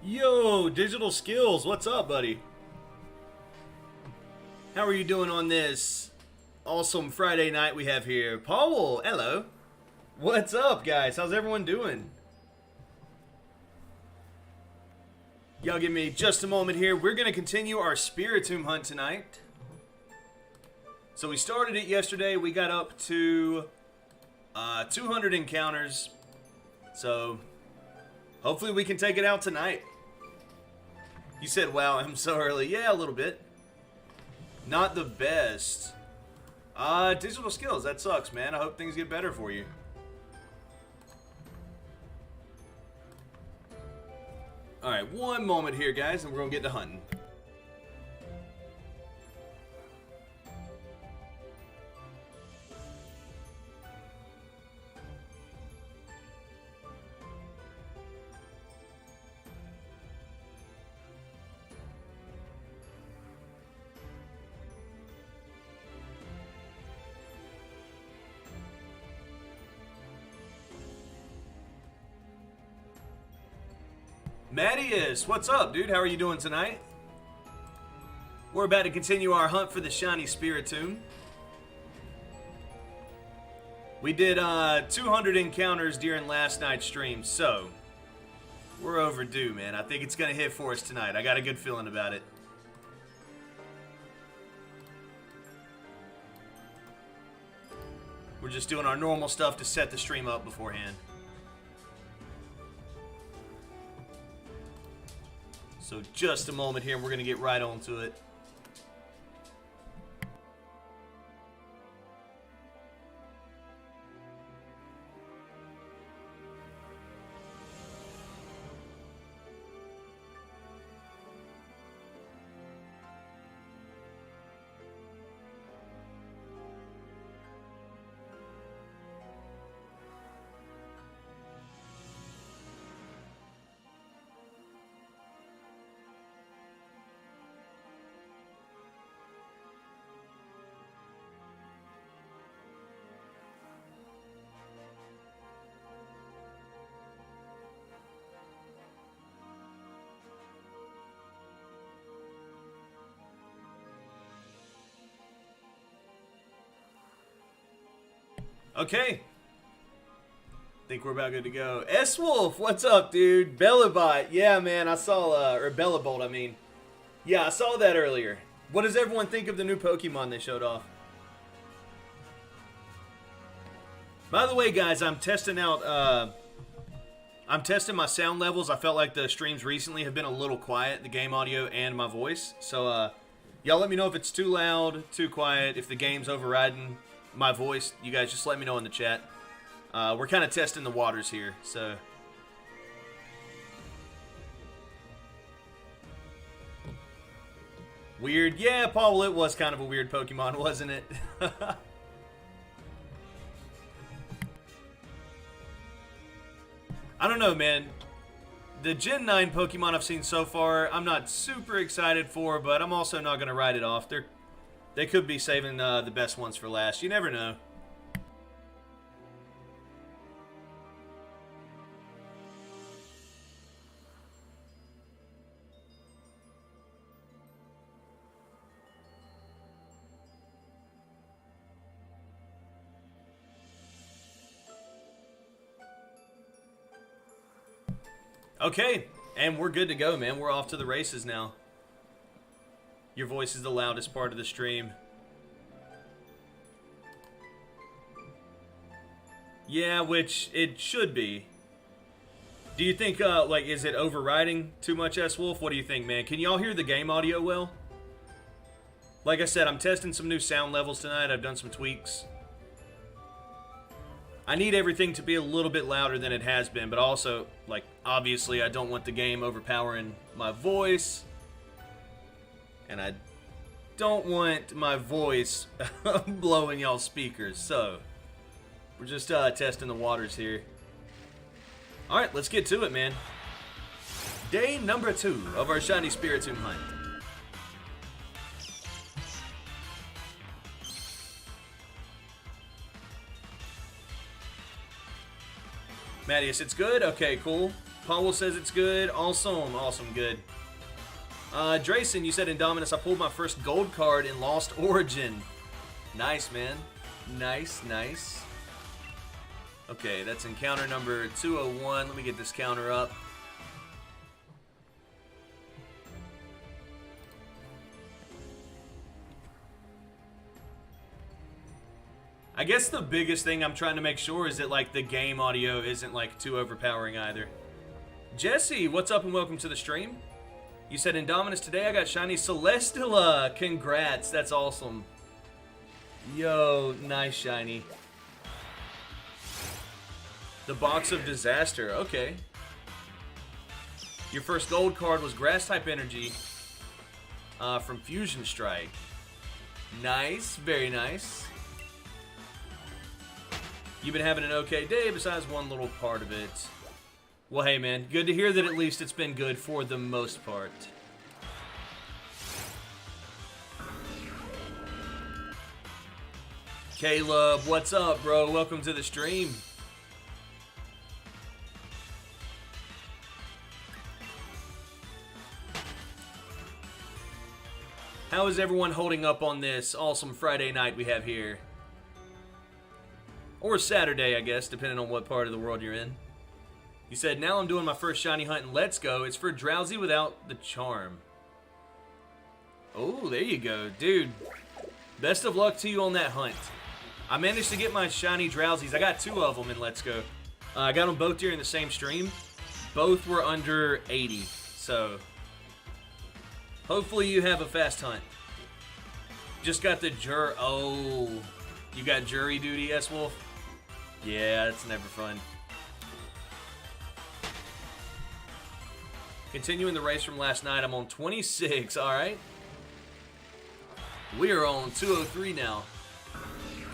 Yo, Digital Skills, what's up, buddy? How are you doing on this awesome Friday night we have here? Paul, hello. What's up, guys? How's everyone doing? Y'all give me just a moment here. We're going to continue our Spiritomb hunt tonight. So we started it yesterday. We got up to 200 encounters. So hopefully we can take it out tonight. You said, wow, I'm so early. Yeah, a little bit. Not the best. Digital Skills, that sucks, man. I hope things get better for you. Alright, one moment here, guys, and we're going to get to hunting. Mattias, what's up, dude? How are you doing tonight? We're about to continue our hunt for the shiny Spiritomb. We did 200 encounters during last night's stream, so we're overdue, man. I think it's going to hit for us tonight. I got a good feeling about it. We're just doing our normal stuff to set the stream up beforehand. So just a moment here, and we're going to get right on to it. Okay. Think we're about good to go. S-Wolf, what's up, dude? Bellabot. Yeah, man, I saw, or Bellabolt, I mean. Yeah, I saw that earlier. What does everyone think of the new Pokemon they showed off? By the way, guys, I'm testing out, I'm testing my sound levels. I felt like the streams recently have been a little quiet, the game audio and my voice. So, y'all let me know if it's too loud, too quiet, if the game's overriding my voice. You guys just let me know in the chat. We're kind of testing the waters here, so. Weird. Yeah, Paul, it was kind of a weird Pokemon, wasn't it? I don't know, man. The Gen 9 Pokemon I've seen so far, I'm not super excited for, but I'm also not going to write it off. They could be saving the best ones for last. You never know. Okay, and we're good to go, man. We're off to the races now. Your voice is the loudest part of the stream. Yeah, which it should be. Do you think, like, is it overriding too much, S-Wolf? What do you think, man? Can y'all hear the game audio well? Like I said, I'm testing some new sound levels tonight. I've done some tweaks. I need everything to be a little bit louder than it has been, but also, like, obviously I don't want the game overpowering my voice. And I don't want my voice blowing y'all's speakers, so we're just testing the waters here. Alright, let's get to it, man. Day number 2 of our shiny Spiritomb hunt. Mattias, it's good? Okay, cool. Powell says it's good. Awesome, awesome, good. Drayson, you said Indominus, I pulled my first gold card in Lost Origin. Nice, man. Nice, nice. Okay, that's encounter number 201. Let me get this counter up. I guess the biggest thing I'm trying to make sure is that, like, the game audio isn't, like, too overpowering either. Jesse, what's up and welcome to the stream. You said Indominus, today I got shiny Celesteela. Congrats, that's awesome. Yo, nice shiny. The Box of Disaster, okay. Your first gold card was Grass type energy from Fusion Strike. Nice, very nice. You've been having an okay day besides one little part of it. Well, hey, man, good to hear that at least it's been good for the most part. Caleb, what's up, bro? Welcome to the stream. How is everyone holding up on this awesome Friday night we have here? Or Saturday, I guess, depending on what part of the world you're in. You said, now I'm doing my first shiny hunt and let's go. It's for Drowsy without the charm. Oh, there you go. Dude, best of luck to you on that hunt. I managed to get my shiny Drowsies. I got 2 of them in Let's Go. I got them both during the same stream. Both were under 80, so hopefully you have a fast hunt. Just got the oh, you got jury duty, S-Wolf? Yeah, that's never fun. Continuing the race from last night, I'm on 26, alright. We are on 203 now.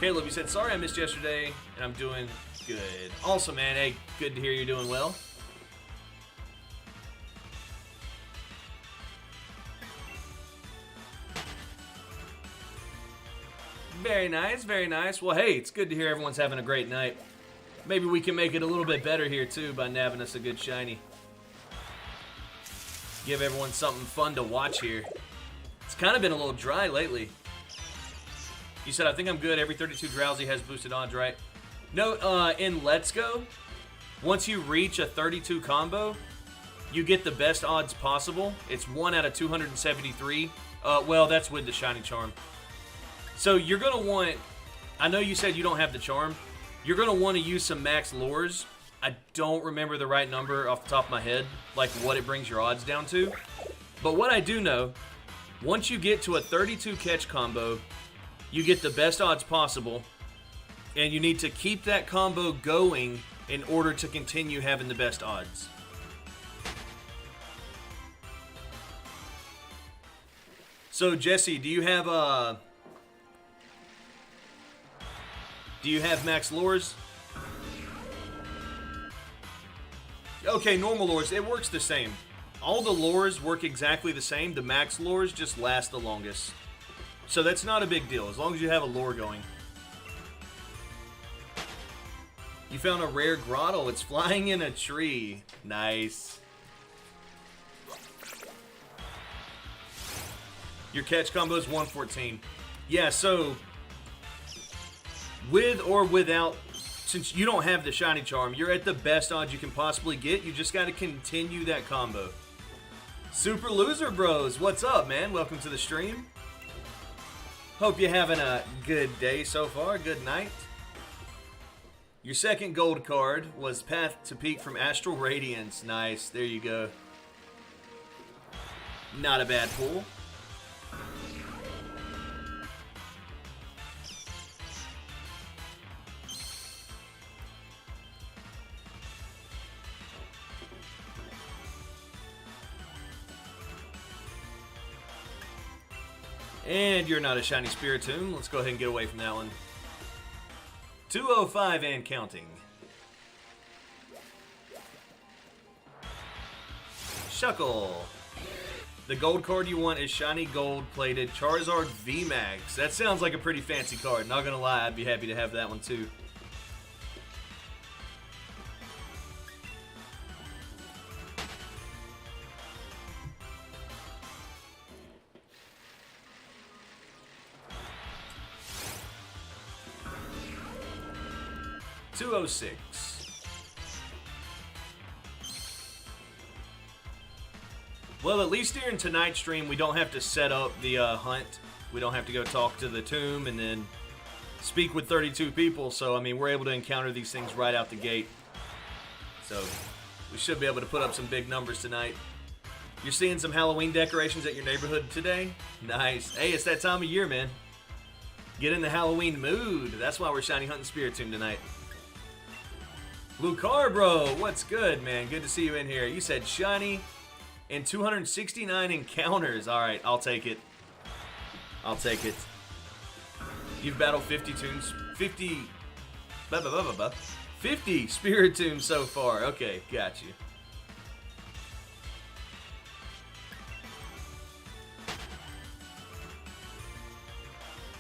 Caleb, you said, sorry I missed yesterday, and I'm doing good. Awesome, man. Hey, good to hear you're doing well. Very nice, very nice. Well, hey, it's good to hear everyone's having a great night. Maybe we can make it a little bit better here, too, by nabbing us a good shiny. Give everyone something fun to watch here. It's kind of been a little dry lately. You said, I think I'm good. Every 32 Drowsy has boosted odds, right? No, in Let's Go, once you reach a 32 combo, you get the best odds possible. It's 1 out of 273. Well, that's with the shiny charm. So you're going to want, I know you said you don't have the charm. You're going to want to use some max lures. I don't remember the right number off the top of my head, like what it brings your odds down to. But what I do know, once you get to a 32 catch combo, you get the best odds possible, and you need to keep that combo going in order to continue having the best odds. So Jesse, do you have max lures? Okay, normal lures, it works the same. All the lures work exactly the same. The max lures just last the longest. So that's not a big deal, as long as you have a lure going. You found a rare grotto. It's flying in a tree. Nice. Your catch combo is 114. Yeah, so with or without, since you don't have the shiny charm, you're at the best odds you can possibly get. You just got to continue that combo. Super Loser Bros, what's up, man? Welcome to the stream. Hope you're having a good day so far, good night. Your second gold card was Path to Peak from Astral Radiance. Nice, there you go. Not a bad pull. And you're not a shiny Spiritomb. Let's go ahead and get away from that one. 205 and counting. Shuckle. The gold card you want is shiny gold-plated Charizard VMAX. That sounds like a pretty fancy card. Not gonna lie, I'd be happy to have that one too. 206. Well, at least during tonight's stream, we don't have to set up the hunt. We don't have to go talk to the tomb and then speak with 32 people. So, I mean, we're able to encounter these things right out the gate. So, we should be able to put up some big numbers tonight. You're seeing some Halloween decorations at your neighborhood today? Nice. Hey, it's that time of year, man. Get in the Halloween mood. That's why we're shiny hunting Spiritomb tonight. Lucar, bro, what's good, man? Good to see you in here. You said shiny and 269 encounters. All right, I'll take it. I'll take it. You've battled 50 tombs, 50 Spiritombs so far. Okay, got you.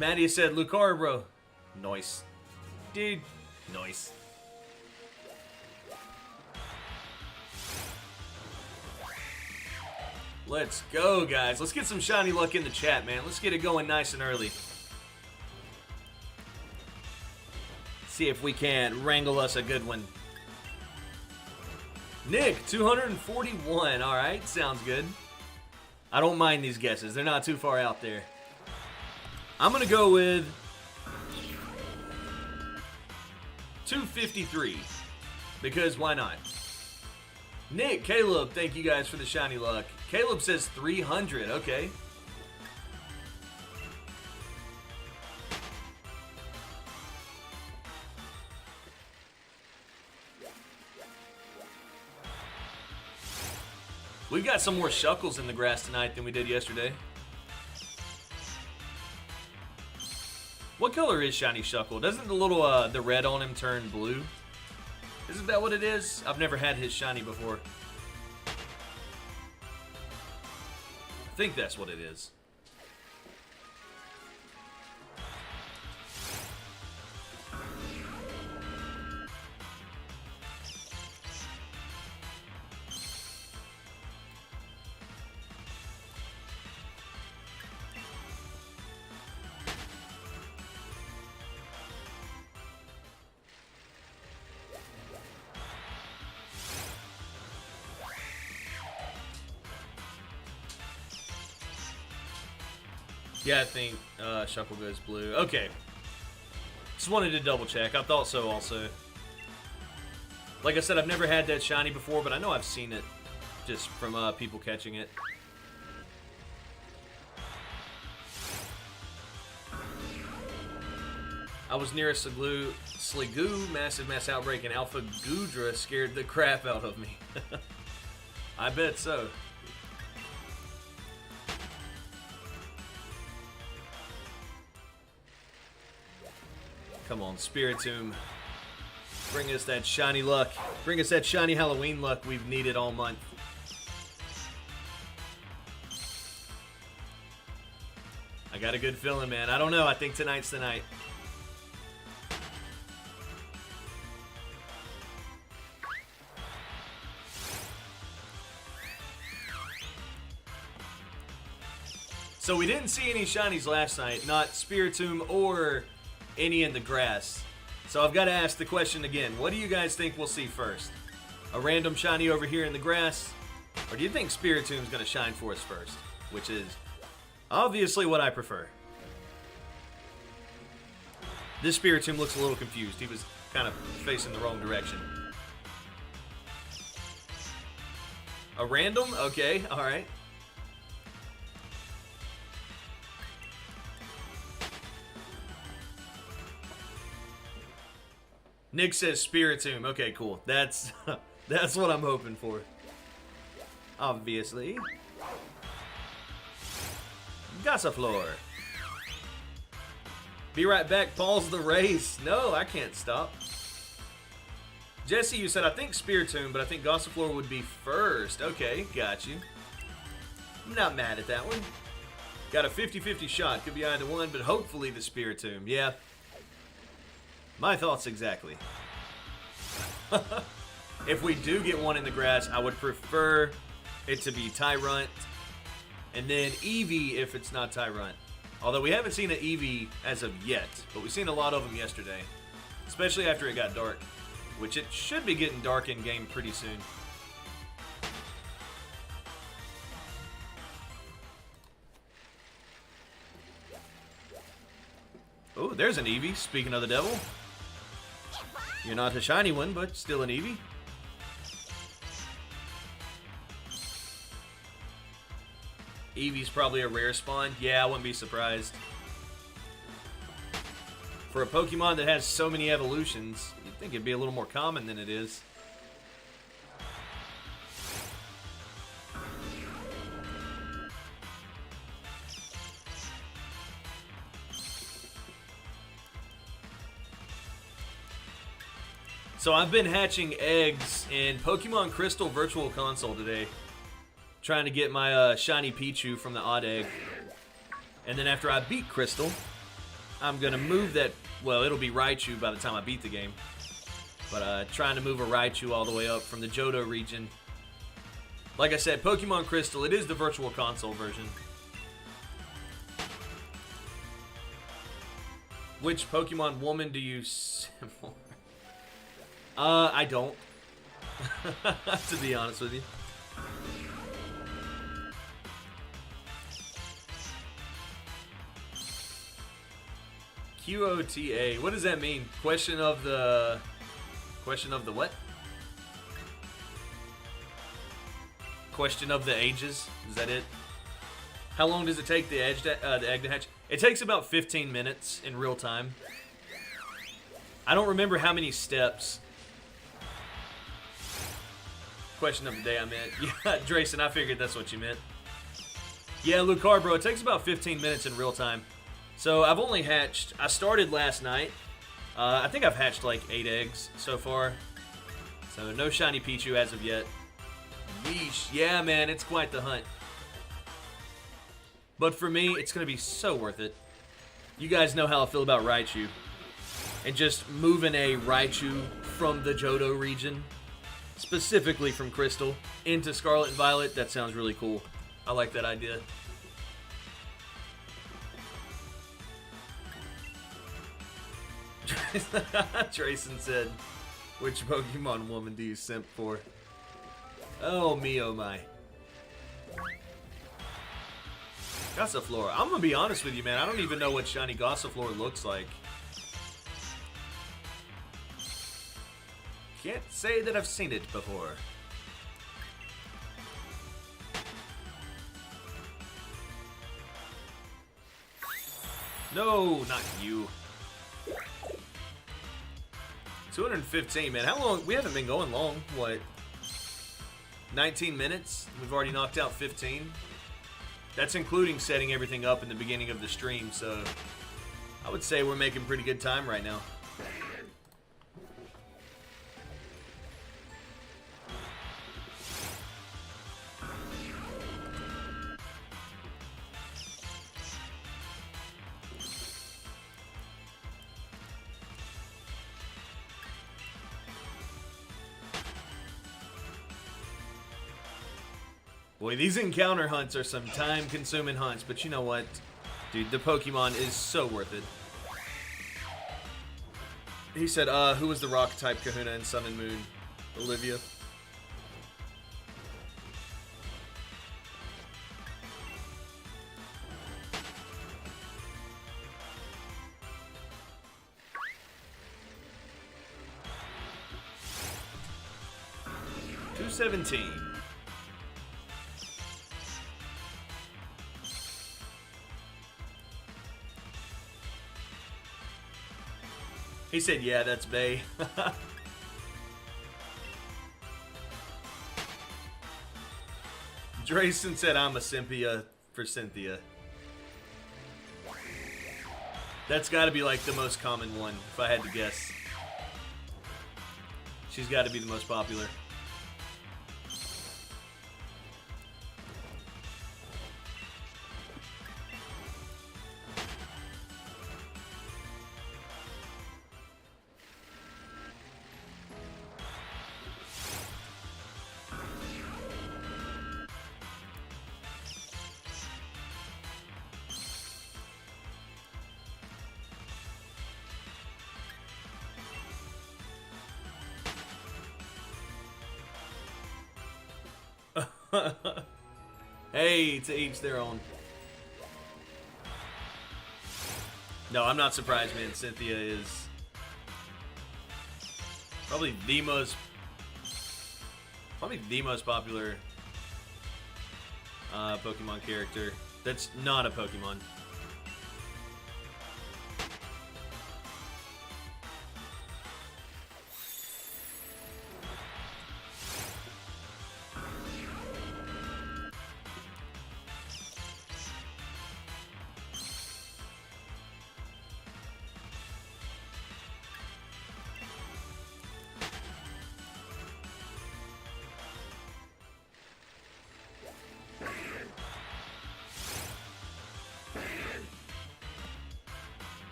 Maddie said, Lucar, bro. Nice. Dude, nice. Let's go, guys. Let's get some shiny luck in the chat, man. Let's get it going nice and early. See if we can wrangle us a good one. Nick, 241. All right, sounds good. I don't mind these guesses. They're not too far out there. I'm going to go with 253 because why not? Nick, Caleb, thank you guys for the shiny luck. Caleb says 300. Okay. We got some more shuckles in the grass tonight than we did yesterday. What color is shiny shuckle? Doesn't the little the red on him turn blue? Isn't that what it is? I've never had his shiny before. I think that's what it is. Yeah, I think Shuckle goes blue. Okay. Just wanted to double check. I thought so also. Like I said, I've never had that shiny before, but I know I've seen it just from people catching it. I was near a Sligoo massive mass outbreak, and Alpha Gudra scared the crap out of me. I bet so. Come on, Spiritomb. Bring us that shiny luck. Bring us that shiny Halloween luck we've needed all month. I got a good feeling, man. I don't know. I think tonight's the night. So we didn't see any shinies last night. Not Spiritomb or any in the grass. So I've got to ask the question again. What do you guys think we'll see first? A random shiny over here in the grass? Or do you think Spiritomb's going to shine for us first? Which is obviously what I prefer. This Spiritomb looks a little confused. He was kind of facing the wrong direction. A random? Okay, alright. Nick says Spiritomb. Okay, cool. That's what I'm hoping for. Obviously. Gossifleur. Be right back. Pause the race. No, I can't stop. Jesse, you said, I think Spiritomb, but I think Gossifleur would be first. Okay, got you. I'm not mad at that one. Got a 50-50 shot. Could be either one, but hopefully the Spiritomb. Yeah. My thoughts exactly. If we do get one in the grass, I would prefer it to be Tyrunt. And then Eevee if it's not Tyrunt. Although we haven't seen an Eevee as of yet. But we've seen a lot of them yesterday. especially after it got dark, which it should be getting dark in game pretty soon. Oh, there's an Eevee, speaking of the devil. You're not a shiny one, but still an Eevee. Eevee's probably a rare spawn. Yeah, I wouldn't be surprised. For a Pokemon that has so many evolutions, you'd think it'd be a little more common than it is. So I've been hatching eggs in Pokemon Crystal Virtual Console today. Trying to get my shiny Pichu from the odd egg. And then after I beat Crystal, I'm going to move that... Well, it'll be Raichu by the time I beat the game. But trying to move a Raichu all the way up from the Johto region. Like I said, Pokemon Crystal, it is the Virtual Console version. Which Pokemon woman do you symbol? I don't. To be honest with you. QOTA. What does that mean? Question of the what? Question of the ages. Is that it? How long does it take the egg to hatch? It takes about 15 minutes in real time. I don't remember how many steps. Question of the day, I meant. Yeah, Drayson, I figured that's what you meant. Yeah, Lucar, bro, it takes about 15 minutes in real time. So I've only hatched, I started last night. I think I've hatched like 8 eggs so far. So no shiny Pichu as of yet. Yeesh. Yeah, man, it's quite the hunt. But for me, it's going to be so worth it. You guys know how I feel about Raichu. And just moving a Raichu from the Johto region, specifically from Crystal, into Scarlet and Violet, that sounds really cool. I like that idea. Trayson said, which Pokemon woman do you simp for? Oh me, oh my. Gossifleur. I'm gonna be honest with you, man. I don't even know what shiny Gossifleur looks like. Can't say that I've seen it before. No, not you. 215, man. How long? We haven't been going long. What? 19 minutes? We've already knocked out 15. That's including setting everything up in the beginning of the stream, so I would say we're making pretty good time right now. Boy, these encounter hunts are some time-consuming hunts, but you know what? Dude, the Pokemon is so worth it. He said, who was the rock-type kahuna in Sun and Moon? Olivia. $217. He said, yeah, that's Bay. Drayson said, I'm a Cynthia for Cynthia. That's got to be like the most common one, if I had to guess. She's got to be the most popular. Hey, to each their own. No, I'm not surprised, man. Cynthia is probably the most popular Pokemon character that's not a Pokemon.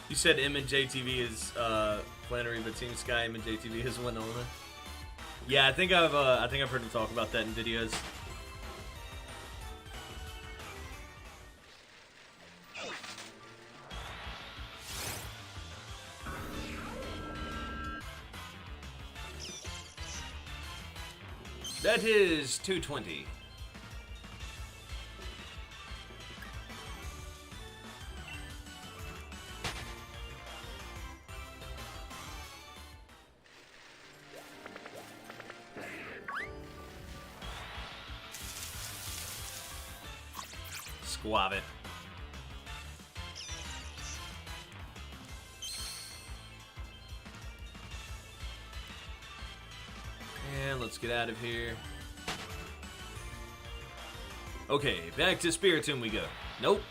You said M and JTV is Flannery, but Team Sky M and JTV is Winona. Yeah, I think I've heard him talk about that in videos. That is 220. Squab it. And let's get out of here. Okay, back to Spiritomb we go. Nope.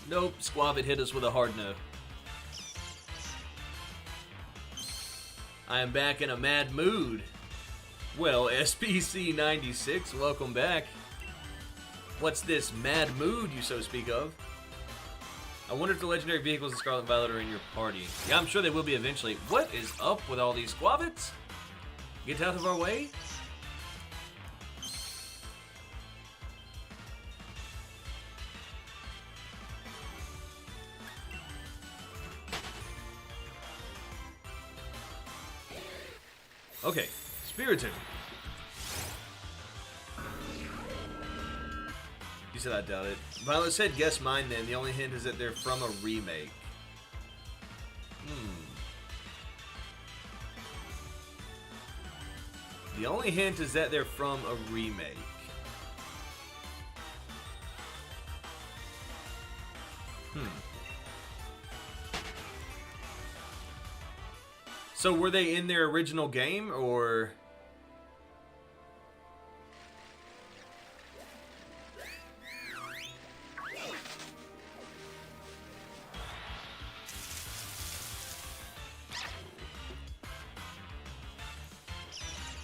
Nope, Squabbit hit us with a hard no. I am back in a mad mood. Well, SPC 96, welcome back. What's this mad mood you so speak of? I wonder if the legendary vehicles in Scarlet and Violet are in your party. Yeah, I'm sure they will be eventually. What is up with all these Squabbits? Get out of our way? Okay, Spiritomb. You said I doubt it. Violet said guess mine then. The only hint is that they're from a remake. The only hint is that they're from a remake. So were they in their original game, or...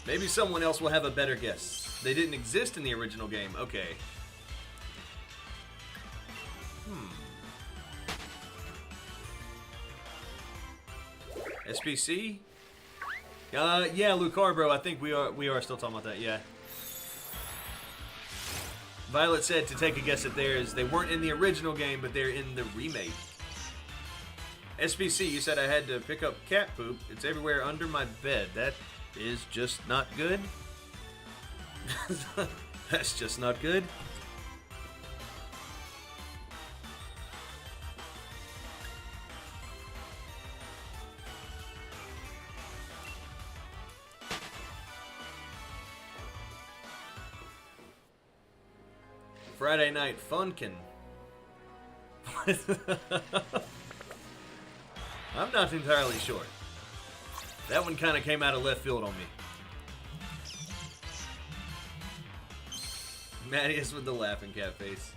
Maybe someone else will have a better guess. They didn't exist in the original game. Okay. SPC? Yeah, Lucar, bro. I think we are still talking about that. Yeah. Violet said to take a guess at theirs. They weren't in the original game, but they're in the remake. SPC, you said I had to pick up cat poop. It's everywhere under my bed. That is just not good. That's just not good. Friday Night Funkin'. I'm not entirely sure. That one kind of came out of left field on me. Mattias with the laughing cat face.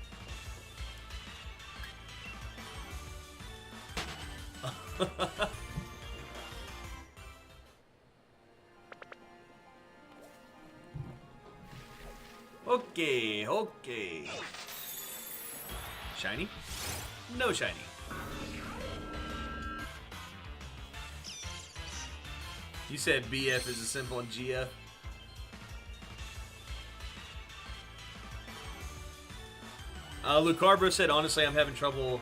Okay, okay. Shiny? No shiny. You said BF is a simple on GF. Lucarbro said, honestly, I'm having trouble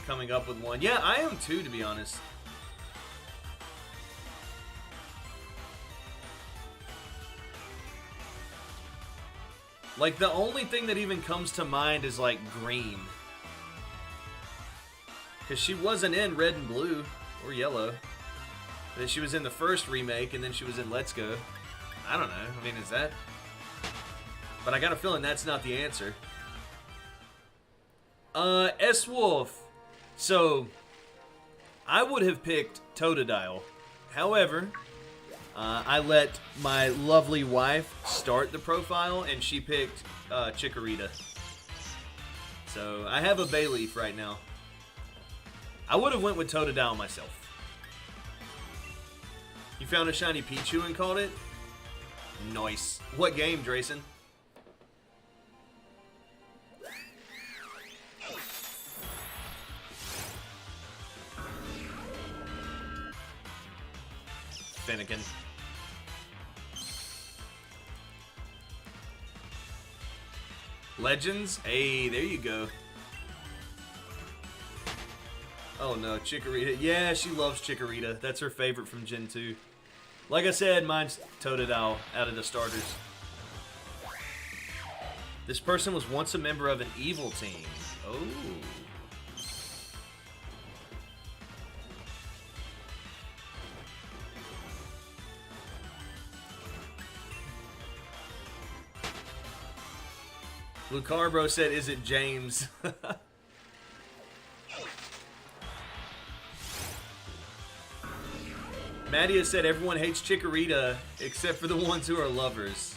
coming up with one. Yeah, I am too, to be honest. Like, the only thing that even comes to mind is, like, green. Because she wasn't in red and blue, or yellow. Then she was in the first remake, and then she was in Let's Go. I don't know. I mean, is that... But I got a feeling that's not the answer. S-Wolf. So, I would have picked Totodile. However, I let my lovely wife start the profile, and she picked Chikorita. So, I have a Bayleaf right now. I would have went with Totodile myself. You found a shiny Pichu and caught it? Nice. What game, Drayson? Finnegan. Legends? Hey, there you go. Oh no, Chikorita. Yeah, she loves Chikorita. That's her favorite from Gen 2. Like I said, mine's Totodile out of the starters. This person was once a member of an evil team. Oh. Lucarbro said, is it James? Mattia said everyone hates Chikorita except for the ones who are lovers.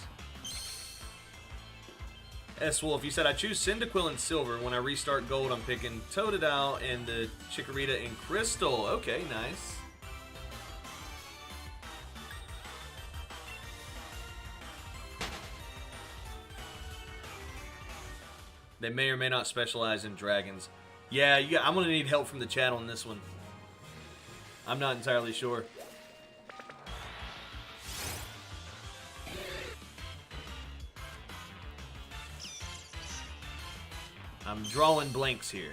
S-Wolf, you said I choose Cyndaquil in silver. When I restart gold, I'm picking Totodile and the Chikorita in crystal. Okay, nice. They may or may not specialize in dragons. Yeah, I'm going to need help from the chat on this one. I'm not entirely sure. I'm drawing blanks here.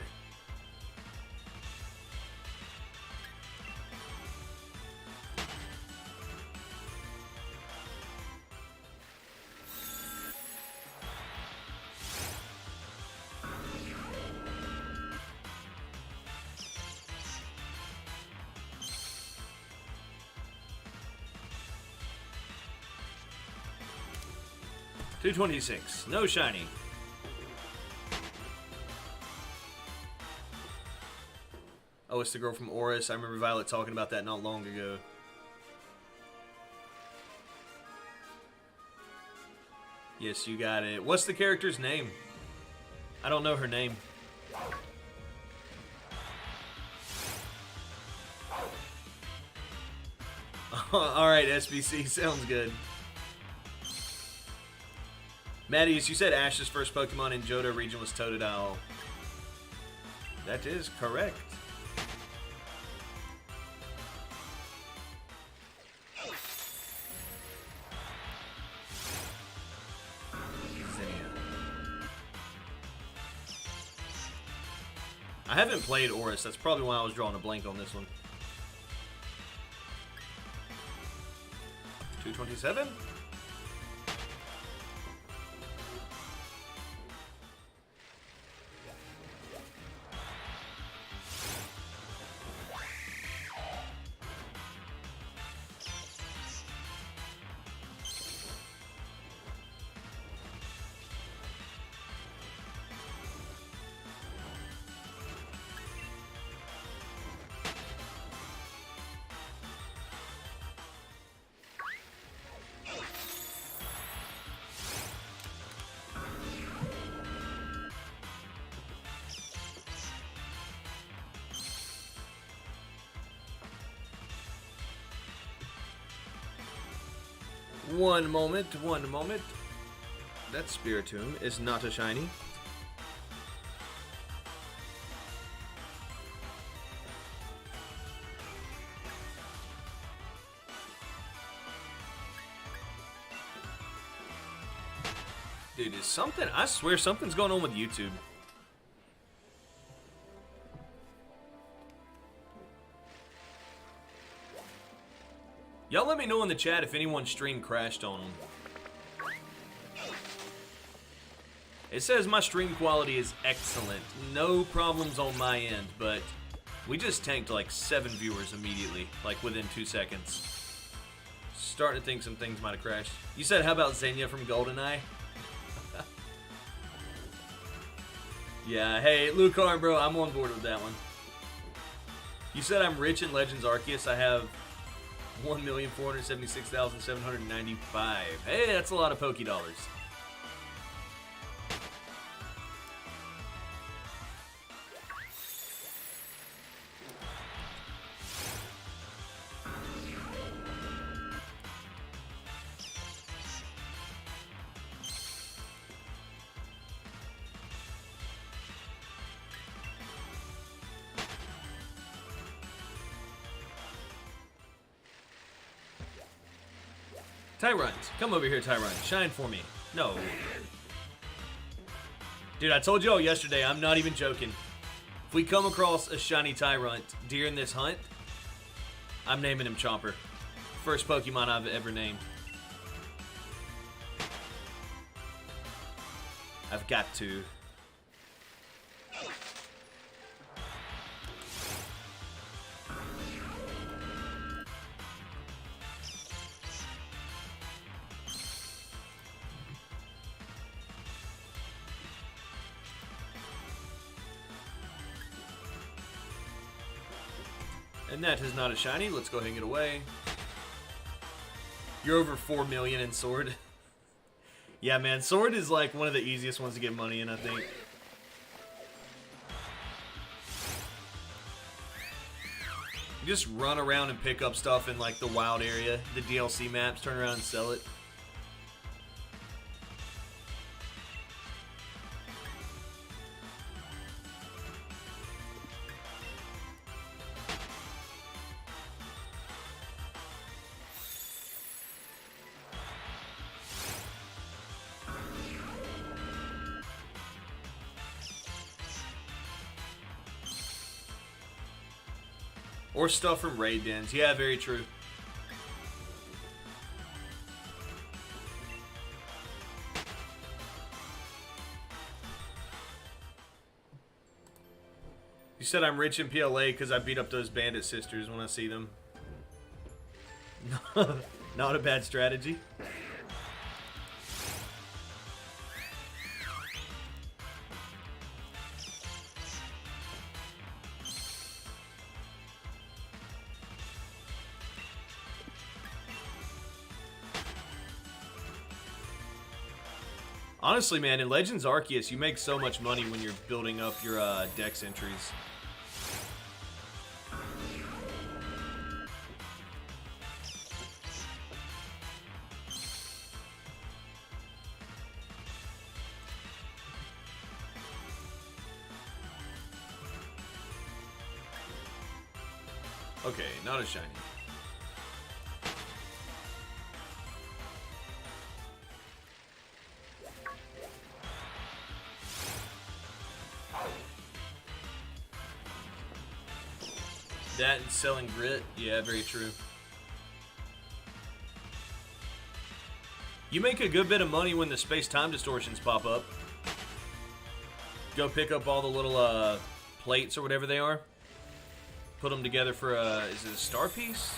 $226. No shiny. Oh, it's the girl from Oris. I remember Violet talking about that not long ago. Yes, you got it. What's the character's name? I don't know her name. Alright, SBC. Sounds good. Mattias, you said Ash's first Pokemon in Johto region was Totodile. That is correct. I haven't played Oris. That's probably why I was drawing a blank on this one. 227? One moment, one moment. That Spiritomb is not a shiny. Dude, is something... I swear something's going on with YouTube. Y'all let me know in the chat if anyone's stream crashed on them. It says my stream quality is excellent. No problems on my end, but we just tanked like 7 viewers immediately, like within 2 seconds. Starting to think some things might have crashed. You said, how about Xenia from GoldenEye? Yeah, hey, Lucar, bro, I'm on board with that one. You said I'm rich in Legends Arceus. I have 1,476,795. Hey, that's a lot of Poké dollars. Tyrant, come over here, Tyrant. Shine for me. No. Dude, I told y'all yesterday, I'm not even joking. If we come across a shiny Tyrant during this hunt, I'm naming him Chomper. First Pokemon I've ever named. I've got to. And that is not a shiny. Let's go ahead and get away. You're over 4 million in Sword. Yeah, man. Sword is like one of the easiest ones to get money in, I think. You just run around and pick up stuff in like the wild area, the DLC maps, turn around and sell it. Or stuff from raid dens. Yeah, very true. You said I'm rich in PLA because I beat up those bandit sisters when I see them. Not a bad strategy. Honestly, man, in Legends Arceus, you make so much money when you're building up your dex entries. Okay, not a shiny. That and selling grit, yeah, very true. You make a good bit of money when the space-time distortions pop up. Go pick up all the little plates or whatever they are. Put them together for a, is it a star piece?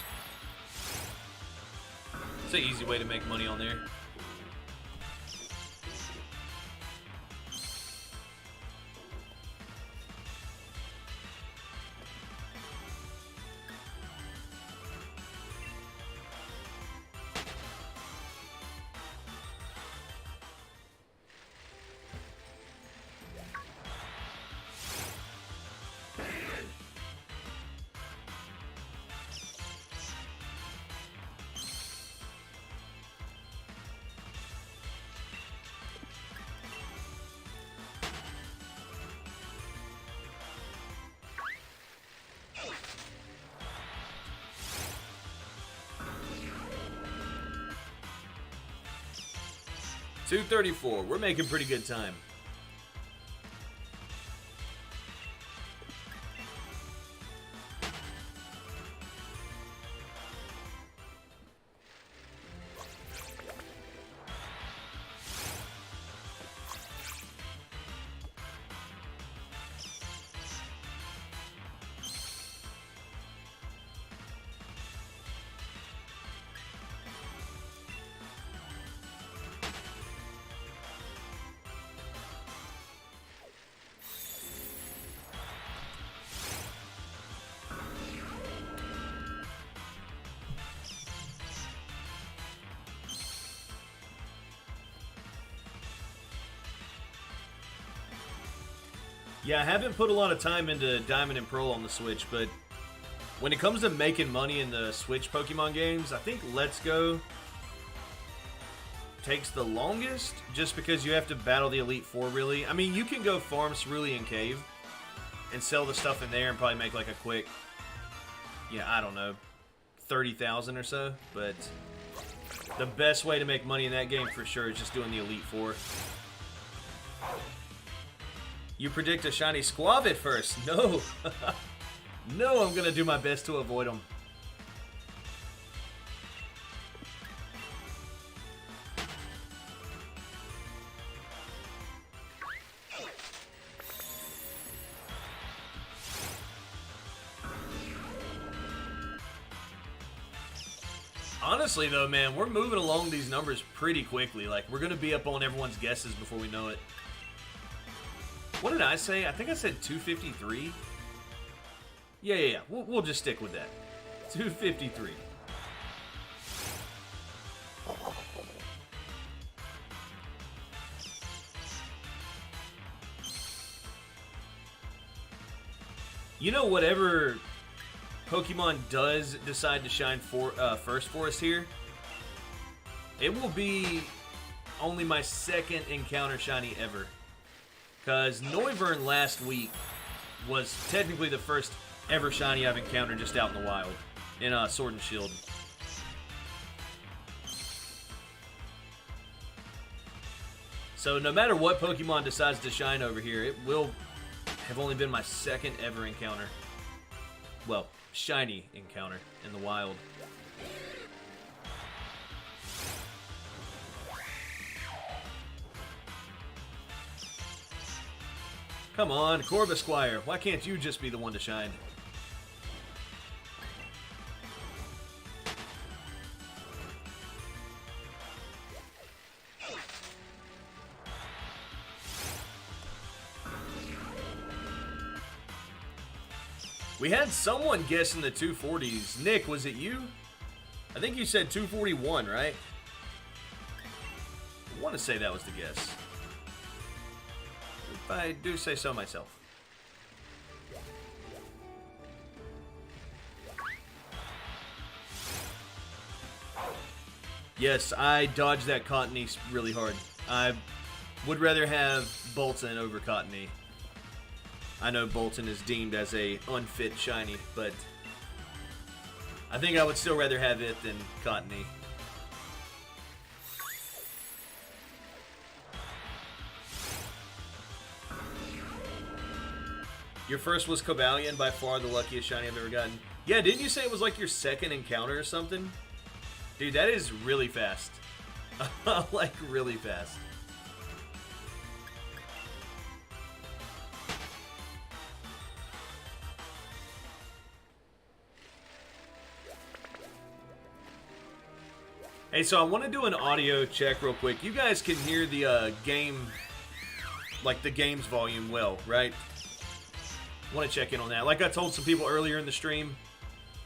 It's an easy way to make money on there. $234. We're making pretty good time. Yeah, I haven't put a lot of time into Diamond and Pearl on the Switch, but when it comes to making money in the Switch Pokemon games, I think Let's Go takes the longest, just because you have to battle the Elite Four, really. I mean, you can go farm Cerulean Cave and sell the stuff in there and probably make like a quick, yeah, I don't know, 30,000 or so, but the best way to make money in that game for sure is just doing the Elite Four. You predict a shiny Squavit first? No. No, I'm going to do my best to avoid them. Honestly, though, man, we're moving along these numbers pretty quickly. Like, we're going to be up on everyone's guesses before we know it. What did I say? I think I said 253. Yeah. We'll just stick with that. 253. You know, whatever Pokemon does decide to shine first for us here, it will be only my second encounter shiny ever. Because Noivern last week was technically the first ever shiny I've encountered just out in the wild, in Sword and Shield. So no matter what Pokemon decides to shine over here, it will have only been my second ever encounter. Well, shiny encounter in the wild. Come on, Corvisquire. Why can't you just be the one to shine? We had someone guessing the 240s. Nick, was it you? I think you said 241, right? I want to say that was the guess. If I do say so myself. Yes, I dodged that Cottony really hard. I would rather have Bolton over Cottony. I know Bolton is deemed as a unfit shiny, but I think I would still rather have it than Cottony. Your first was Cobalion, by far the luckiest shiny I've ever gotten. Yeah, didn't you say it was like your second encounter or something? Dude, that is really fast. Like, really fast. Hey, so I want to do an audio check real quick. You guys can hear the game, like the game's volume well, right? I want to check in on that. Like I told some people earlier in the stream,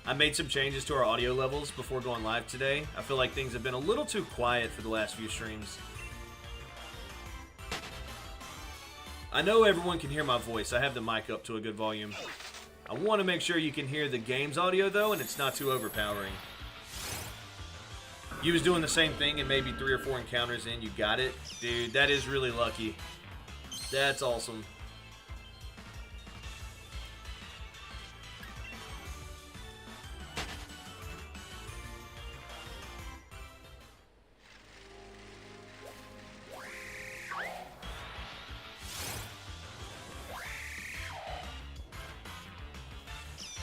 I made some changes to our audio levels before going live today. I feel like things have been a little too quiet for the last few streams. I know everyone can hear my voice. I have the mic up to a good volume. I want to make sure you can hear the game's audio, though, and it's not too overpowering. You was doing the same thing and maybe 3 or 4 encounters in, you got it? Dude, that is really lucky. That's awesome.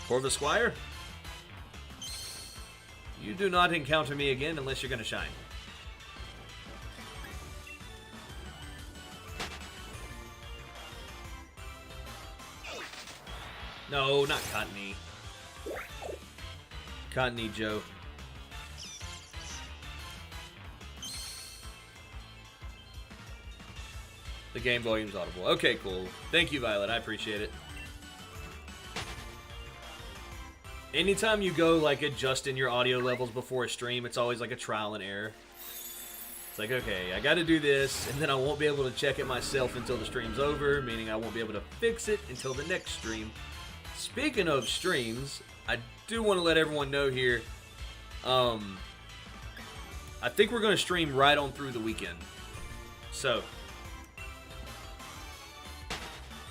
Corvisquire? You do not encounter me again unless you're going to shine. No, not Cottony. Cottony Joe. The game volume's audible. Okay, cool. Thank you, Violet. I appreciate it. Anytime you go, like, adjusting your audio levels before a stream, it's always like a trial and error. It's like, okay, I got to do this, and then I won't be able to check it myself until the stream's over, meaning I won't be able to fix it until the next stream. Speaking of streams, I do want to let everyone know here, I think we're going to stream right on through the weekend. So,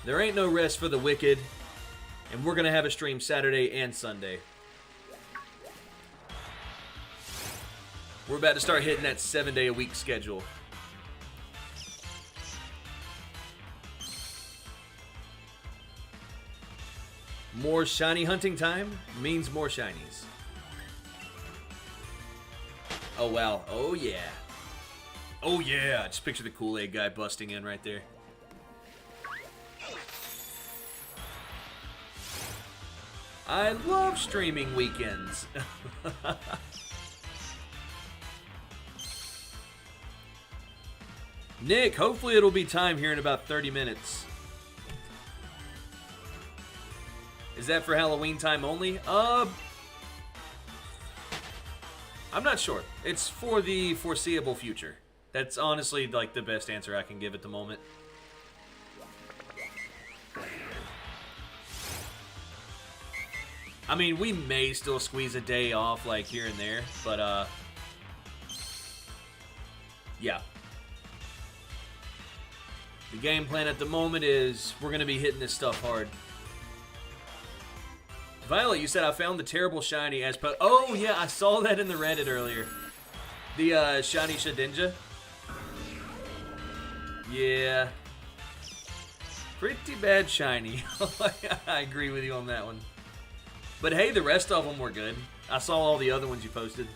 there ain't no rest for the wicked, and we're going to have a stream Saturday and Sunday. We're about to start hitting that 7-day-a-week schedule. More shiny hunting time means more shinies. Oh, wow. Oh, yeah. Oh, yeah. Just picture the Kool-Aid guy busting in right there. I love streaming weekends. Nick, hopefully it'll be time here in about 30 minutes. Is that for Halloween time only? I'm not sure. It's for the foreseeable future. That's honestly like the best answer I can give at the moment. I mean, we may still squeeze a day off like here and there, but yeah. The game plan at the moment is we're going to be hitting this stuff hard. Violet, you said I found the terrible shiny as oh, yeah, I saw that in the Reddit earlier. The shiny Shedinja. Yeah. Pretty bad shiny. I agree with you on that one. But hey, the rest of them were good. I saw all the other ones you posted.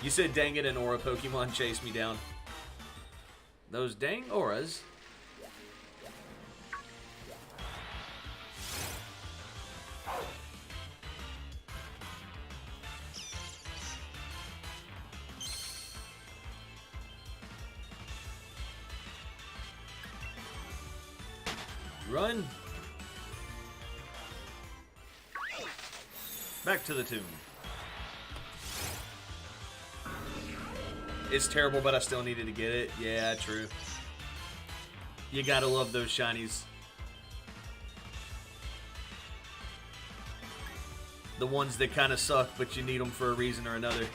You said dang it, an aura Pokemon chased me down. Those dang auras. Run. Back to the tomb. It's terrible, but I still needed to get it. Yeah, true. You gotta love those shinies. The ones that kind of suck, but you need them for a reason or another.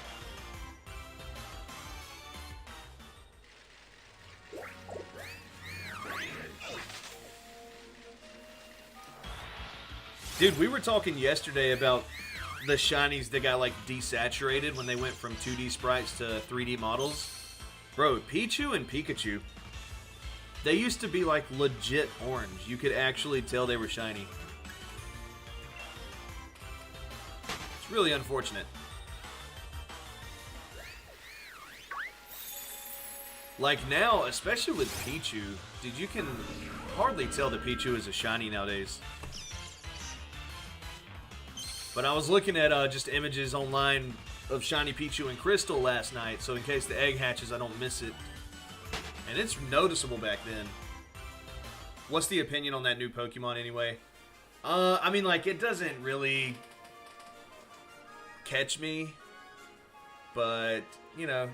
Dude, we were talking yesterday about the shinies that got like desaturated when they went from 2D sprites to 3D models. Bro, Pichu and Pikachu, they used to be like legit orange. You could actually tell they were shiny. It's really unfortunate. Like now, especially with Pichu, dude, you can hardly tell that Pichu is a shiny nowadays. But I was looking at just images online of shiny Pichu and Crystal last night, so in case the egg hatches, I don't miss it. And it's noticeable back then. What's the opinion on that new Pokemon anyway? I mean, like, it doesn't really catch me, but, you know,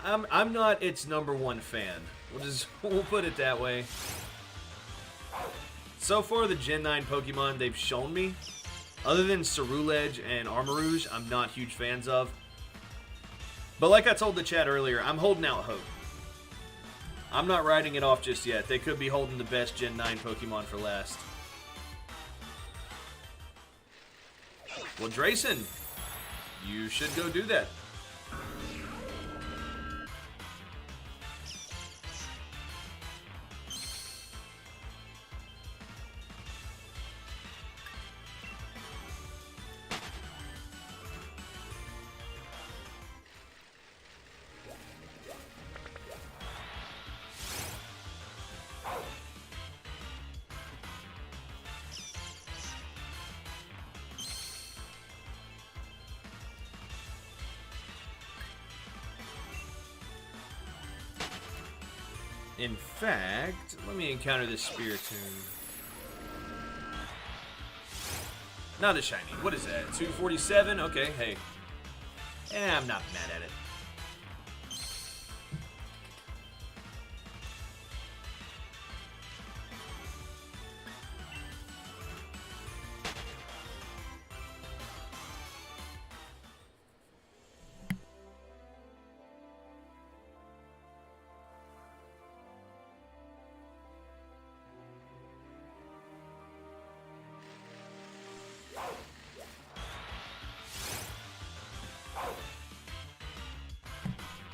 I'm not its #1 fan. We'll put it that way. So far, the Gen 9 Pokemon they've shown me, other than Ceruledge and Armarouge, I'm not huge fans of. But like I told the chat earlier, I'm holding out hope. I'm not writing it off just yet. They could be holding the best Gen 9 Pokemon for last. Well, Drayson, you should go do that. In fact, let me encounter this Spiritomb. Not a shiny. What is that? 247? Okay, hey. I'm not mad at it.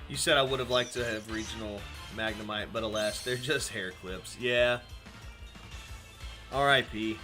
You said I would have liked to have regional Magnemite, but alas, they're just hair clips. Yeah. R.I.P.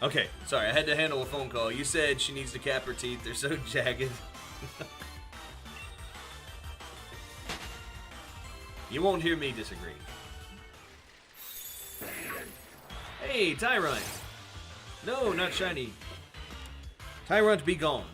Okay, sorry, I had to handle a phone call. You said she needs to cap her teeth. They're so jagged. You won't hear me disagree. Hey, Tyrant! No, not shiny. Tyrant, be gone.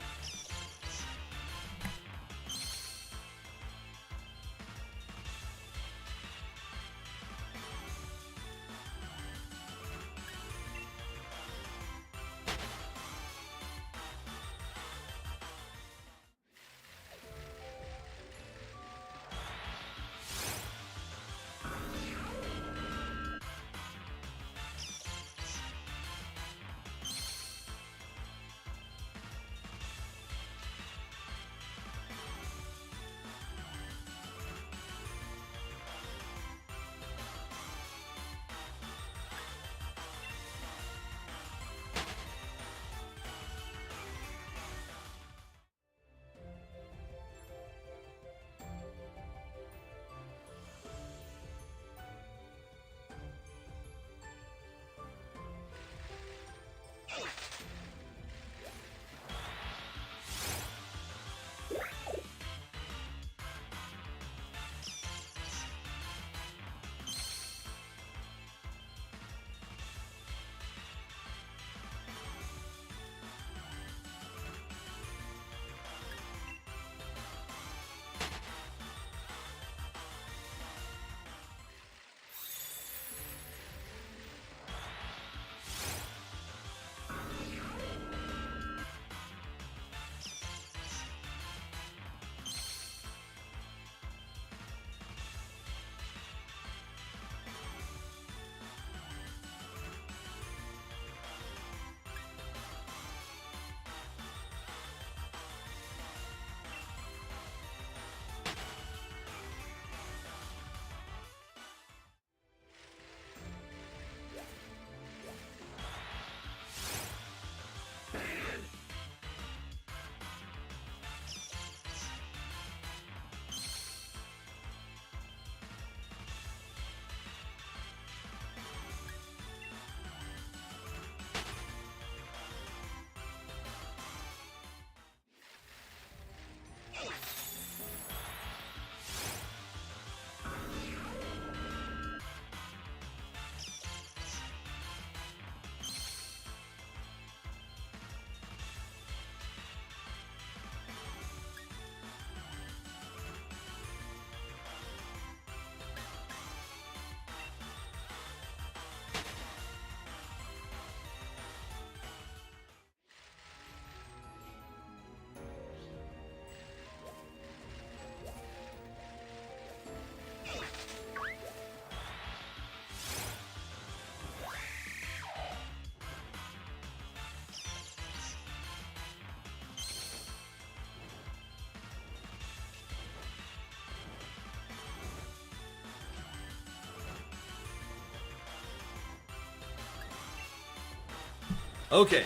Okay.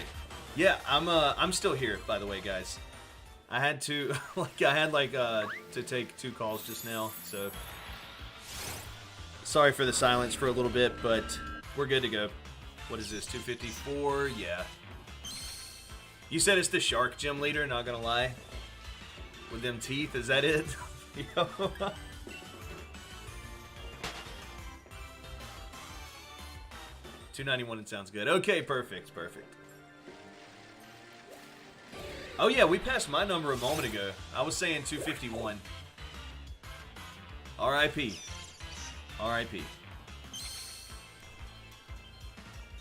Yeah, I'm still here, by the way, guys. I had to to take 2 calls just now, so sorry for the silence for a little bit, but we're good to go. What is this? 254? Yeah. You said it's the shark gym leader, not gonna lie. With them teeth, is that it? Yo. 291 and sounds good. Okay, perfect, perfect. Oh yeah, we passed my number a moment ago. I was saying 251. R.I.P. R.I.P.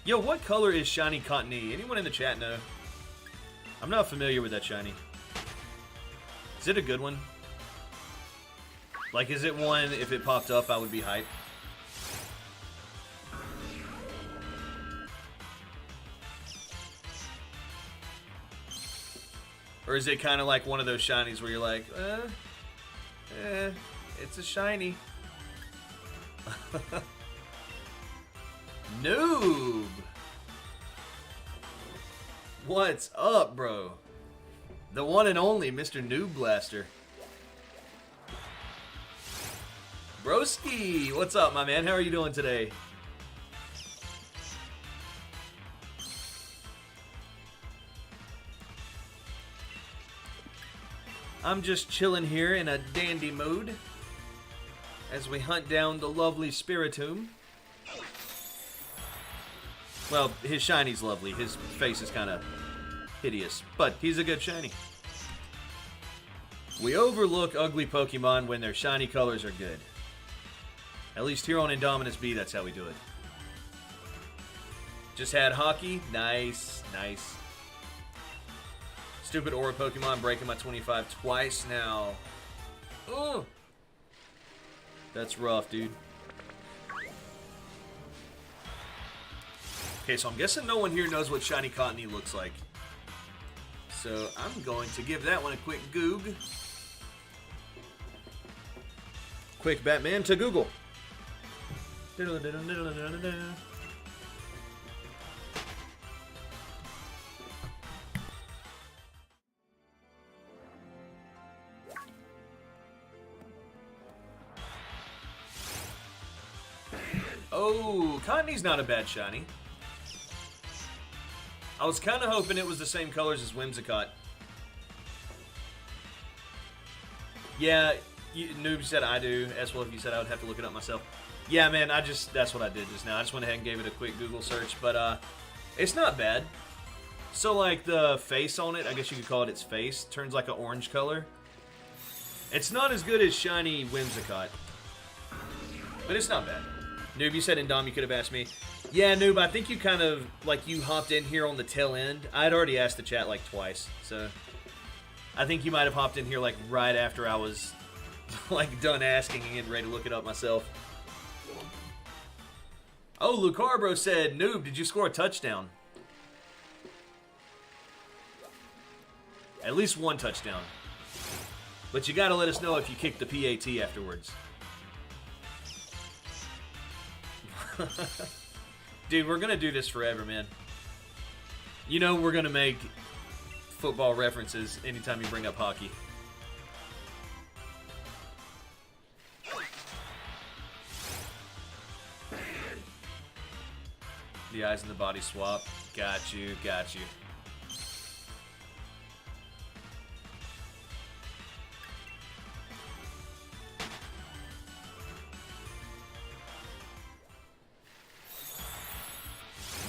Yo, what color is Shiny Cottony? Anyone in the chat know? I'm not familiar with that shiny. Is it a good one? Like, is it one, if it popped up, I would be hyped? Or is it kind of like one of those shinies where you're like, it's a shiny. Noob! What's up, bro? The one and only Mr. Noob Blaster. Broski, what's up, my man? How are you doing today? I'm just chilling here in a dandy mood as we hunt down the lovely Spiritomb. Well, his shiny's lovely. His face is kind of hideous, but he's a good shiny. We overlook ugly Pokemon when their shiny colors are good. At least here on Indominus B, that's how we do it. Just had Hockey. Nice, nice. Stupid Aura Pokemon breaking my 25 twice now. Ugh. That's rough, dude. Okay, so I'm guessing no one here knows what Shiny Cottony looks like. So I'm going to give that one a quick goog. Quick Batman to Google. Oh, Cottony's not a bad shiny. I was kind of hoping it was the same colors as Whimsicott. Yeah, Noob said I do. As well, if you said I would have to look it up myself. Yeah, man, that's what I did just now. I just went ahead and gave it a quick Google search, but it's not bad. So, like, the face on it, I guess you could call it its face, turns like an orange color. It's not as good as shiny Whimsicott, but it's not bad. Noob, you said in Dom you could have asked me. Yeah, Noob, I think you kind of, like, you hopped in here on the tail end. I'd already asked the chat, like, twice, so I think you might have hopped in here, like, right after I was, like, done asking and getting ready to look it up myself. Oh, Lucarbro said, Noob, did you score a touchdown? At least one touchdown. But you gotta let us know if you kicked the PAT afterwards. Dude, we're gonna do this forever, man. You know we're gonna make football references anytime you bring up hockey. The eyes and the body swap. Got you, got you.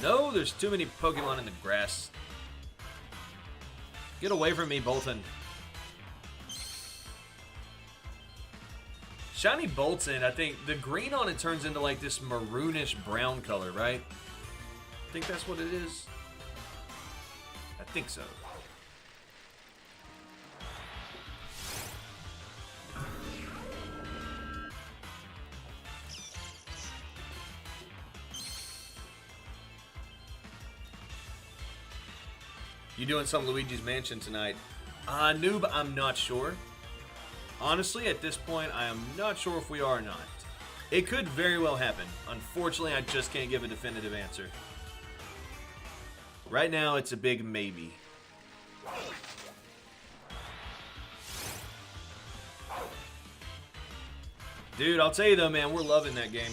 No, there's too many Pokemon in the grass. Get away from me, Bolton. Shiny Bolton, I think the green on it turns into like this maroonish brown color, right? I think that's what it is. I think so. You doing some Luigi's Mansion tonight? Noob, I'm not sure. Honestly, at this point, I am not sure if we are or not. It could very well happen. Unfortunately, I just can't give a definitive answer. Right now, it's a big maybe. Dude, I'll tell you though, man, we're loving that game.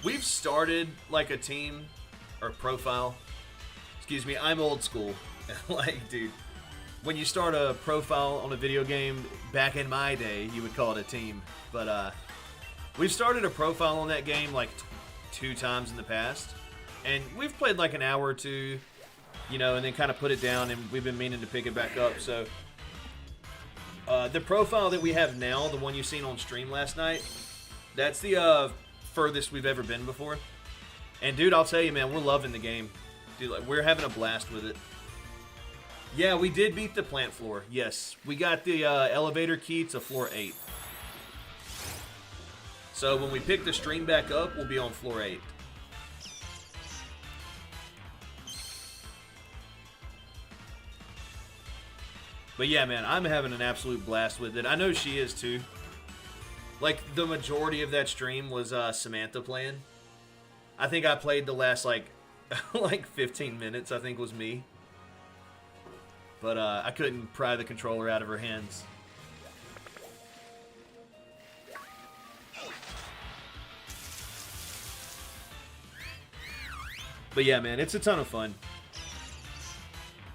We've started like a team or profile. Excuse me, I'm old school. Like, dude, when you start a profile on a video game, back in my day, you would call it a team. But we've started a profile on that game like 2 times in the past. And we've played like an hour or two, you know, and then kind of put it down, and we've been meaning to pick it back up. So the profile that we have now, the one you seen on stream last night, that's the furthest we've ever been before. And dude, I'll tell you, man, we're loving the game. Dude, like, we're having a blast with it. Yeah, we did beat the plant floor. Yes, we got the elevator key to floor 8. So when we pick the stream back up, we'll be on floor 8. But yeah, man, I'm having an absolute blast with it. I know she is too. Like, the majority of that stream was Samantha playing. I think I played the last, like, like 15 minutes, I think was me. But I couldn't pry the controller out of her hands. But yeah, man, it's a ton of fun.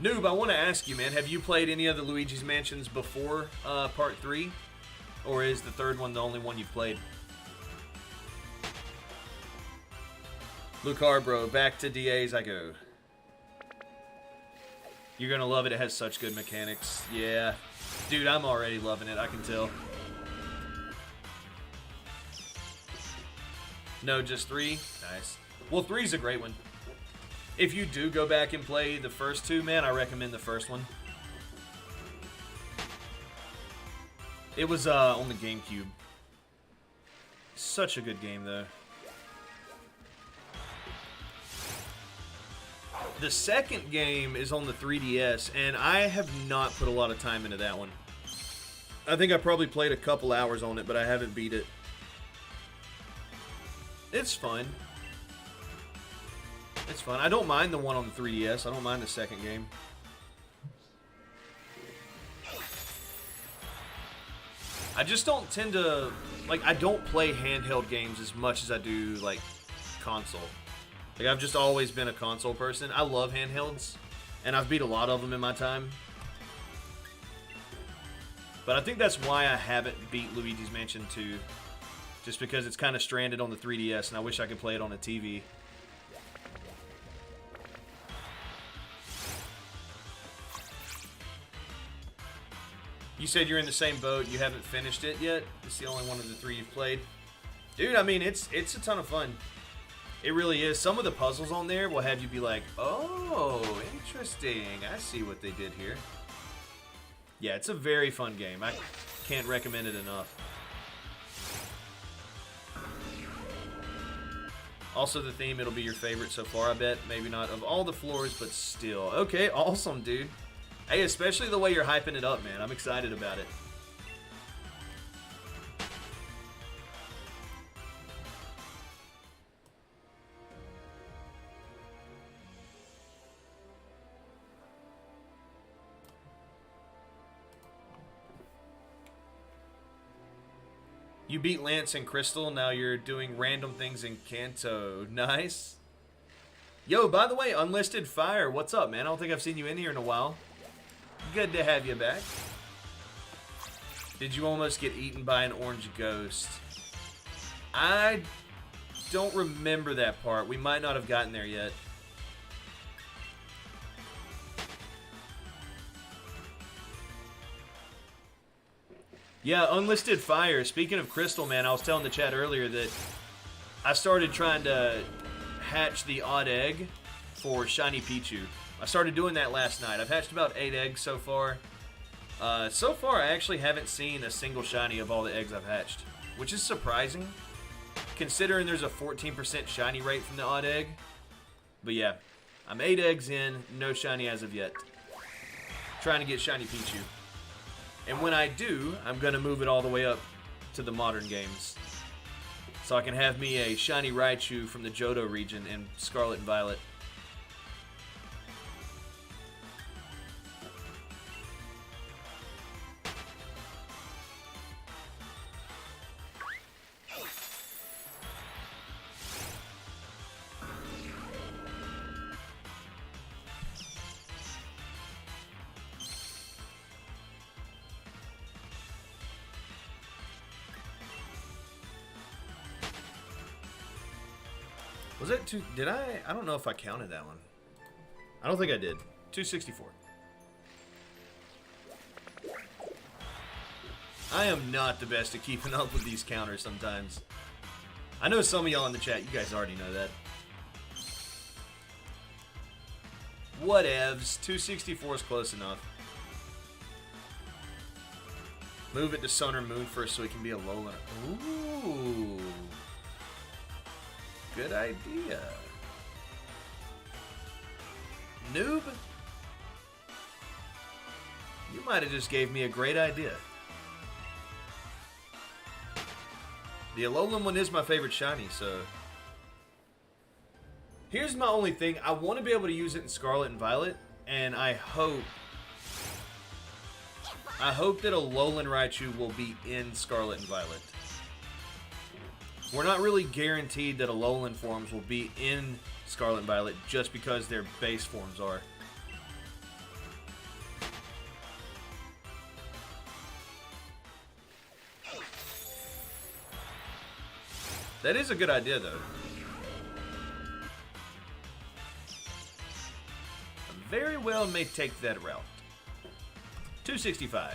Noob, I want to ask you, man, have you played any of the Luigi's Mansions before Part 3? Or is the third one the only one you've played? Lucar, bro, back to DAs I go. You're going to love it. It has such good mechanics. Yeah. Dude, I'm already loving it. I can tell. No, just 3? Nice. Well, 3's a great one. If you do go back and play the first 2, man, I recommend the first one. It was on the GameCube. Such a good game, though. The second game is on the 3DS, and I have not put a lot of time into that one. I think I probably played a couple hours on it, but I haven't beat it. It's fun. It's fun. I don't mind the one on the 3DS. I don't mind the second game. I just don't tend to... Like, I don't play handheld games as much as I do, like, console. Like, I've just always been a console person. I love handhelds, and I've beat a lot of them in my time. But I think that's why I haven't beat Luigi's Mansion 2. Just because it's kind of stranded on the 3DS, and I wish I could play it on a TV. You said you're in the same boat. You haven't finished it yet? It's the only one of the 3 you've played. Dude, I mean, it's a ton of fun. It really is. Some of the puzzles on there will have you be like, oh, interesting. I see what they did here. Yeah, it's a very fun game. I can't recommend it enough. Also, the theme, it'll be your favorite so far, I bet. Maybe not of all the floors, but still. Okay, awesome, dude. Hey, especially the way you're hyping it up, man. I'm excited about it. You beat Lance and Crystal, now you're doing random things in Kanto. Nice. Yo, by the way, Unlisted Fire, what's up, man? I don't think I've seen you in here in a while. Good to have you back. Did you almost get eaten by an orange ghost? I don't remember that part. We might not have gotten there yet. Yeah, Unlisted Fire. Speaking of Crystal, man, I was telling the chat earlier that I started trying to hatch the odd egg for Shiny Pichu. I started doing that last night. I've hatched about 8 eggs so far. So far, I actually haven't seen a single shiny of all the eggs I've hatched, which is surprising, considering there's a 14% shiny rate from the odd egg. But yeah, I'm 8 eggs in, no shiny as of yet. Trying to get Shiny Pichu. And when I do, I'm going to move it all the way up to the modern games. So I can have me a Shiny Raichu from the Johto region in Scarlet and Violet. Was it two? Did I? I don't know if I counted that one. I don't think I did. 264. I am not the best at keeping up with these counters sometimes. I know some of y'all in the chat, you guys already know that. Whatevs. 264 is close enough. Move it to Sun or Moon first so it can be a Alolan. Ooh. Good idea. Noob? You might have just gave me a great idea. The Alolan one is my favorite shiny, so... Here's my only thing. I want to be able to use it in Scarlet and Violet, and I hope that Alolan Raichu will be in Scarlet and Violet. We're not really guaranteed that Alolan forms will be in Scarlet and Violet just because their base forms are. That is a good idea, though. I very well may take that route. 265.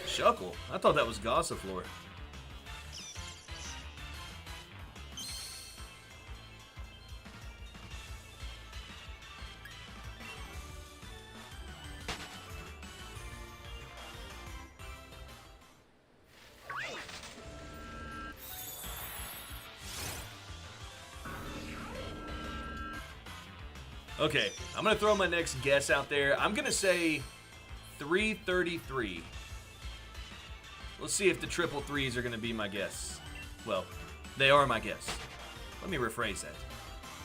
Shuckle? I thought that was Gossifleur. Okay, I'm going to throw my next guess out there. I'm going to say 333. Let's see if the triple threes are going to be my guess. Well, they are my guess. Let me rephrase that.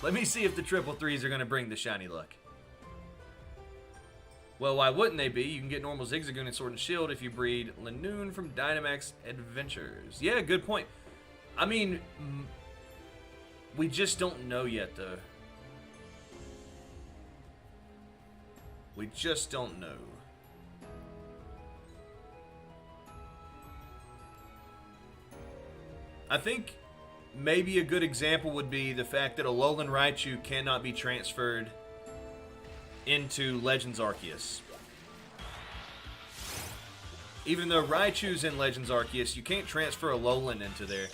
Let me see if the triple threes are going to bring the shiny luck. Well, why wouldn't they be? You can get normal Zigzagoon and Sword and Shield if you breed Lanoon from Dynamax Adventures. Yeah, good point. I mean, we just don't know yet, though. We just don't know. I think maybe a good example would be the fact that Alolan Raichu cannot be transferred into Legends Arceus. Even though Raichu's in Legends Arceus, you can't transfer Alolan into there.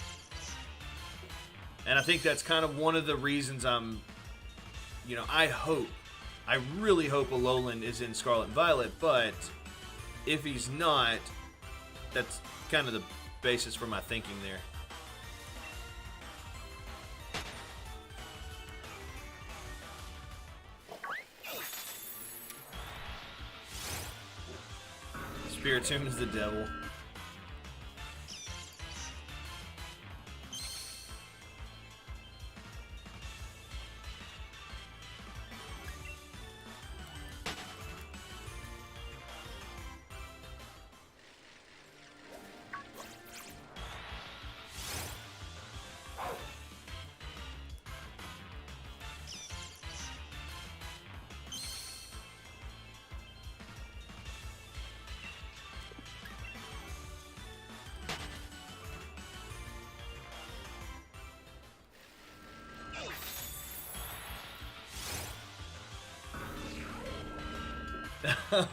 And I think that's kind of one of the reasons I'm, I really hope Alolan is in Scarlet and Violet, but if he's not, that's kind of the basis for my thinking there. Spiritomb is the devil.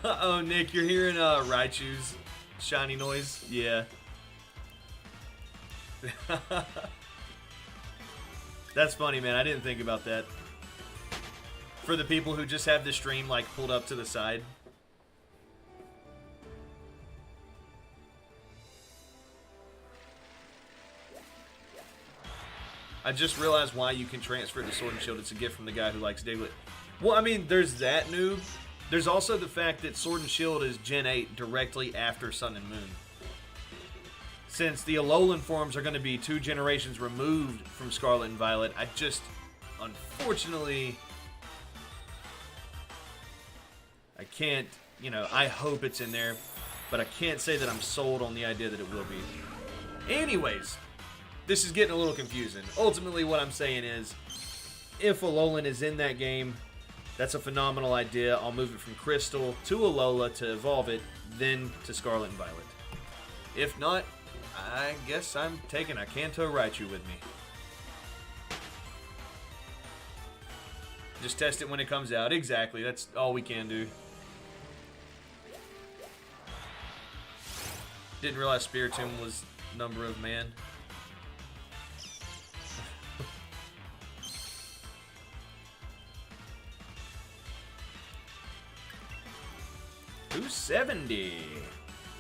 Oh, Nick, you're hearing Raichu's shiny noise? Yeah. That's funny, man. I didn't think about that. For the people who just have the stream, like, pulled up to the side. I just realized why you can transfer to Sword and Shield. It's a gift from the guy who likes Diglett. Well, I mean, there's that, noob. There's also the fact that Sword and Shield is Gen 8 directly after Sun and Moon. Since the Alolan forms are going to be 2 generations removed from Scarlet and Violet, I just, unfortunately, I can't, I hope it's in there, but I can't say that I'm sold on the idea that it will be. Anyways, this is getting a little confusing. Ultimately, what I'm saying is, if Alolan is in that game, that's a phenomenal idea. I'll move it from Crystal to Alola to evolve it, then to Scarlet and Violet. If not, I guess I'm taking a Kanto Raichu with me. Just test it when it comes out. Exactly, that's all we can do. Didn't realize Spiritomb was number of man. 270.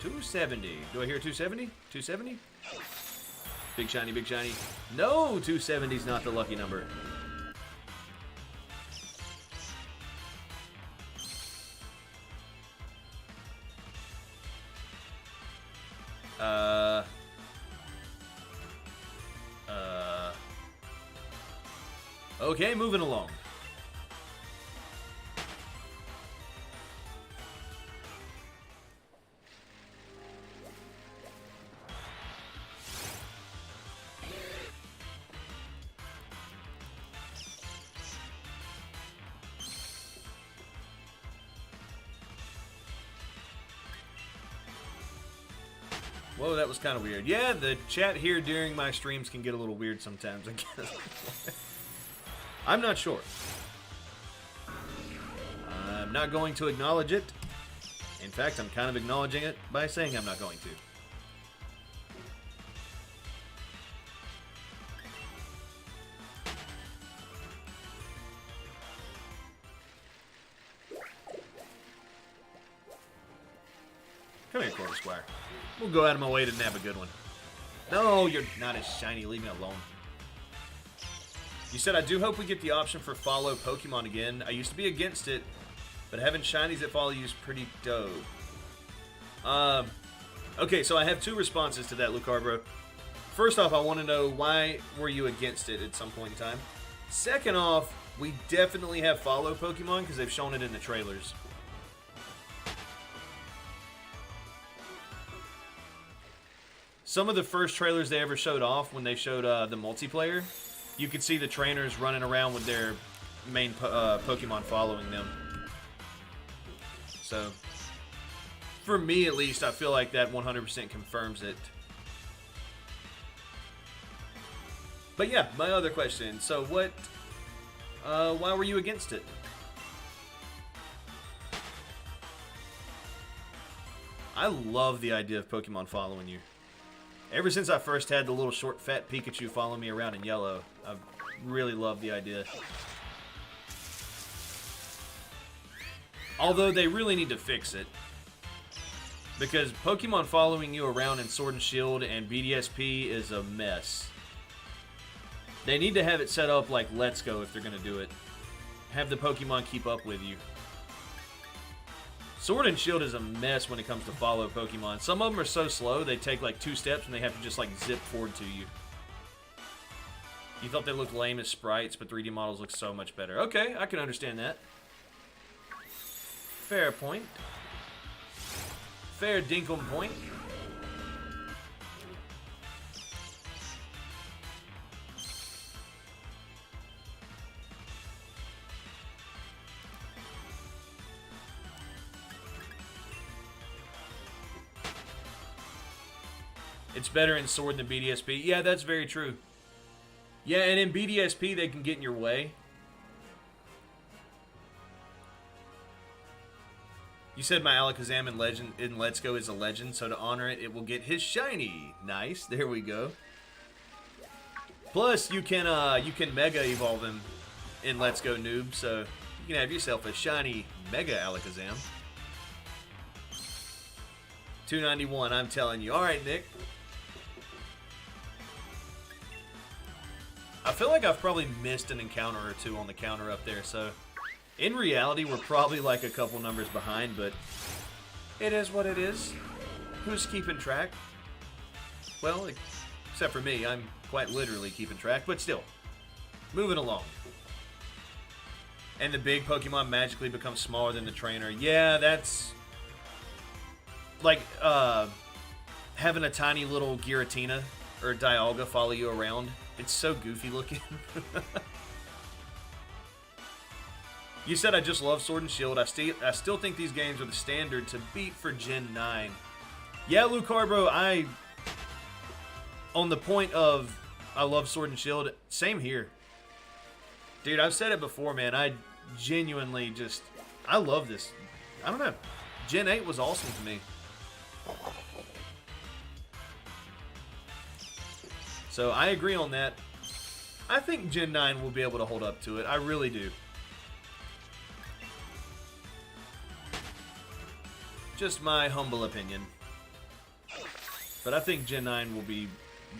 270. Do I hear 270? 270? Big shiny, big shiny. No, 270 is not the lucky number. Okay, moving along. Whoa, that was kind of weird. Yeah, the chat here during my streams can get a little weird sometimes, I guess. I'm not sure. I'm not going to acknowledge it. In fact, I'm kind of acknowledging it by saying I'm not going to. Come here, Quarter Squire. We'll go out of my way to nab a good one. No, you're not as shiny. Leave me alone. You said, I do hope we get the option for follow Pokemon again. I used to be against it, but having shinies that follow you is pretty dope. Okay, so I have two responses to that, Lucarbro. First off, I want to know, why were you against it at some point in time? Second off, we definitely have follow Pokemon because they've shown it in the trailers. Some of the first trailers they ever showed off, when they showed the multiplayer, you could see the trainers running around with their main Pokemon following them. So, for me at least, I feel like that 100% confirms it. But yeah, my other question. So what, why were you against it? I love the idea of Pokemon following you. Ever since I first had the little short fat Pikachu follow me around in yellow, I've really loved the idea. Although they really need to fix it. Because Pokemon following you around in Sword and Shield and BDSP is a mess. They need to have it set up like Let's Go if they're going to do it. Have the Pokemon keep up with you. Sword and Shield is a mess when it comes to follow Pokemon. Some of them are so slow, they take like 2 steps and they have to just like zip forward to you. You thought they looked lame as sprites, but 3D models look so much better. Okay, I can understand that. Fair point. Fair dinkum point. It's better in Sword than BDSP. Yeah, that's very true. Yeah, and in BDSP, they can get in your way. You said my Alakazam in Let's Go is a legend, so to honor it, it will get his shiny. Nice, there we go. Plus, you can Mega Evolve him in Let's Go Noob, so you can have yourself a shiny Mega Alakazam. 291, I'm telling you. All right, Nick. I feel like I've probably missed an encounter or two on the counter up there, so in reality, we're probably like a couple numbers behind, but it is what it is. Who's keeping track? Well, except for me, I'm quite literally keeping track, but still, moving along. And the big Pokemon magically becomes smaller than the trainer. Yeah, that's like having a tiny little Giratina or Dialga follow you around. It's so goofy looking. You said I just love Sword and Shield. I still think these games are the standard to beat for Gen 9. Yeah, Lucarbro, on the point of I love Sword and Shield, same here. Dude, I've said it before, man. I genuinely just, I love this. I don't know. Gen 8 was awesome to me. So I agree on that. I think Gen 9 will be able to hold up to it. I really do. Just my humble opinion. But I think Gen 9 will be,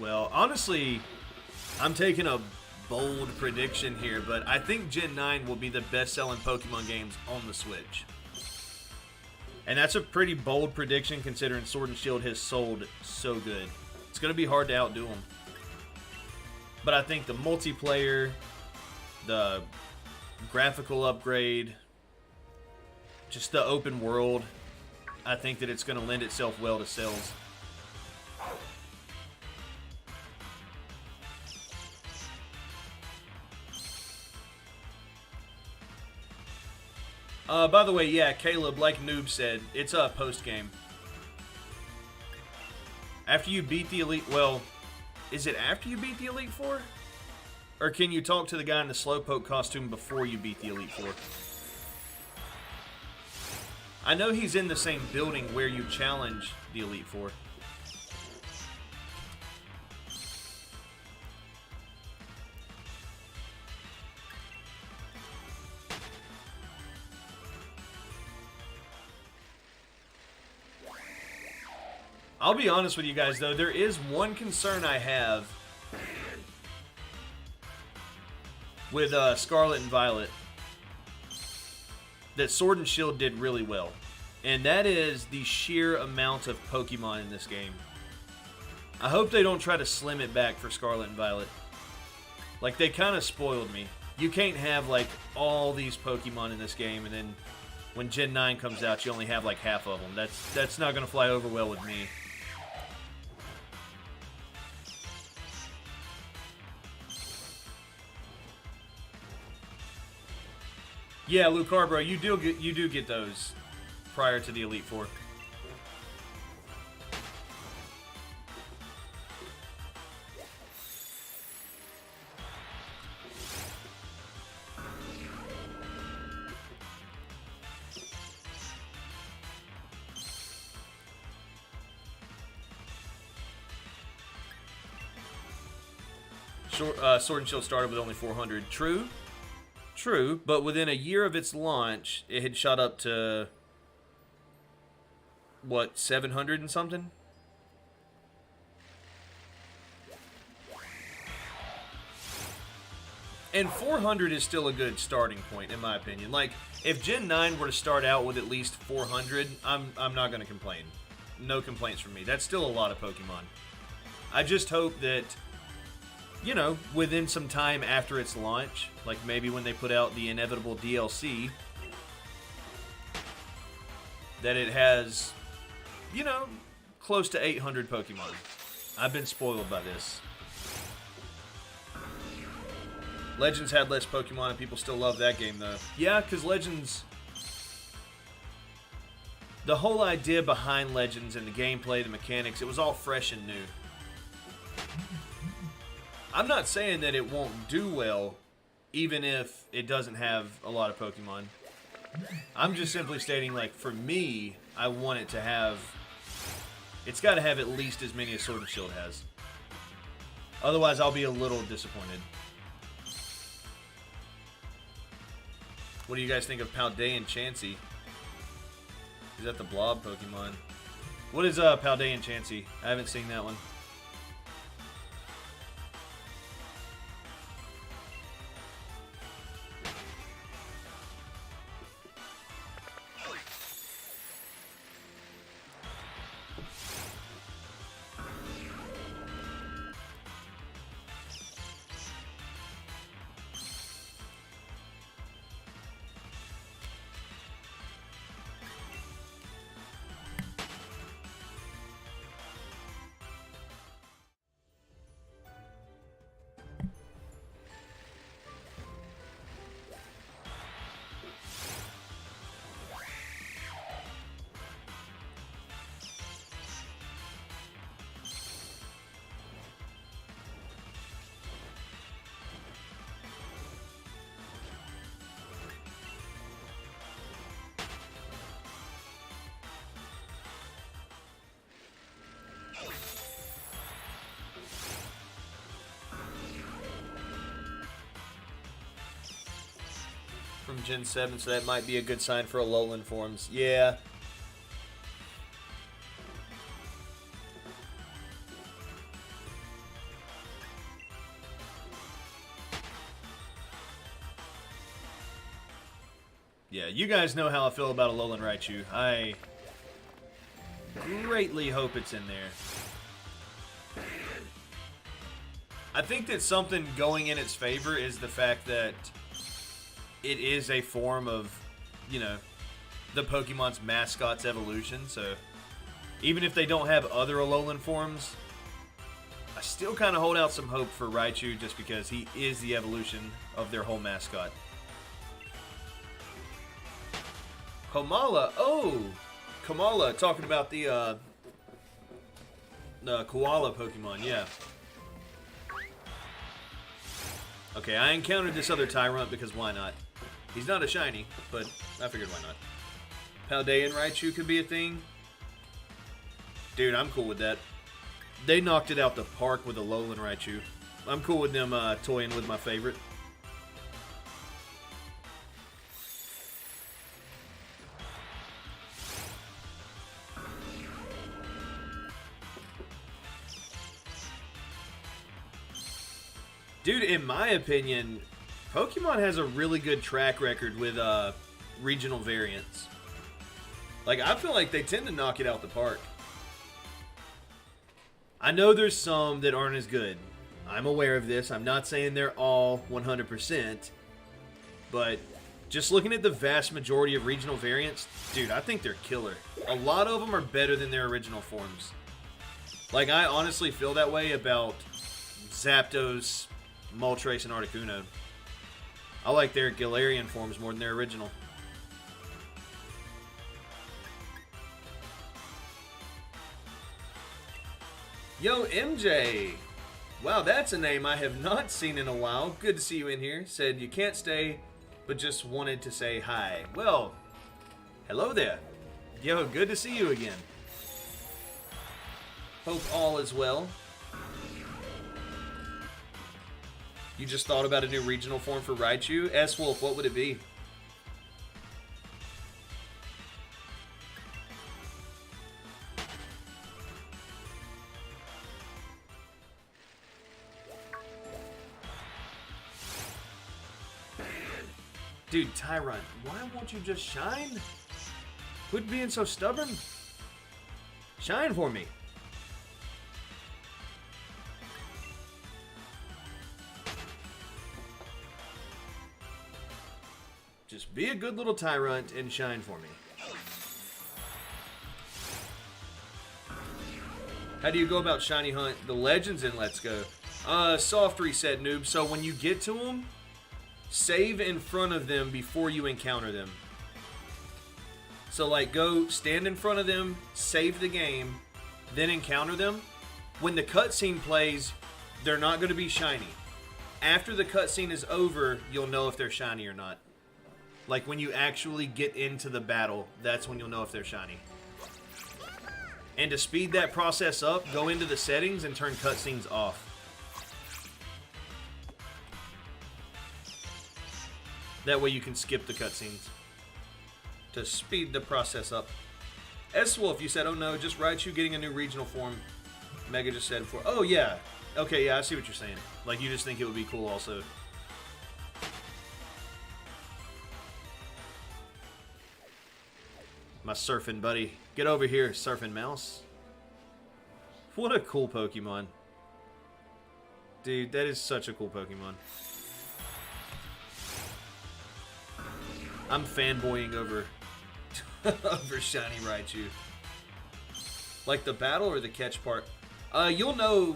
well, honestly, I'm taking a bold prediction here, but I think Gen 9 will be the best-selling Pokemon games on the Switch. And that's a pretty bold prediction considering Sword and Shield has sold so good. It's going to be hard to outdo them. But I think the multiplayer, the graphical upgrade, just the open world, I think that it's going to lend itself well to sales. By the way, yeah, Caleb, like Noob said, it's a post-game. After you beat the Elite... Well, is it after you beat the Elite Four? Or can you talk to the guy in the Slowpoke costume before you beat the Elite Four? I know he's in the same building where you challenge the Elite Four. I'll be honest with you guys, though. There is one concern I have with Scarlet and Violet that Sword and Shield did really well. And that is the sheer amount of Pokemon in this game. I hope they don't try to slim it back for Scarlet and Violet. Like, they kind of spoiled me. You can't have, like, all these Pokemon in this game, and then when Gen 9 comes out, you only have, like, half of them. That's not going to fly over well with me. Yeah, Lucarbro, you do get those prior to the Elite Four. Sword and Shield started with only 400. True. True, but within a year of its launch, it had shot up to, what, 700 and something? And 400 is still a good starting point, in my opinion. Like, if Gen 9 were to start out with at least 400, I'm not going to complain. No complaints from me. That's still a lot of Pokemon. I just hope that, you know, within some time after its launch, like maybe when they put out the inevitable DLC, that it has, you know, close to 800 Pokemon. I've been spoiled by this. Legends had less Pokemon and people still love that game, though. Yeah, because Legends... The whole idea behind Legends and the gameplay, the mechanics, it was all fresh and new. I'm not saying that it won't do well, even if it doesn't have a lot of Pokemon. I'm just simply stating, like, for me, I want it to have... It's got to have at least as many as Sword and Shield has. Otherwise, I'll be a little disappointed. What do you guys think of Paldean and Chansey? Is that the Blob Pokemon? What is Paldean and Chansey? I haven't seen that one. in Gen 7, so that might be a good sign for Alolan forms. Yeah. Yeah, you guys know how I feel about Alolan Raichu. I greatly hope it's in there. I think that something going in its favor is the fact that it is a form of, you know, the Pokemon's mascot's evolution. So even if they don't have other Alolan forms, I still kind of hold out some hope for Raichu just because he is the evolution of their whole mascot. Komala. Oh! Komala, talking about the koala Pokemon, yeah. Okay, I encountered this other Tyrant because why not? He's not a shiny, but I figured why not. Paldean Raichu could be a thing. Dude, I'm cool with that. They knocked it out the park with Alolan Raichu. I'm cool with them toying with my favorite. Dude, in my opinion, Pokemon has a really good track record with regional variants. Like, I feel like they tend to knock it out the park. I know there's some that aren't as good. I'm aware of this. I'm not saying they're all 100%. But just looking at the vast majority of regional variants, dude, I think they're killer. A lot of them are better than their original forms. Like, I honestly feel that way about Zapdos, Moltres, and Articuno. I like their Galarian forms more than their original. Yo, MJ! Wow, that's a name I have not seen in a while. Good to see you in here. Said you can't stay, but just wanted to say hi. Well, hello there. Yo, good to see you again. Hope all is well. You just thought about a new regional form for Raichu? S-Wolf, what would it be? Dude, Tyrant, why won't you just shine? Quit being so stubborn. Shine for me. Just be a good little Tyrant and shine for me. How do you go about shiny hunt the legends in Let's Go? Soft reset, noob. So when you get to them, save in front of them before you encounter them. So like go stand in front of them, save the game, then encounter them. When the cutscene plays, they're not going to be shiny. After the cutscene is over, you'll know if they're shiny or not. Like when you actually get into the battle, that's when you'll know if they're shiny. And to speed that process up, go into the settings and turn cutscenes off. That way you can skip the cutscenes to speed the process up. S-Wolf, you said, oh no, just Raichu getting a new regional form. Mega just said before. Oh yeah. Okay, yeah, I see what you're saying. Like you just think it would be cool also. My surfing buddy. Get over here, surfing mouse. What a cool Pokemon. Dude, that is such a cool Pokemon. I'm fanboying over over shiny Raichu. Like the battle or the catch part? You'll know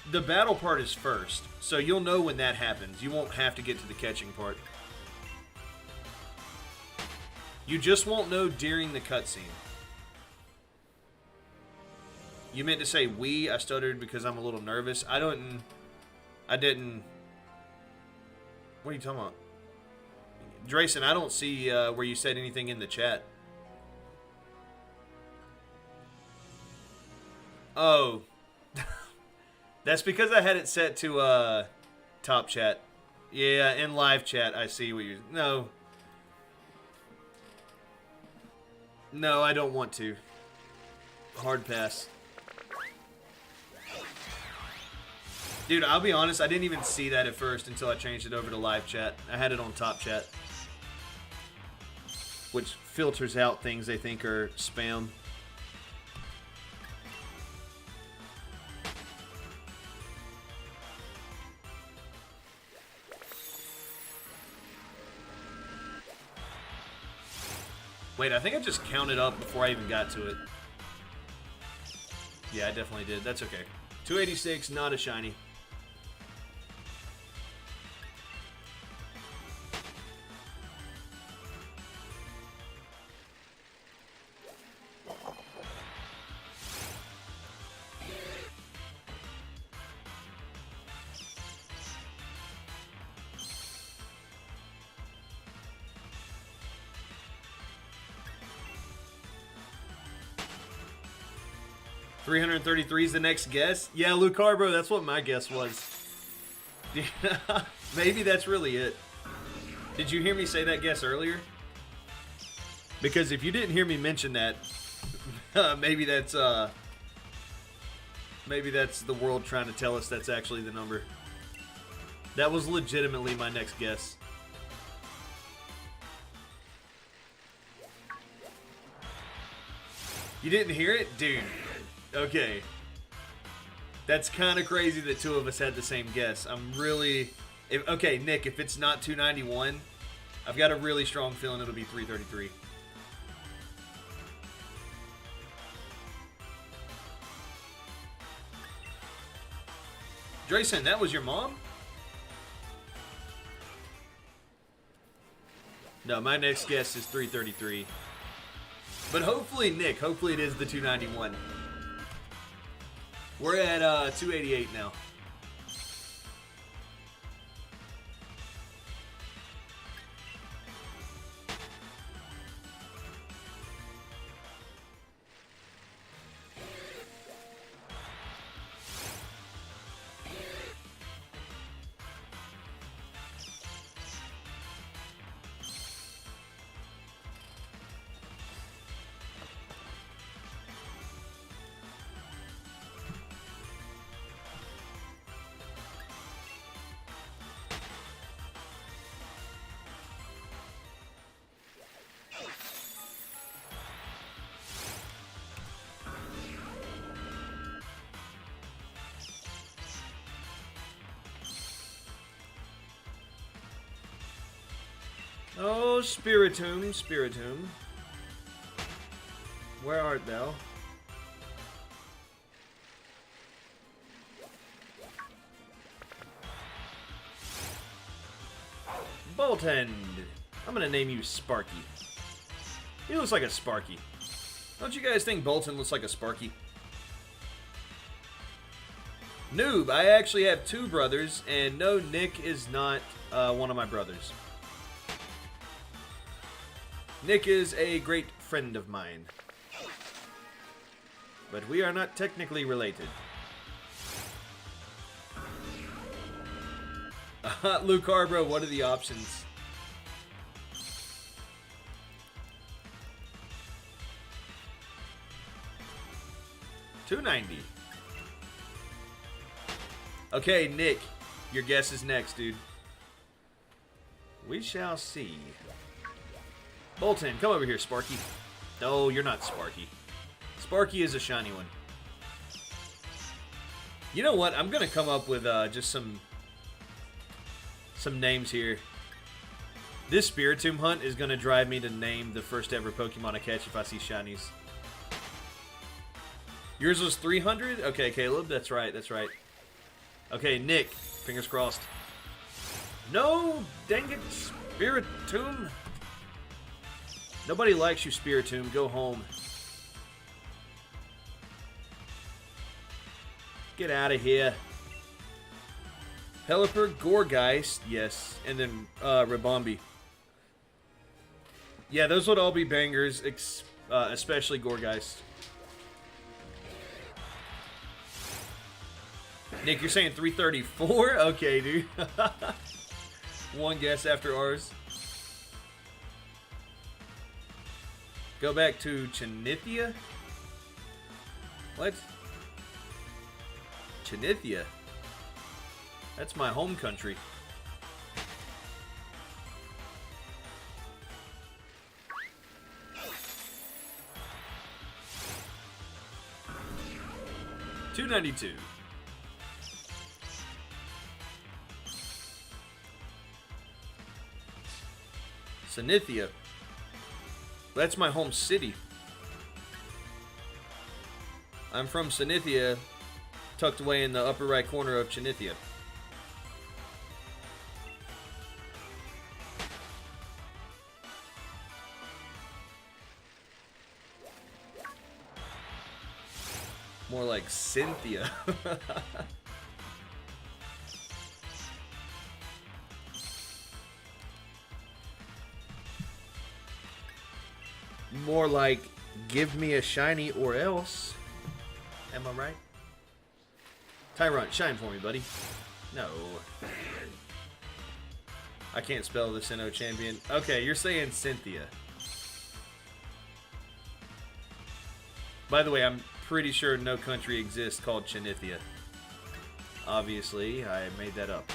the battle part is first. So you'll know when that happens. You won't have to get to the catching part. You just won't know during the cutscene. You meant to say we. I stuttered because I'm a little nervous. I didn't. What are you talking about? Drayson, I don't see where you said anything in the chat. Oh. That's because I had it set to top chat. Yeah, in live chat, I see what you're... No. No, I don't want to. Hard pass. Dude, I'll be honest, I didn't even see that at first until I changed it over to live chat. I had it on top chat, which filters out things they think are spam. Wait, I think I just counted up before I even got to it. Yeah, I definitely did. That's okay. 286, not a shiny. $333 is the next guess? Yeah, Lucarbro, that's what my guess was. Maybe that's really it. Did you hear me say that guess earlier? Because if you didn't hear me mention that, maybe that's the world trying to tell us that's actually the number. That was legitimately my next guess. You didn't hear it? Dude. Okay. That's kind of crazy that two of us had the same guess. I'm really... okay, Nick, if it's not 291, I've got a really strong feeling it'll be 333. Drayson, that was your mom? No, my next guess is 333. But hopefully, Nick, hopefully it is the 291. We're at 288 now. Oh, Spiritomb, Spiritomb. Where art thou? Boltend. I'm gonna name you Sparky. He looks like a Sparky. Don't you guys think Boltend looks like a Sparky? Noob, I actually have two brothers, and no, Nick is not one of my brothers. Nick is a great friend of mine. But we are not technically related. Lucarbro, what are the options? $290. Okay, Nick, your guess is next, dude. We shall see. Bolton, come over here, Sparky. No, you're not Sparky. Sparky is a shiny one. You know what? I'm gonna come up with just some names here. This Spiritomb hunt is gonna drive me to name the first ever Pokemon I catch if I see shinies. Yours was 300? Okay, Caleb, that's right, that's right. Okay, Nick, fingers crossed. No, dang it, Spiritomb. Nobody likes you, Spiritomb. Go home. Get out of here. Pelipper, Gourgeist, yes, and then Ribombee. Yeah, those would all be bangers, especially Gourgeist. Nick, you're saying 334? Okay, dude. One guess after ours. Go back to Chinithia? What? Chinithia? That's my home country. $2.92. Chinithia. That's my home city. I'm from Chinithia, tucked away in the upper right corner of Chinithia. More like Cynthia. More like, give me a shiny or else. Am I right? Tyrant, shine for me, buddy. No. I can't spell the Sinnoh champion. Okay, you're saying Cynthia. By the way, I'm pretty sure no country exists called Chinithia. Obviously, I made that up.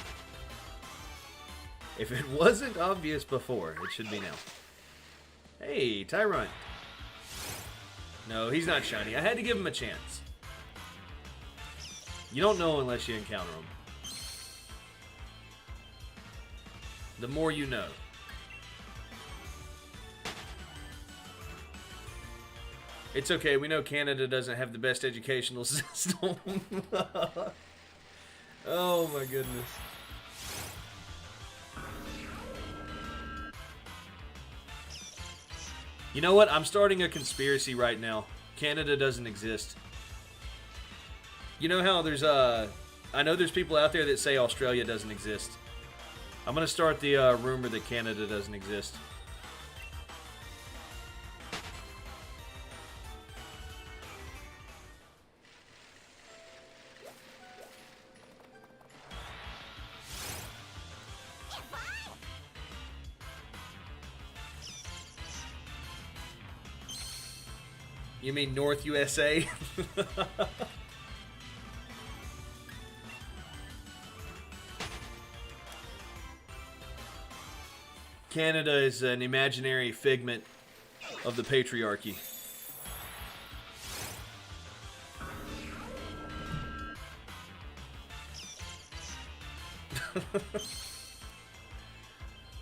If it wasn't obvious before, it should be now. Hey, Tyrant. No, he's not shiny. I had to give him a chance. You don't know unless you encounter him. The more you know. It's okay, we know Canada doesn't have the best educational system. Oh my goodness. You know what? I'm starting a conspiracy right now. Canada doesn't exist. You know how there's I know there's people out there that say Australia doesn't exist. I'm gonna start the rumor that Canada doesn't exist. You mean North USA? Canada is an imaginary figment of the patriarchy.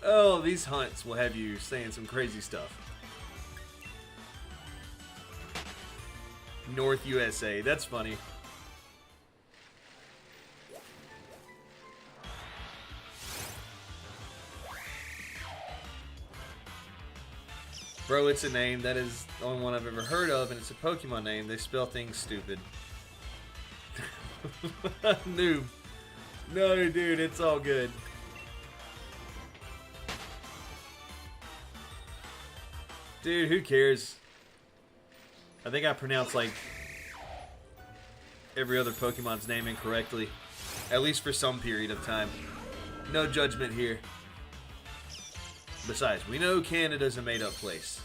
Oh, these hunts will have you saying some crazy stuff. North USA, that's funny. Bro, it's a name. That is the only one I've ever heard of, and it's a Pokemon name. They spell things stupid. Noob. No, dude, it's all good. Dude, who cares? I think I pronounced, like, every other Pokemon's name incorrectly. At least for some period of time. No judgment here. Besides, we know Canada's a made-up place.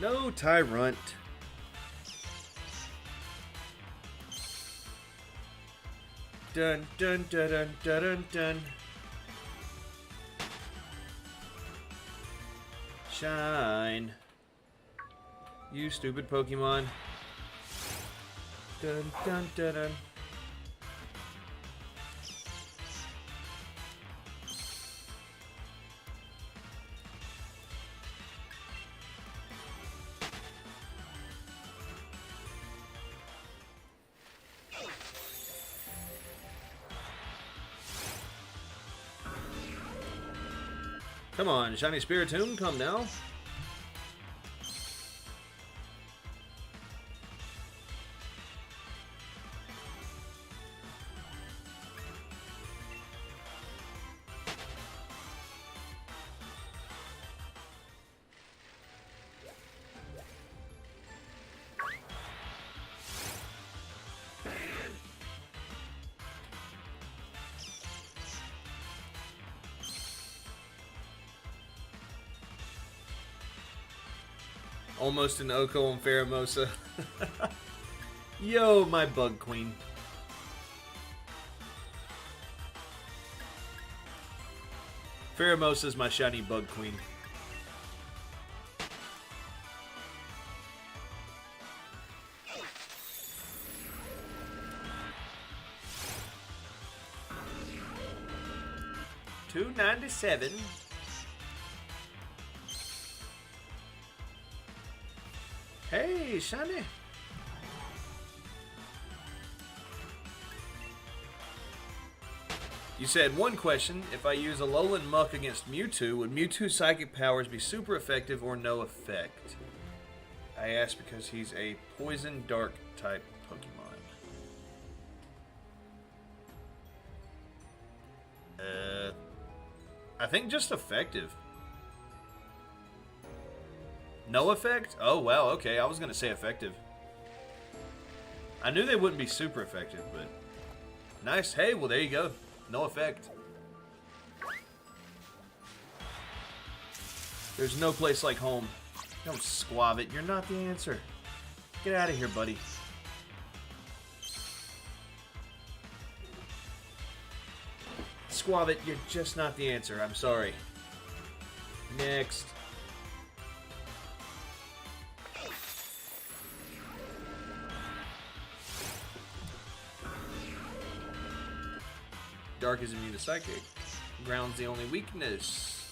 No, Tyrant. Dun dun dun dun dun dun dun. Shine. You stupid Pokemon. Dun dun dun dun. Come on, Shiny Spiritomb, come now. Almost an Oko on Pheromosa. Yo, my bug queen. Pheromosa's my shiny bug queen. $2.97. Hey, shiny. You said one question. If I use Alolan Muck against Mewtwo, would Mewtwo's psychic powers be super effective or no effect? I asked because he's a poison dark type Pokemon. I think just effective. No effect? Oh, wow, okay. I was going to say effective. I knew they wouldn't be super effective, but... Nice. Hey, well, there you go. No effect. There's no place like home. Don't squab it. You're not the answer. Get out of here, buddy. Squab it. You're just not the answer. I'm sorry. Next. Dark is immune to psychic. Ground's the only weakness.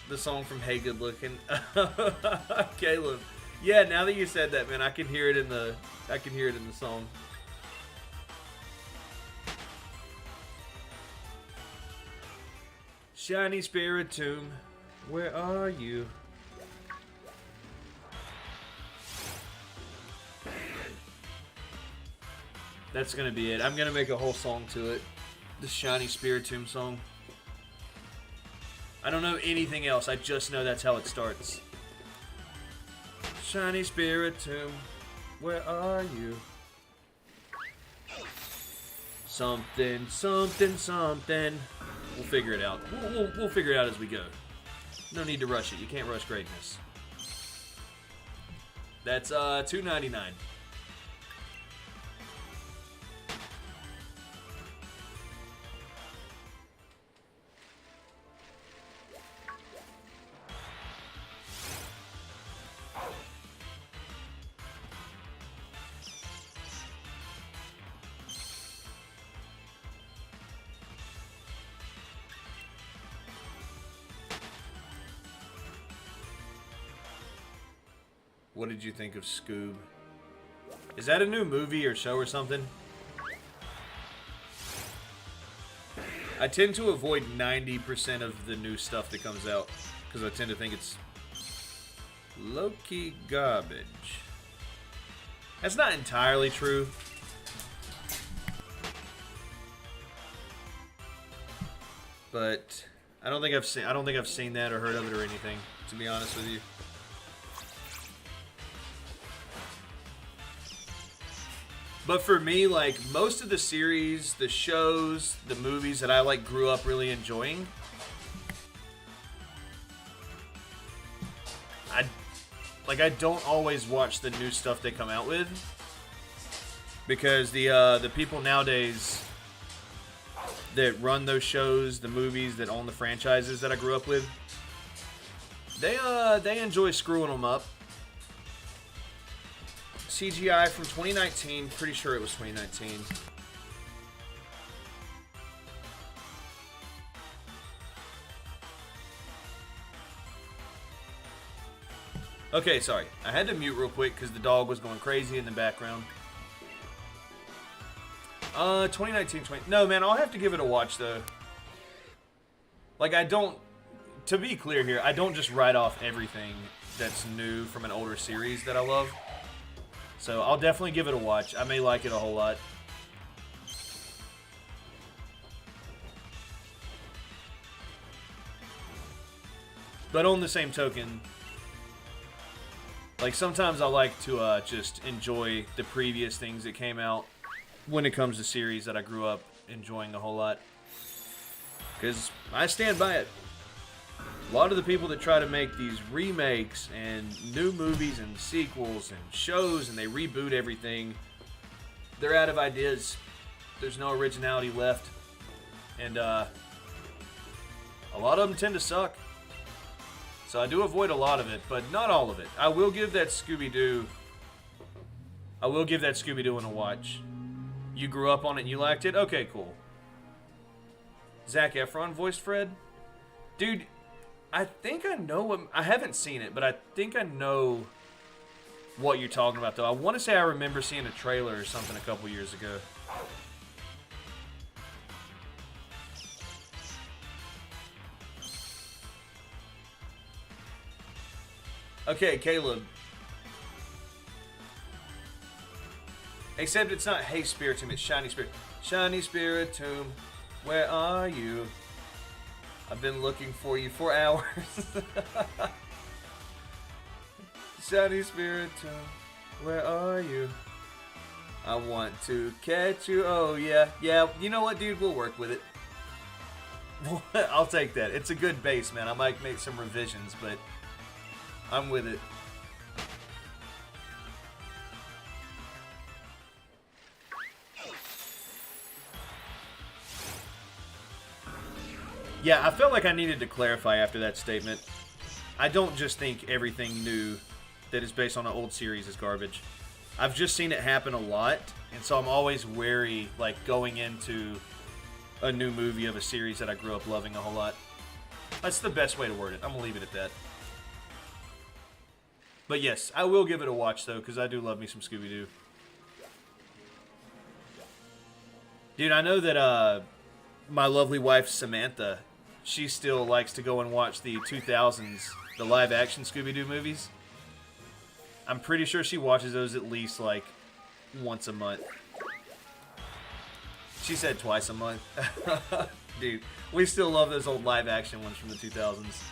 The song from Hey Good Looking. Caleb. Yeah, now that you said that, man, I can hear it in the song. Shiny Spiritomb, where are you? That's gonna be it. I'm gonna make a whole song to it. The Shiny Spiritomb song. I don't know anything else. I just know that's how it starts. Shiny Spiritomb, where are you? Something, something, something. We'll figure it out. We'll figure it out as we go. No need to rush it. You can't rush greatness. That's $2.99. What did you think of Scoob? Is that a new movie or show or something? I tend to avoid 90% of the new stuff that comes out because I tend to think it's low-key garbage. That's not entirely true. But I don't think I've seen that or heard of it or anything, to be honest with you. But for me, like, most of the series, the shows, the movies that I, like, grew up really enjoying, I don't always watch the new stuff they come out with. Because the people nowadays that run those shows, the movies, that own the franchises that I grew up with, they enjoy screwing them up. CGI from 2019, pretty sure it was 2019. Okay, sorry. I had to mute real quick because the dog was going crazy in the background. 2019, no, man, I'll have to give it a watch, though. Like, to be clear here, I don't just write off everything that's new from an older series that I love. So I'll definitely give it a watch. I may like it a whole lot. But on the same token, like, sometimes I like to just enjoy the previous things that came out when it comes to series that I grew up enjoying a whole lot. Because I stand by it. A lot of the people that try to make these remakes and new movies and sequels and shows and they reboot everything, they're out of ideas. There's no originality left. And a lot of them tend to suck. So I do avoid a lot of it, but not all of it. I will give that Scooby-Doo one a watch. You grew up on it and you liked it? Okay, cool. Zac Efron voiced Fred? Dude, I think I know what... I haven't seen it, but I think I know what you're talking about, though. I want to say I remember seeing a trailer or something a couple years ago. Okay, Caleb. Except it's not Hey Spiritomb, it's Shiny Spirit. Shiny Spiritomb, where are you? I've been looking for you for hours. Shiny Spiritomb, where are you? I want to catch you. Oh, yeah. Yeah, you know what, dude? We'll work with it. I'll take that. It's a good base, man. I might make some revisions, but I'm with it. Yeah, I felt like I needed to clarify after that statement. I don't just think everything new that is based on an old series is garbage. I've just seen it happen a lot, and so I'm always wary, like, going into a new movie of a series that I grew up loving a whole lot. That's the best way to word it. I'm going to leave it at that. But yes, I will give it a watch, though, because I do love me some Scooby-Doo. Dude, I know that my lovely wife, Samantha, she still likes to go and watch the 2000s, the live-action Scooby-Doo movies. I'm pretty sure she watches those at least, like, once a month. She said twice a month. Dude, we still love those old live-action ones from the 2000s.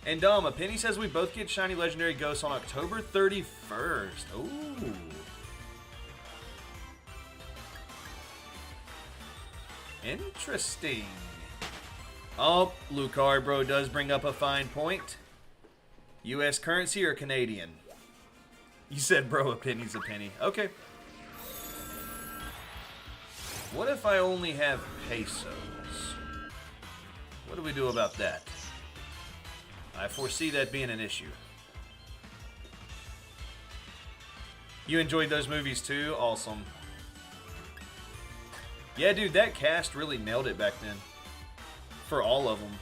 And a Penny says we both get Shiny Legendary Ghosts on October 31st. Ooh. Interesting. Oh, Lucar, bro, does bring up a fine point. U.S. currency or Canadian? You said, bro, a penny's a penny. Okay. What if I only have pesos? What do we do about that? I foresee that being an issue. You enjoyed those movies too? Awesome. Yeah, dude, that cast really nailed it back then. For all of them.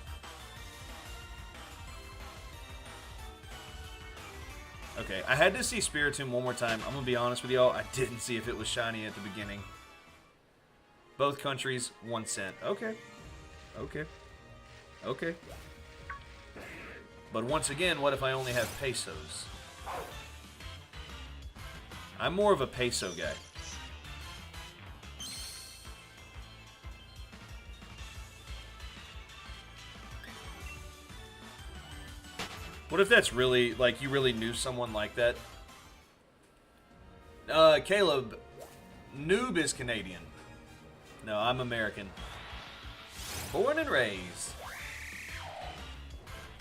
Okay, I had to see Spiritomb one more time. I'm going to be honest with y'all. I didn't see if it was shiny at the beginning. Both countries, 1 cent. Okay. Okay. Okay. But once again, what if I only have pesos? I'm more of a peso guy. What if that's really, like, you really knew someone like that? Caleb, Noob is Canadian. No, I'm American. Born and raised.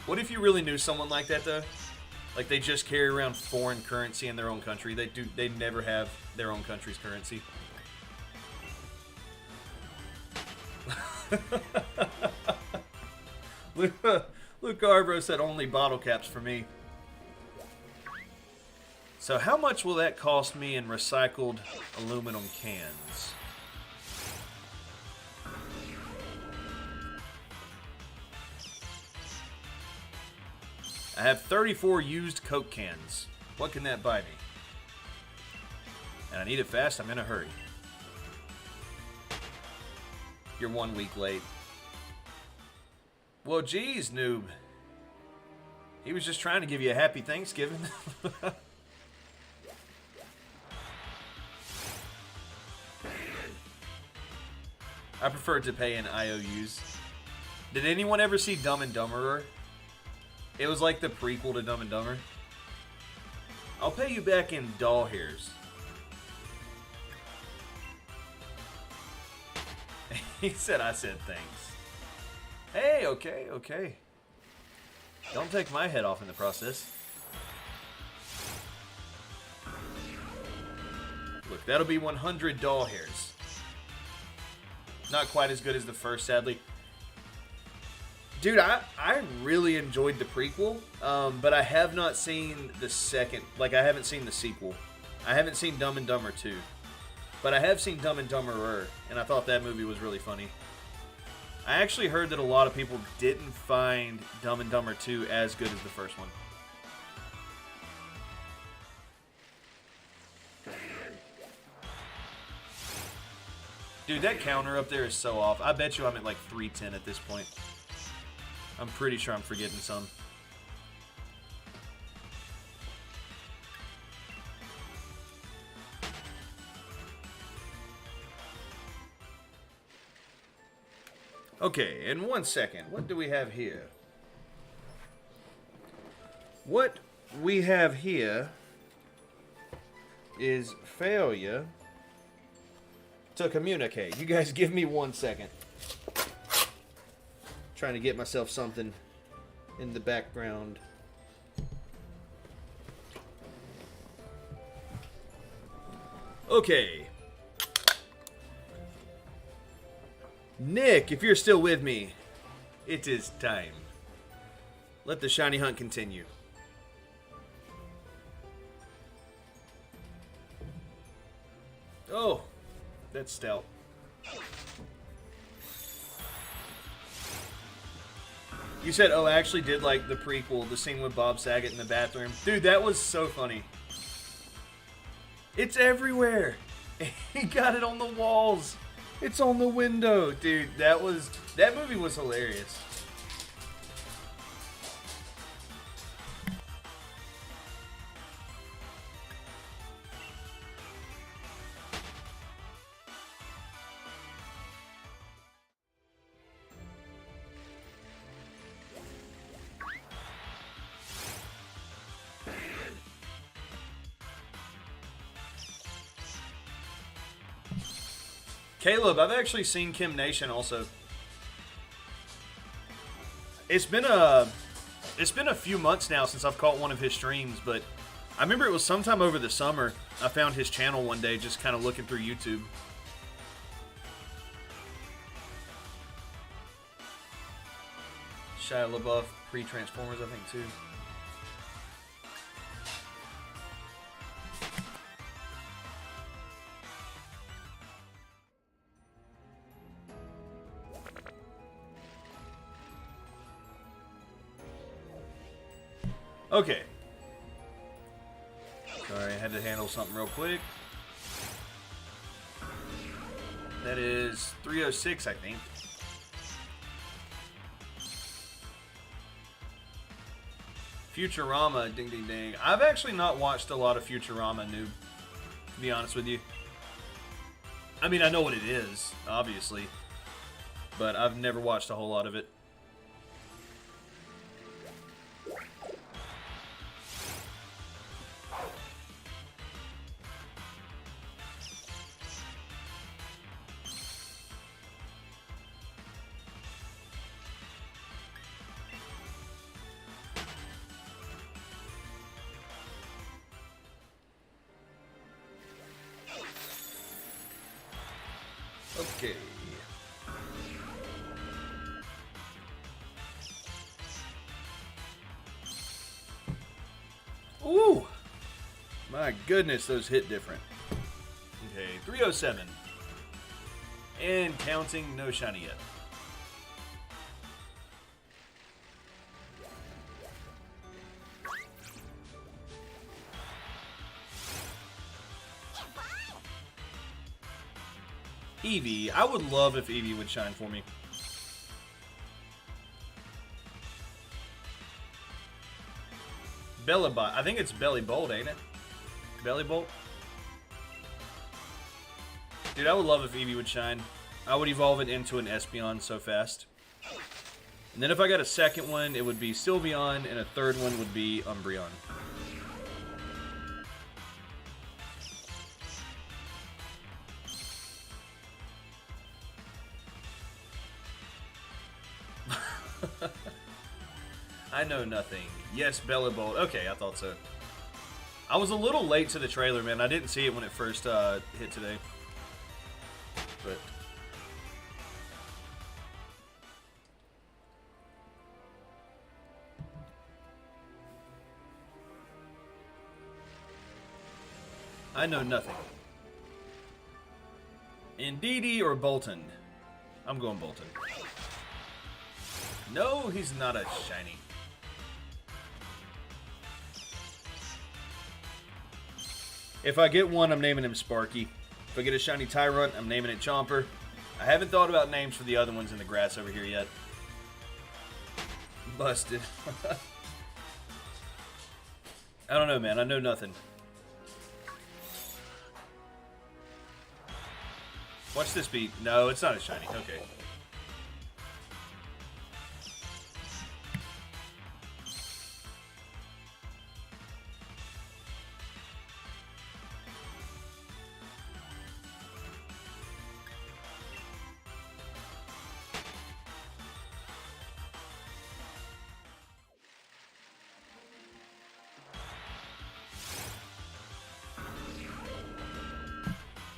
What if you really knew someone like that, though? Like, they just carry around foreign currency in their own country. They never have their own country's currency. Luke Garbro said only bottle caps for me. So how much will that cost me in recycled aluminum cans? I have 34 used Coke cans. What can that buy me? And I need it fast. I'm in a hurry. You're 1 week late. Well, geez, Noob. He was just trying to give you a happy Thanksgiving. I prefer to pay in IOUs. Did anyone ever see Dumb and Dumberer? It was like the prequel to Dumb and Dumber. I'll pay you back in doll hairs. He said I said thanks. Hey, okay, okay. Don't take my head off in the process. Look, that'll be 100 doll hairs. Not quite as good as the first, sadly. Dude, I really enjoyed the prequel, but I have not seen the second. Like, I haven't seen the sequel. I haven't seen Dumb and Dumber 2. But I have seen Dumb and Dumberer, and I thought that movie was really funny. I actually heard that a lot of people didn't find Dumb and Dumber 2 as good as the first one. Dude, that counter up there is so off. I bet you I'm at like 310 at this point. I'm pretty sure I'm forgetting some. Okay, in 1 second, what do we have here? What we have here is failure to communicate. You guys give me 1 second. Trying to get myself something in the background. Okay. Nick, if you're still with me, it is time. Let the shiny hunt continue. Oh, that's stout. You said, oh, I actually did like the prequel, the scene with Bob Saget in the bathroom. Dude, that was so funny. It's everywhere. He got it on the walls. It's on the window. Dude, that movie was hilarious. Caleb, I've actually seen Kim Nation also. It's been a few months now since I've caught one of his streams, but I remember it was sometime over the summer. I found his channel one day just kind of looking through YouTube. Shia LaBeouf, pre-Transformers, I think, too. Okay. Sorry, I had to handle something real quick. That is 306, I think. Futurama, ding ding ding. I've actually not watched a lot of Futurama, noob, to be honest with you. I mean, I know what it is, obviously, but I've never watched a whole lot of it. Okay. Ooh! My goodness, those hit different. Okay, 307. And counting, no shiny yet. Eevee. I would love if Eevee would shine for me. Bellibot. I think it's Bellibolt, ain't it? Bellibolt? Dude, I would love if Eevee would shine. I would evolve it into an Espeon so fast. And then if I got a second one, it would be Sylveon, and a third one would be Umbreon. I know nothing. Yes, Bella Bolt. Okay, I thought so. I was a little late to the trailer, man. I didn't see it when it first hit today. But I know nothing. Indeedy or Bolton? I'm going Bolton. No, he's not a shiny. If I get one, I'm naming him Sparky. If I get a shiny Tyrant, I'm naming it Chomper. I haven't thought about names for the other ones in the grass over here yet. Busted. I don't know, man. I know nothing. Watch this be. No, it's not a shiny. Okay.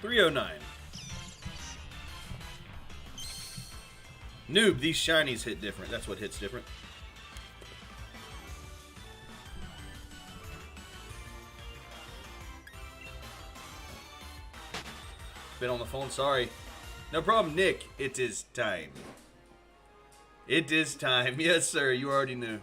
$309. Noob, these shinies hit different. That's what hits different. Been on the phone, sorry. No problem, Nick. It is time. It is time. Yes, sir. You already knew.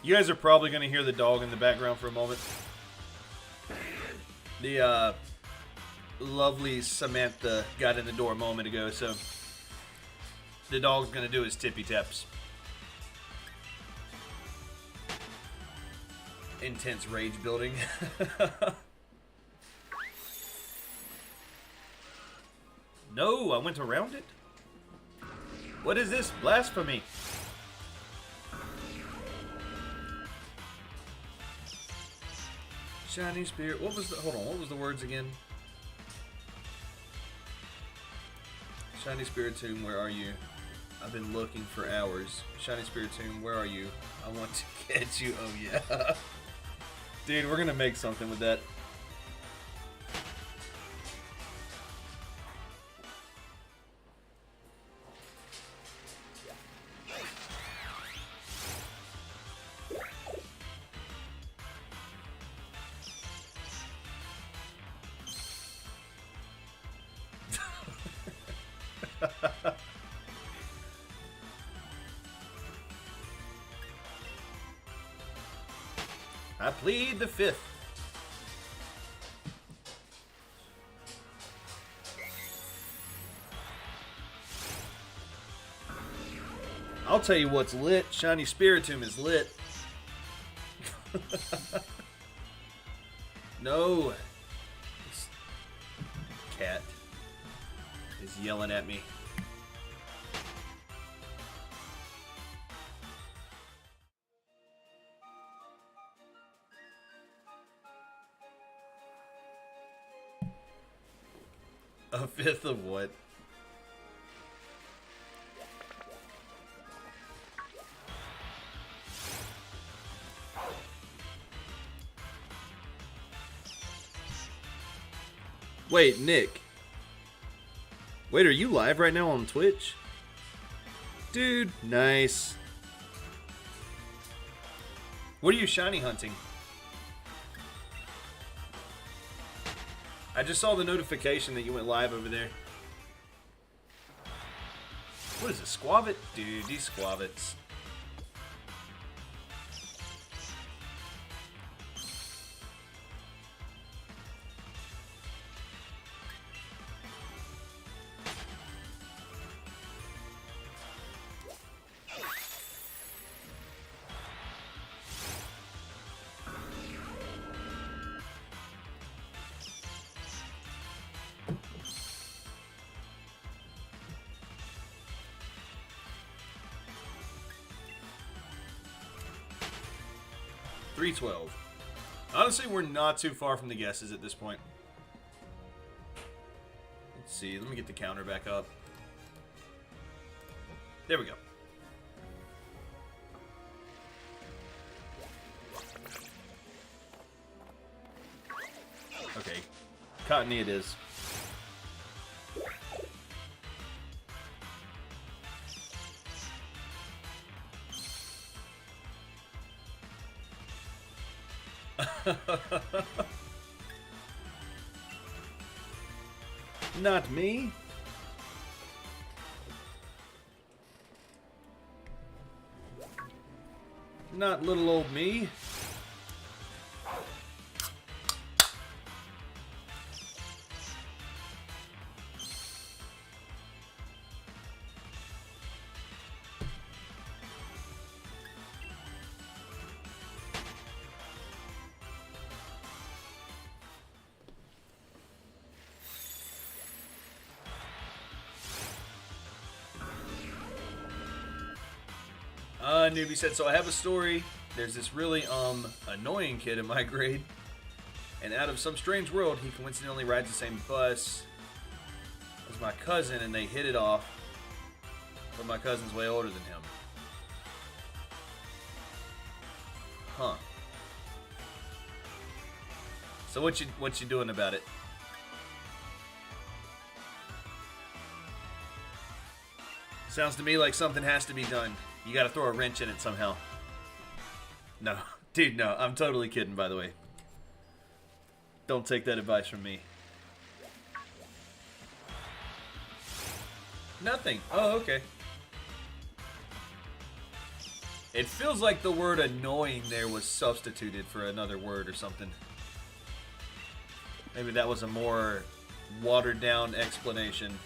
You guys are probably going to hear the dog in the background for a moment. The lovely Samantha got in the door a moment ago, so the dog's going to do his tippy taps. Intense rage building. No, I went around it. What is this? Blasphemy. Shiny Spirit. What was the... Hold on. What was the words again? Shiny Spiritomb, where are you? I've been looking for hours. Shiny Spiritomb, where are you? I want to catch you. Oh, yeah. Dude, we're going to make something with that. I plead the fifth. I'll tell you what's lit. Shiny Spiritomb is lit. No. This cat is yelling at me. A fifth of what? Wait, Nick. Wait, are you live right now on Twitch? Dude, nice. What are you shiny hunting? I just saw the notification that you went live over there. What is it, Squavit? Dude, these Squavits. 312. Honestly, we're not too far from the guesses at this point. Let's see. Let me get the counter back up. There we go. Okay. Cottony it is. Not me. Not little old me. Newbie said, so I have a story. There's this really annoying kid in my grade, and out of some strange world, he coincidentally rides the same bus as my cousin, and they hit it off, but my cousin's way older than him. Huh. So what you doing about it? Sounds to me like something has to be done. You gotta throw a wrench in it somehow. No. Dude, no. I'm totally kidding, by the way. Don't take that advice from me. Nothing. Oh, okay. It feels like the word annoying there was substituted for another word or something. Maybe that was a more watered down explanation.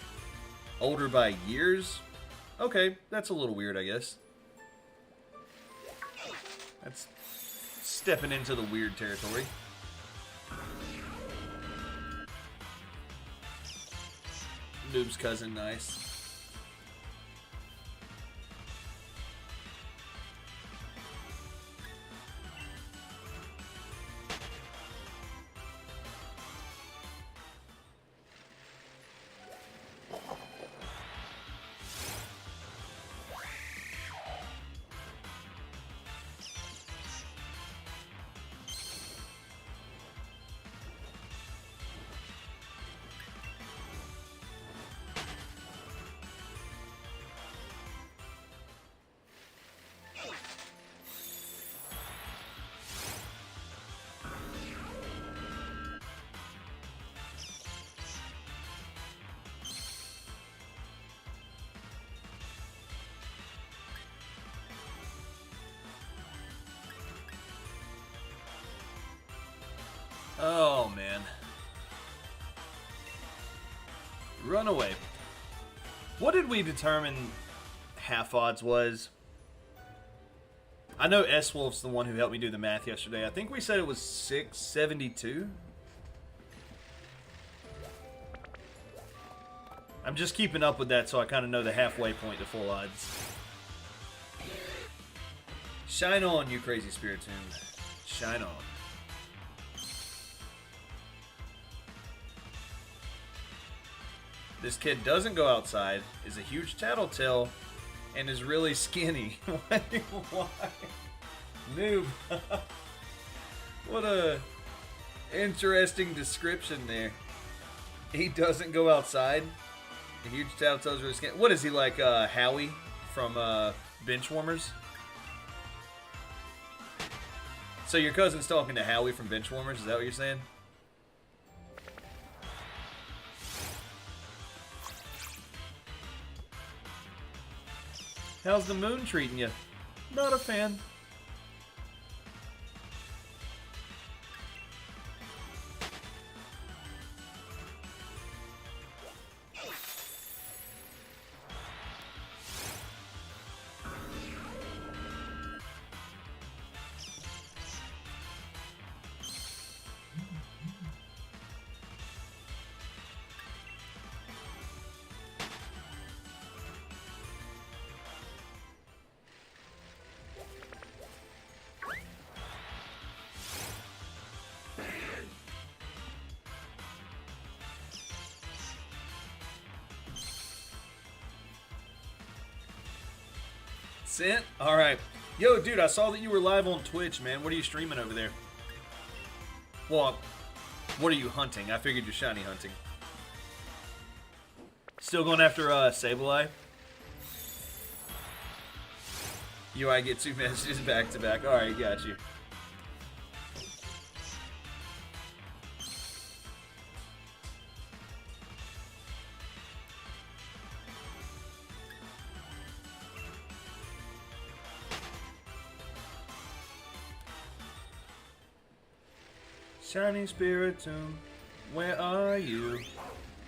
Older by years? Okay, that's a little weird, I guess. That's stepping into the weird territory. Noob's cousin, nice. Oh, man. Runaway. What did we determine half odds was? I know S-Wolf's the one who helped me do the math yesterday. I think we said it was 672. I'm just keeping up with that so I kind of know the halfway point to full odds. Shine on, you crazy Spiritomb. Shine on. This kid doesn't go outside, is a huge tattletale, and is really skinny. Why? Noob. What a interesting description there. He doesn't go outside. A huge tattletale is really skinny. What is he, like Howie from Benchwarmers? So your cousin's talking to Howie from Benchwarmers, is that what you're saying? How's the moon treating you? Not a fan. Sent? Alright. Yo, dude, I saw that you were live on Twitch, man. What are you streaming over there? Well, what are you hunting? I figured you're shiny hunting. Still going after Sableye? I get 2 messages back to back. Alright, got you. Shiny Spiritomb, where are you?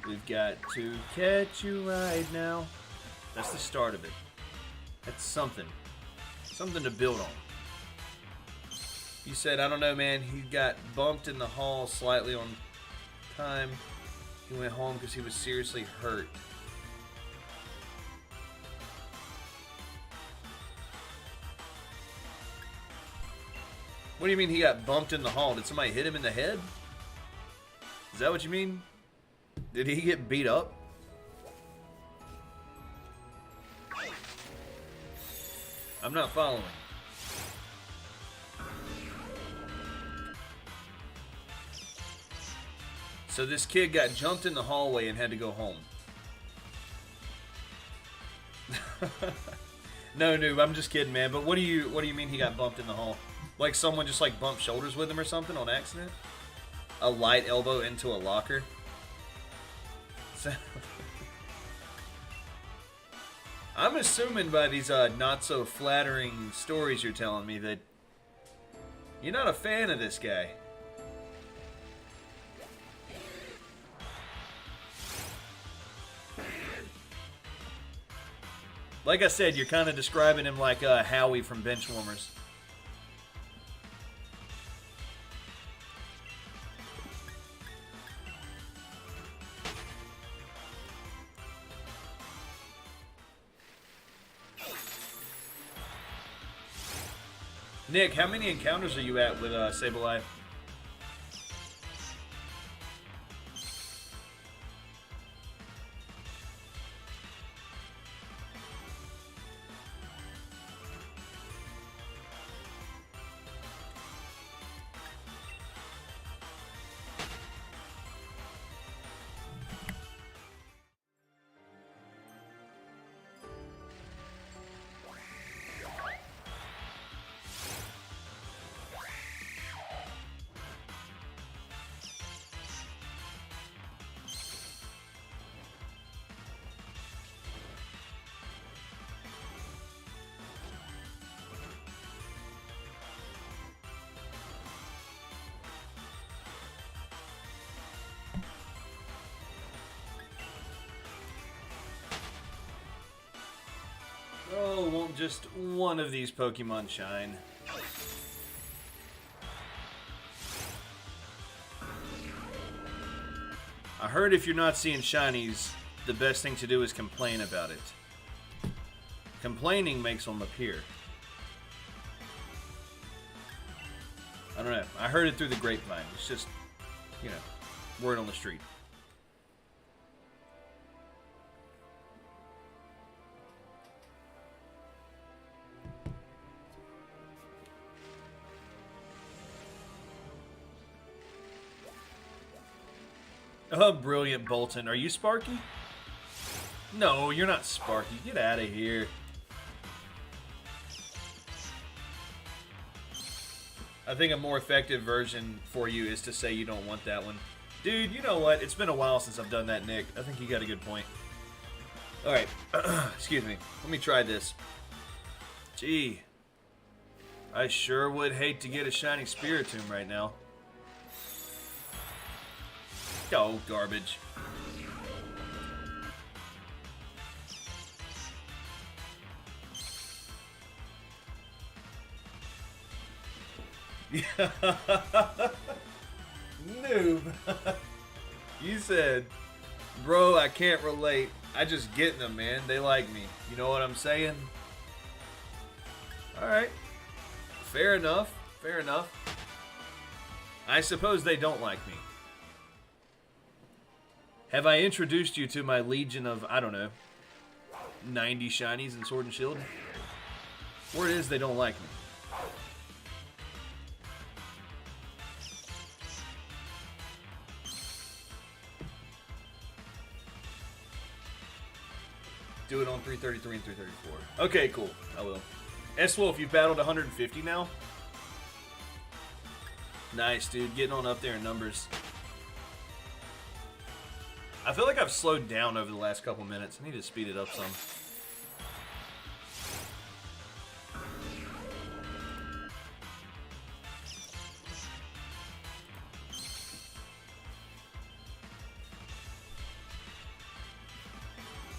We've got to catch you right now. That's the start of it. That's something. Something to build on. You said, I don't know, man. He got bumped in the hall slightly on time. He went home because he was seriously hurt. What do you mean he got bumped in the hall? Did somebody hit him in the head? Is that what you mean? Did he get beat up? I'm not following. So this kid got jumped in the hallway and had to go home. No, noob, I'm just kidding, man. But what do you mean he got bumped in the hall? Like someone just like bumped shoulders with him or something on accident? A light elbow into a locker? So I'm assuming by these not so flattering stories you're telling me that you're not a fan of this guy. Like I said, you're kind of describing him like Howie from Benchwarmers. Nick, how many encounters are you at with Sableye? Oh, won't just one of these Pokemon shine? I heard if you're not seeing shinies, the best thing to do is complain about it. Complaining makes them appear. I don't know. I heard it through the grapevine. It's just, you know, word on the street. Oh, brilliant, Bolton. Are you Sparky? No, you're not Sparky. Get out of here. I think a more effective version for you is to say you don't want that one. Dude, you know what? It's been a while since I've done that, Nick. I think you got a good point. Alright. Excuse me. Let me try this. Gee. I sure would hate to get a shiny Spiritomb right now. Oh, garbage. Noob. You said, bro, I can't relate. I just get them, man. They like me. You know what I'm saying? Alright. Fair enough. Fair enough. I suppose they don't like me. Have I introduced you to my legion of, I don't know, 90 shinies in Sword and Shield? Word is they don't like me. Do it on 333 and 334. Okay, cool. I will. S-Wolf, you've battled 150 now? Nice, dude. Getting on up there in numbers. I feel like I've slowed down over the last couple minutes. I need to speed it up some.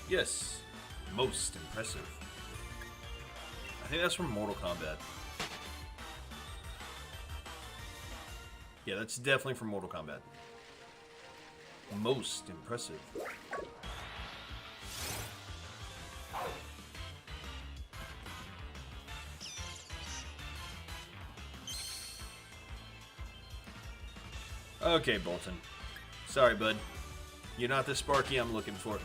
Yes. Most impressive. I think that's from Mortal Kombat. Yeah, that's definitely from Mortal Kombat. Most impressive. Okay, Bolton. Sorry, bud. You're not the Sparky I'm looking for.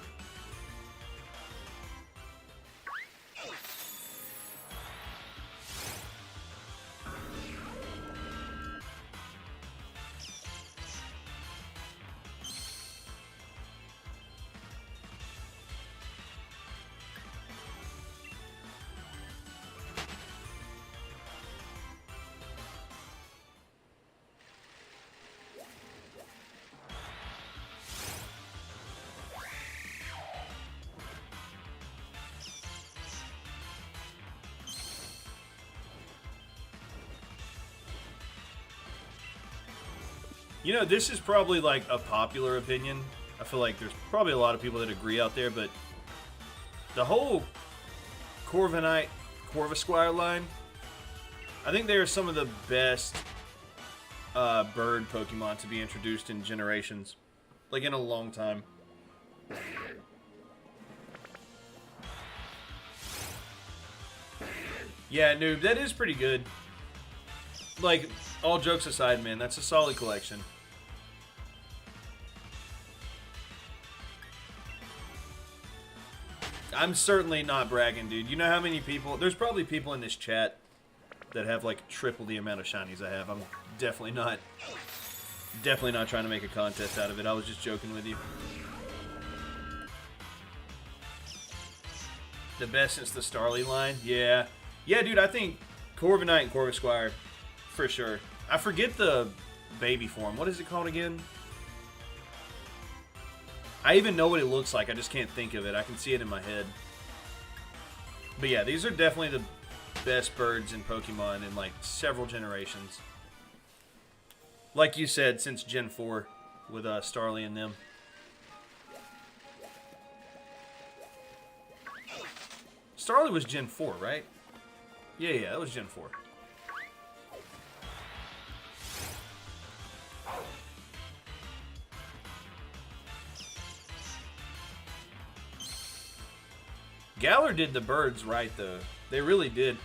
You know, this is probably like a popular opinion. I feel like there's probably a lot of people that agree out there, but the whole Corviknight, Corvisquire line, I think they are some of the best bird Pokemon to be introduced in generations. Like, in a long time. Yeah, Noob, that is pretty good. Like, all jokes aside, man, that's a solid collection. I'm certainly not bragging, dude. You know how many people... There's probably people in this chat that have, like, triple the amount of shinies I have. I'm definitely not trying to make a contest out of it. I was just joking with you. The best since the Starly line? Yeah. Yeah, dude, I think Corviknight and Corvisquire, for sure. I forget the baby form. What is it called again? I even know what it looks like. I just can't think of it. I can see it in my head. But yeah, these are definitely the best birds in Pokemon in like several generations. Like you said, since Gen 4 with Starly and them. Starly was Gen 4, right? Yeah, that was Gen 4. Galar did the birds right, though. They really did.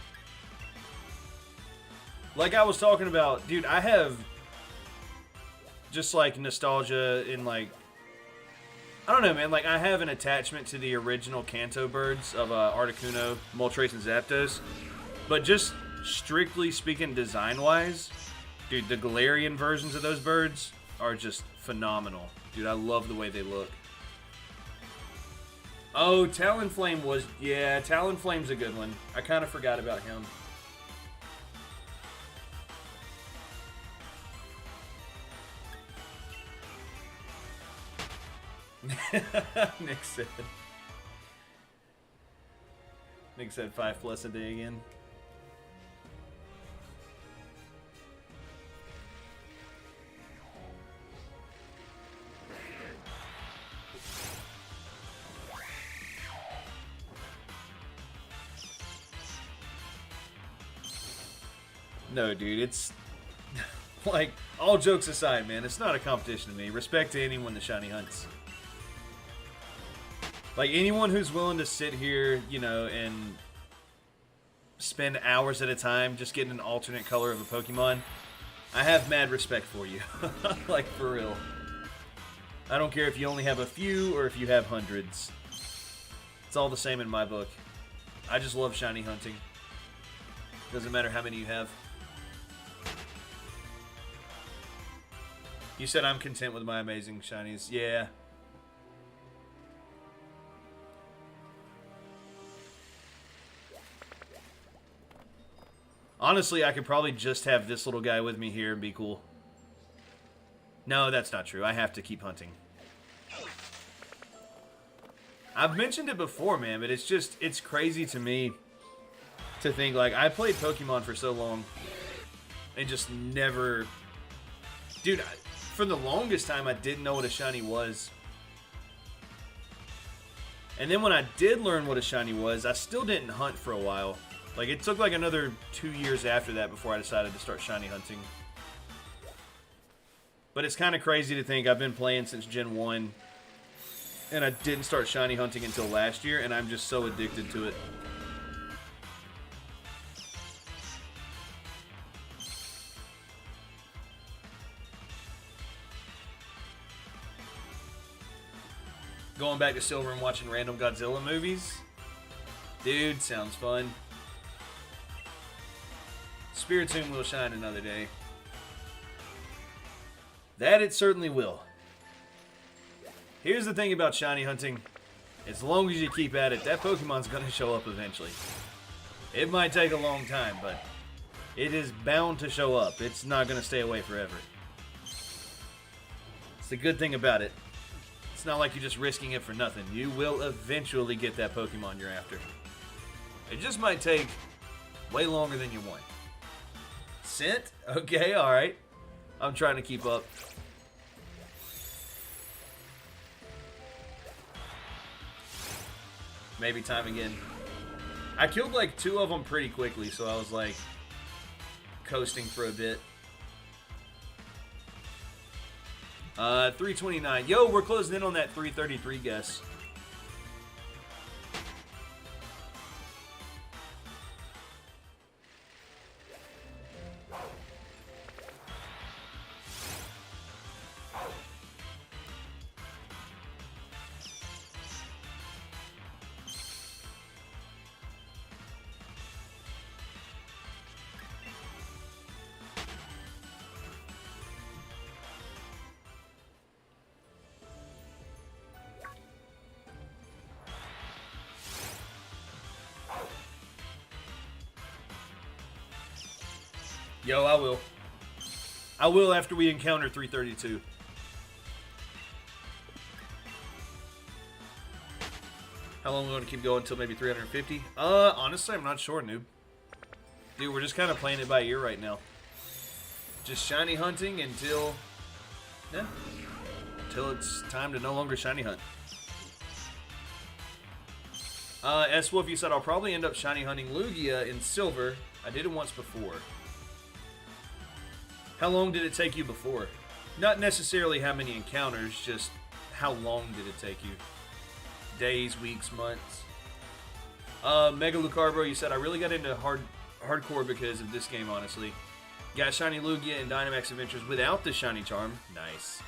Like I was talking about, dude, I have just like nostalgia in like, I don't know, man. Like I have an attachment to the original Kanto birds of Articuno, Moltres, and Zapdos. But just strictly speaking design-wise, dude, the Galarian versions of those birds are just phenomenal. Dude, I love the way they look. Oh, Talonflame was... Yeah, Talonflame's a good one. I kind of forgot about him. Nick said 5+ a day again. No, dude, it's like, all jokes aside, man, it's not a competition to me. Respect to anyone that shiny hunts. Like, anyone who's willing to sit here, you know, and spend hours at a time just getting an alternate color of a Pokemon, I have mad respect for you. Like, for real. I don't care if you only have a few or if you have hundreds. It's all the same in my book. I just love shiny hunting. Doesn't matter how many you have. You said I'm content with my amazing shinies. Yeah. Honestly, I could probably just have this little guy with me here and be cool. No, that's not true. I have to keep hunting. I've mentioned it before, man, but it's crazy to me to think, like, I played Pokemon for so long and just never... Dude, for the longest time, I didn't know what a shiny was. And then when I did learn what a shiny was, I still didn't hunt for a while. Like, it took like another 2 years after that before I decided to start shiny hunting. But it's kind of crazy to think I've been playing since Gen 1, and I didn't start shiny hunting until last year, and I'm just so addicted to it. Going back to Silver and watching random Godzilla movies? Dude, sounds fun. Spiritomb will shine another day. That it certainly will. Here's the thing about shiny hunting. As long as you keep at it, that Pokemon's going to show up eventually. It might take a long time, but it is bound to show up. It's not going to stay away forever. It's the good thing about it. It's not like you're just risking it for nothing. You will eventually get that Pokemon you're after. It just might take way longer than you want. Scent? Okay, alright. I'm trying to keep up. Maybe time again. I killed like 2 of them pretty quickly, so I was like coasting for a bit. 329. Yo, we're closing in on that 333 guess. Yo, I will. I will after we encounter 332. How long are we going to keep going until maybe 350? Honestly, I'm not sure, noob. Dude, we're just kind of playing it by ear right now. Just shiny hunting until... yeah. Until it's time to no longer shiny hunt. S-Wolf, you said I'll probably end up shiny hunting Lugia in Silver. I did it once before. How long did it take you before? Not necessarily how many encounters, just how long did it take you? Days, weeks, months? Mega Lucarbo, you said, I really got into hardcore because of this game, honestly. Got Shiny Lugia and Dynamax Adventures without the Shiny Charm. Nice.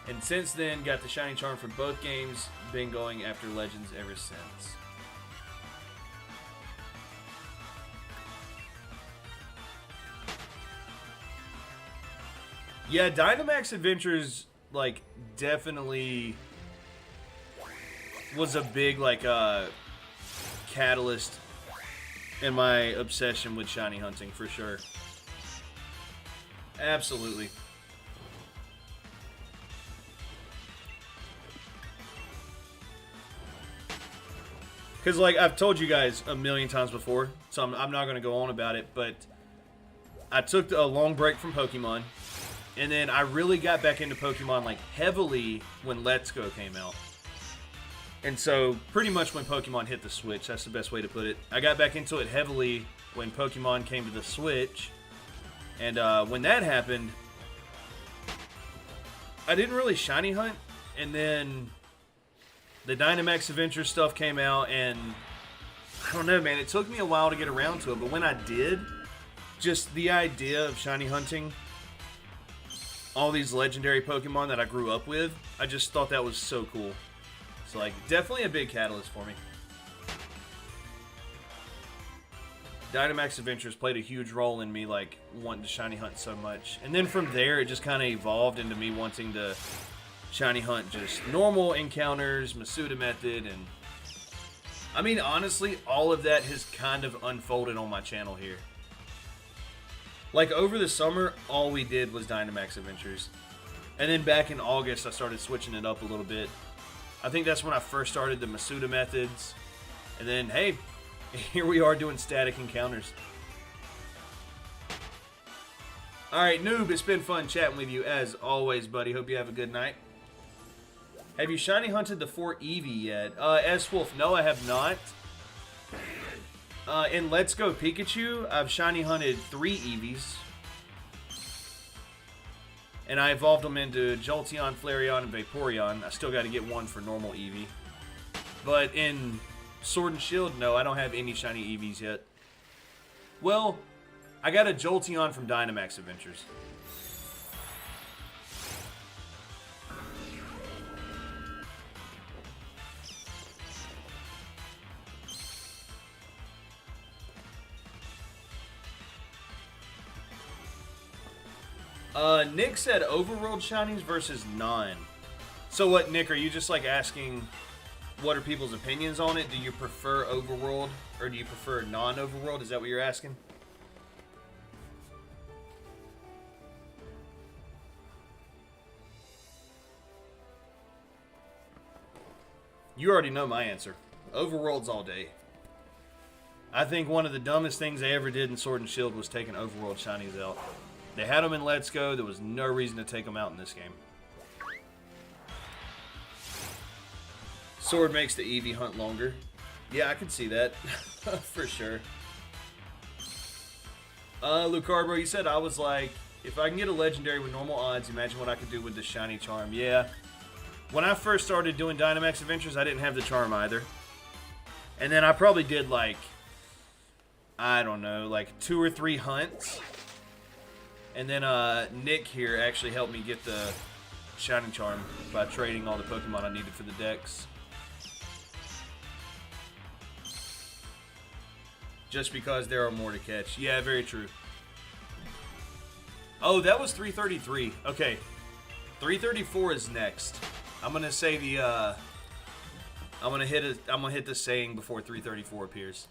And since then, got the Shiny Charm for both games. Been going after Legends ever since. Yeah, Dynamax Adventures, like, definitely was a big, like, catalyst in my obsession with shiny hunting, for sure. Absolutely. Because, like, I've told you guys a million times before, so I'm not going to go on about it, but I took a long break from Pokemon. And then I really got back into Pokemon, like, heavily when Let's Go came out. And so, pretty much when Pokemon hit the Switch, that's the best way to put it. I got back into it heavily when Pokemon came to the Switch. And when that happened, I didn't really shiny hunt. And then the Dynamax Adventure stuff came out, and I don't know, man. It took me a while to get around to it. But when I did, just the idea of shiny hunting all these legendary Pokemon that I grew up with, I just thought that was so cool. So, like, definitely a big catalyst for me. Dynamax Adventures played a huge role in me, like, wanting to shiny hunt so much. And then from there, it just kind of evolved into me wanting to shiny hunt just normal encounters, Masuda method, and... I mean, honestly, all of that has kind of unfolded on my channel here. Like, over the summer, all we did was Dynamax Adventures. And then back in August, I started switching it up a little bit. I think that's when I first started the Masuda methods. And then, hey, here we are doing static encounters. Alright, Noob, it's been fun chatting with you as always, buddy. Hope you have a good night. Have you shiny hunted the 4 Eevee yet? S-Wolf, no, I have not. In Let's Go Pikachu, I've shiny hunted 3 Eevees. And I evolved them into Jolteon, Flareon, and Vaporeon. I still got to get one for normal Eevee. But in Sword and Shield, no, I don't have any shiny Eevees yet. Well, I got a Jolteon from Dynamax Adventures. Nick said overworld shinies versus non. So what, Nick, are you just like asking what are people's opinions on it? Do you prefer overworld or do you prefer non-overworld? Is that what you're asking? You already know my answer. Overworld's all day. I think one of the dumbest things they ever did in Sword and Shield was taking overworld shinies out. They had them in Let's Go. There was no reason to take them out in this game. Sword makes the Eevee hunt longer. Yeah, I can see that. For sure. Lucarbro, you said I was like, if I can get a legendary with normal odds, imagine what I could do with the shiny charm. Yeah. When I first started doing Dynamax Adventures, I didn't have the charm either. And then I probably did like, I don't know, like 2 or 3 hunts. And then Nick here actually helped me get the Shining Charm by trading all the Pokemon I needed for the decks. Just because there are more to catch. Yeah, very true. Oh, that was 333. Okay. 334 is next. I'm gonna say the I'm gonna hit the saying before 334 appears.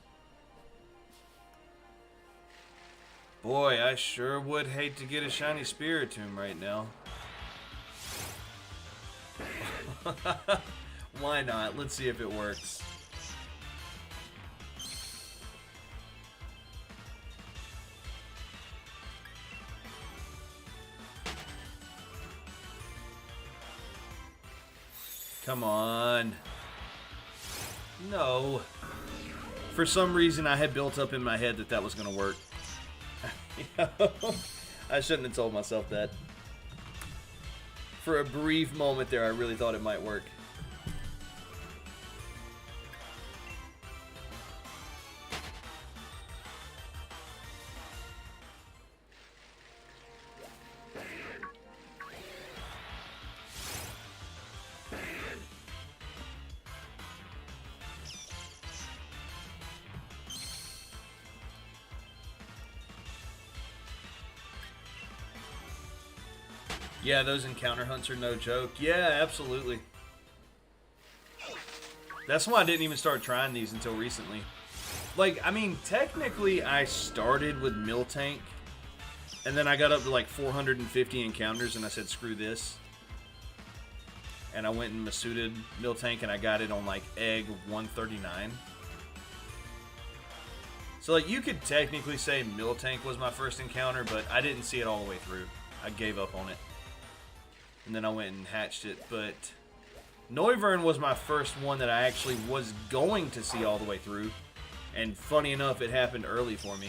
Boy, I sure would hate to get a shiny Spiritomb right now. Why not? Let's see if it works. Come on. No. For some reason, I had built up in my head that that was going to work. I shouldn't have told myself that. For a brief moment there, I really thought it might work. Yeah, those encounter hunts are no joke. Yeah, absolutely. That's why I didn't even start trying these until recently. Like, I mean, technically I started with Miltank, and then I got up to like 450 encounters, and I said, screw this. And I went and Masuda'd Miltank, and I got it on like egg 139. So, like, you could technically say Miltank was my first encounter, but I didn't see it all the way through. I gave up on it. And then I went and hatched it, but Noivern was my first one that I actually was going to see all the way through. And funny enough, it happened early for me.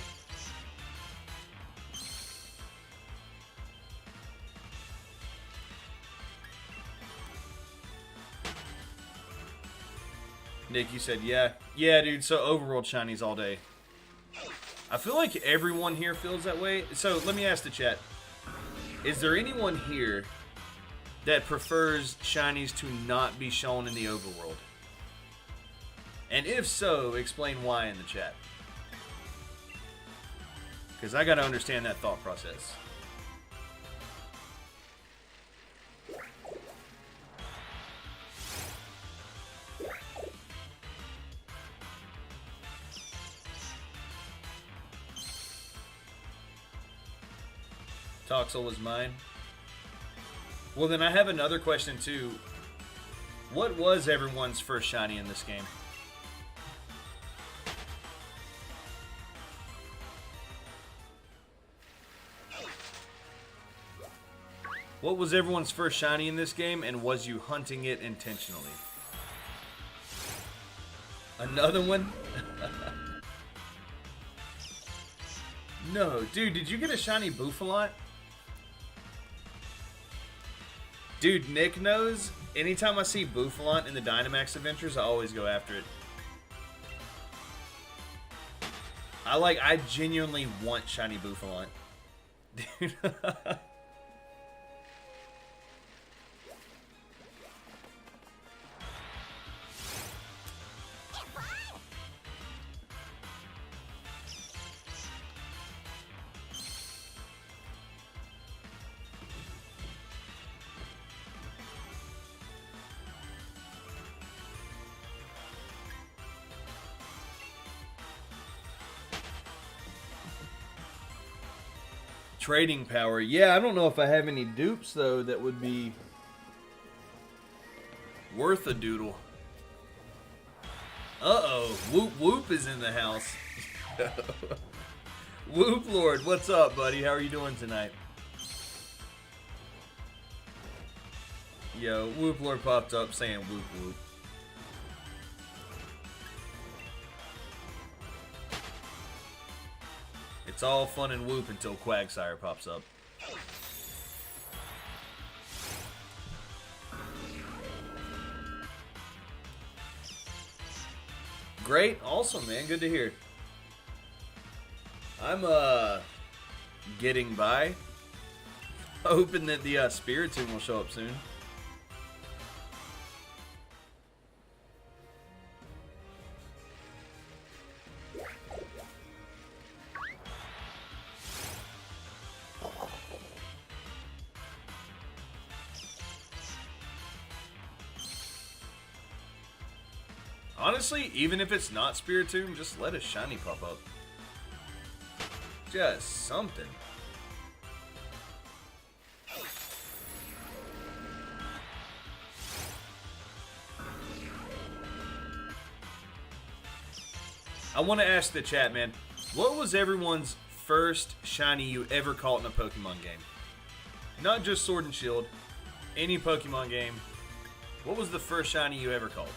Nick, you said, yeah. Yeah, dude, so overworld shinies all day. I feel like everyone here feels that way. So, let me ask the chat. Is there anyone here that prefers shinies to not be shown in the overworld? And if so, explain why in the chat. Because I got to understand that thought process. Toxel was mine. Well, then I have another question, too. What was everyone's first shiny in this game? What was everyone's first shiny in this game, and was you hunting it intentionally? Another one? No, dude, did you get a shiny Bouffalant? Dude, Nick knows. Anytime I see Bouffalant in the Dynamax Adventures, I always go after it. I genuinely want shiny Bouffalant. Dude. Trading power. Yeah, I don't know if I have any dupes, though, that would be worth a doodle. Uh-oh. Whoop Whoop is in the house. Whoop Lord, what's up, buddy? How are you doing tonight? Yo, Whoop Lord popped up saying whoop whoop. It's all fun and whoop until Quagsire pops up. Great, awesome, man. Good to hear. I'm getting by. Hoping that the Spiritomb will show up soon. Honestly, even if it's not Spiritomb, just let a shiny pop up. Just something. I want to ask the chat, man, what was everyone's first shiny you ever caught in a Pokemon game? Not just Sword and Shield, any Pokemon game. What was the first shiny you ever caught?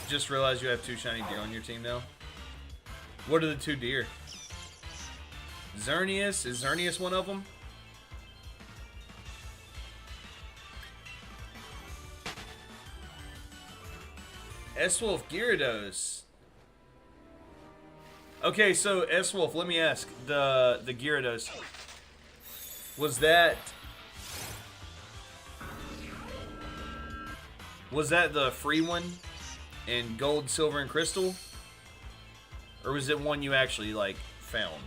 Just realized you have two shiny deer on your team now. What are the two deer? Xerneas? Is Xerneas one of them? S-Wolf Gyarados. Okay, so S-Wolf, let me ask. The Gyarados. Was that the free one? In Gold, Silver, and Crystal? Or was it one you actually, like, found?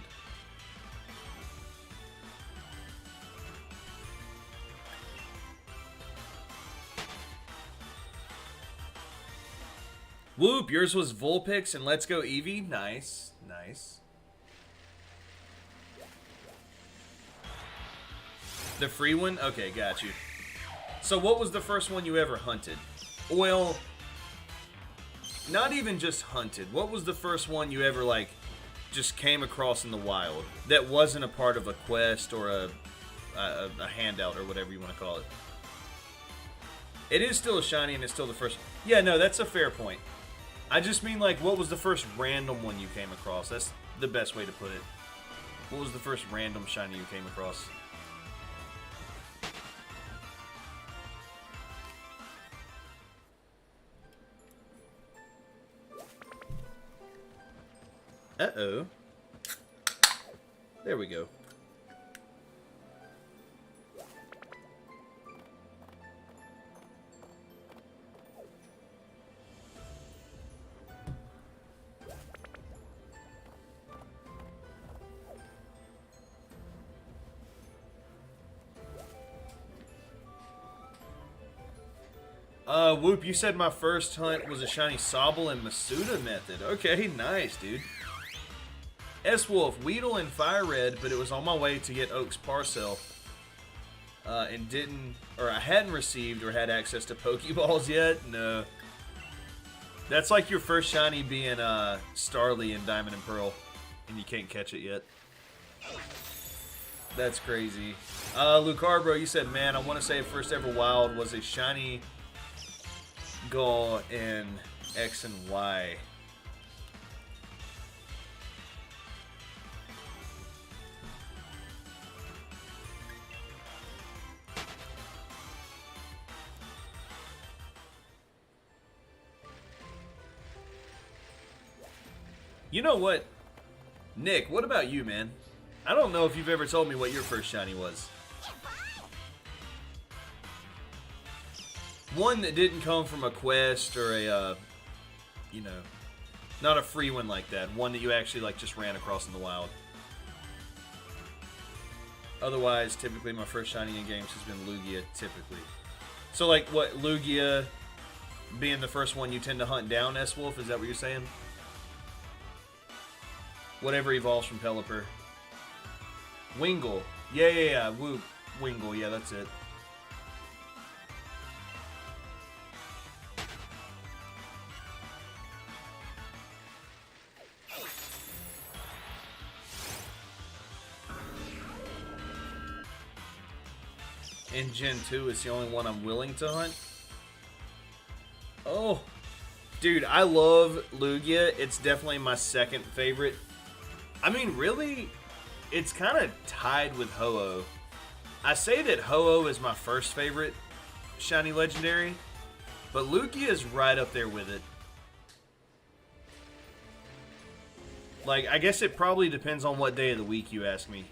Whoop, yours was Vulpix and Let's Go Eevee? Nice, nice. The free one? Okay, got you. So what was the first one you ever hunted? Well, not even just hunted. What was the first one you ever, like, just came across in the wild that wasn't a part of a quest or a handout or whatever you want to call it? It is still a shiny and it's still the first. Yeah, no, that's a fair point. I just mean, like, what was the first random one you came across? That's the best way to put it. What was the first random shiny you came across? Uh-oh. There we go. Whoop, you said my first hunt was a shiny Sobble and Masuda method. Okay, nice, dude. S-Wolf, Weedle and Fire Red, but it was on my way to get Oak's Parcel. And I hadn't received or had access to Pokeballs yet. No. That's like your first shiny being Starly in Diamond and Pearl, and you can't catch it yet. That's crazy. Lucar, bro, you said, man, I want to say first ever wild was a shiny Gull in X and Y. You know what? Nick, what about you, man? I don't know if you've ever told me what your first shiny was. One that didn't come from a quest or a, you know, not a free one like that. One that you actually, like, just ran across in the wild. Otherwise, typically my first shiny in games has been Lugia, typically. So, like, what, Lugia being the first one you tend to hunt down, S-Wolf? Is that what you're saying? Whatever evolves from Pelipper. Wingull. Yeah. Whoop. Wingull, yeah, that's it. In Gen 2, it's the only one I'm willing to hunt. Oh. Dude, I love Lugia. It's definitely my second favorite. I mean, really, it's kind of tied with Ho-Oh. I say that Ho-Oh is my first favorite shiny legendary, but Lugia is right up there with it. Like, I guess it probably depends on what day of the week you ask me.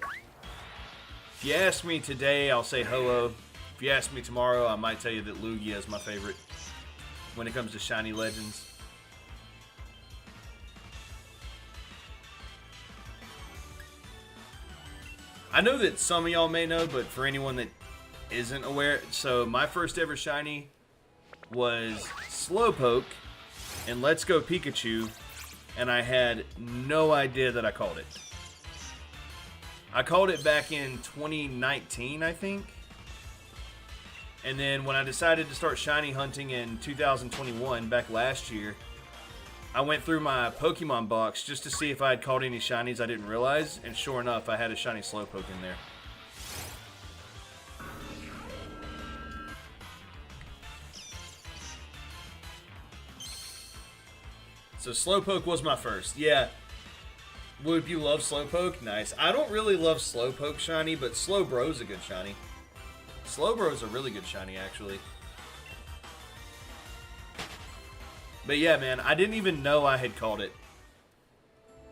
If you ask me today, I'll say Ho-Oh. If you ask me tomorrow, I might tell you that Lugia is my favorite when it comes to shiny legends. I know that some of y'all may know, but for anyone that isn't aware, so my first ever shiny was Slowpoke and Let's Go Pikachu, and I had no idea that I called it. I called it back in 2019, I think. And then when I decided to start shiny hunting in 2021, back last year, I went through my Pokemon box just to see if I had caught any shinies I didn't realize, and sure enough, I had a shiny Slowpoke in there. So Slowpoke was my first. Yeah. Would you love Slowpoke? Nice. I don't really love Slowpoke shiny, but Slowbro's a good shiny. Slowbro's a really good shiny, actually. But yeah, man, I didn't even know I had caught it.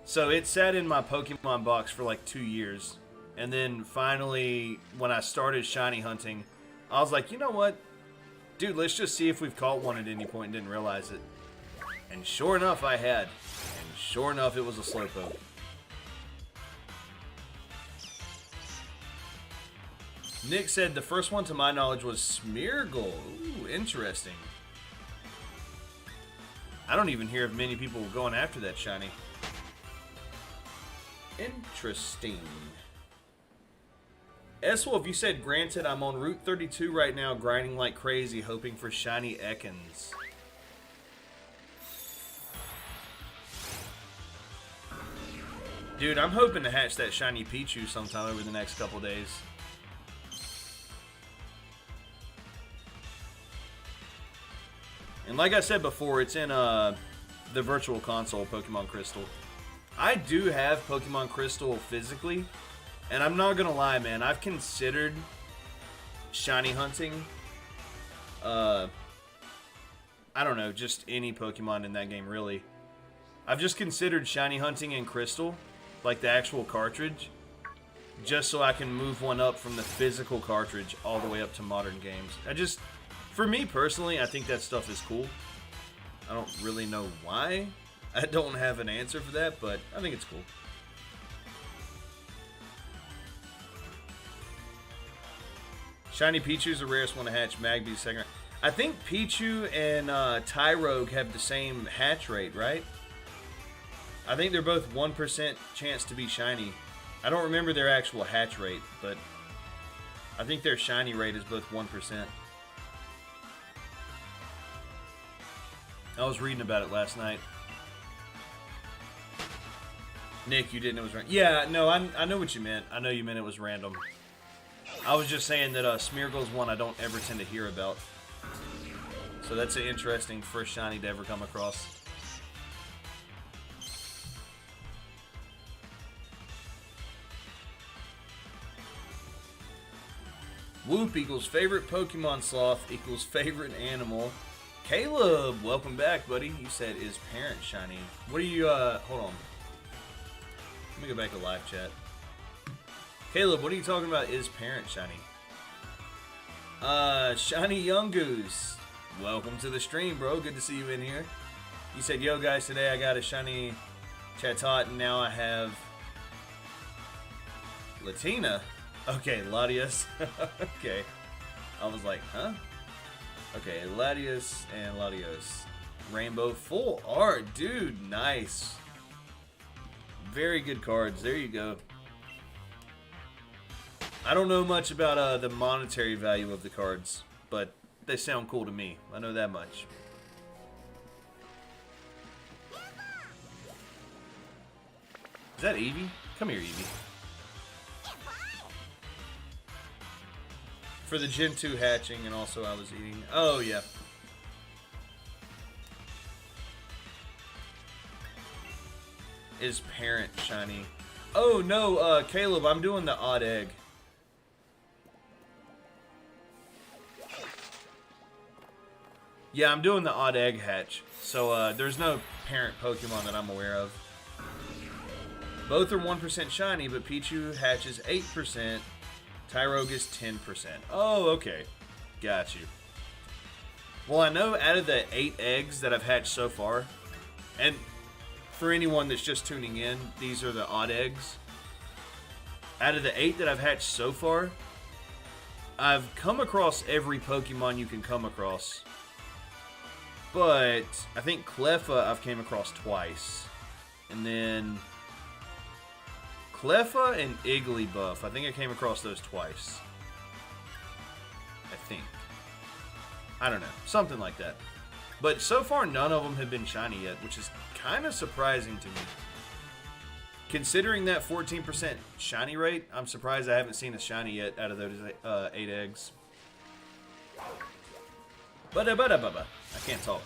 So it sat in my Pokemon box for like 2 years. And then finally, when I started shiny hunting, I was like, you know what? Dude, let's just see if we've caught one at any point and didn't realize it. And sure enough, I had. And sure enough, it was a Slowpoke. Nick said the first one to my knowledge was Smeargle. Ooh, interesting. I don't even hear of many people going after that shiny. Interesting. S-Wolf, you said granted. I'm on Route 32 right now, grinding like crazy, hoping for shiny Ekans. Dude, I'm hoping to hatch that shiny Pichu sometime over the next couple days. And like I said before, it's in the Virtual Console, Pokemon Crystal. I do have Pokemon Crystal physically, and I'm not gonna lie, man. I've considered shiny hunting. I don't know, just any Pokemon in that game, really. I've just considered shiny hunting in Crystal, like the actual cartridge, just so I can move one up from the physical cartridge all the way up to modern games. For me personally, I think that stuff is cool. I don't really know why. I don't have an answer for that, but I think it's cool. Shiny Pichu's the rarest one to hatch. Magby's second. I think Pichu and Tyrogue have the same hatch rate, right? I think they're both 1% chance to be shiny. I don't remember their actual hatch rate, but I think their shiny rate is both 1%. I was reading about it last night. Nick, you didn't know it was random. Yeah, no, I know what you meant. I know you meant it was random. I was just saying that Smeargle's one I don't ever tend to hear about. So that's an interesting first shiny to ever come across. Whoop equals favorite Pokemon sloth equals favorite animal. Caleb, welcome back, buddy. You said is parent shiny. What are you, hold on. Let me go back to live chat. Caleb, what are you talking about is parent shiny? Shiny Young Goose. Welcome to the stream, bro. Good to see you in here. You said, yo, guys, today I got a shiny Chatot, and now I have Latina. Okay, Latias. Okay. I was like, huh? Okay, Latias and Latios. Rainbow full art. Dude, nice. Very good cards. There you go. I don't know much about the monetary value of the cards, but they sound cool to me. I know that much. Is that Eevee? Come here, Eevee. For the Gen 2 hatching, and also I was eating. Oh, yeah. Is parent shiny? Oh, no, Caleb, I'm doing the odd egg. Yeah, I'm doing the odd egg hatch. So, there's no parent Pokemon that I'm aware of. Both are 1% shiny, but Pichu hatches 8%. Tyrogue is 10%. Oh, okay. Got you. Well, I know out of the 8 eggs that I've hatched so far, and for anyone that's just tuning in, these are the odd eggs. Out of the 8 that I've hatched so far, I've come across every Pokemon you can come across. But I think Cleffa I've came across twice. And then Cleffa and Igglybuff. I think I came across those twice. I think. I don't know. Something like that. But so far, none of them have been shiny yet, which is kind of surprising to me. Considering that 14% shiny rate, I'm surprised I haven't seen a shiny yet out of those 8 eggs. I can't talk.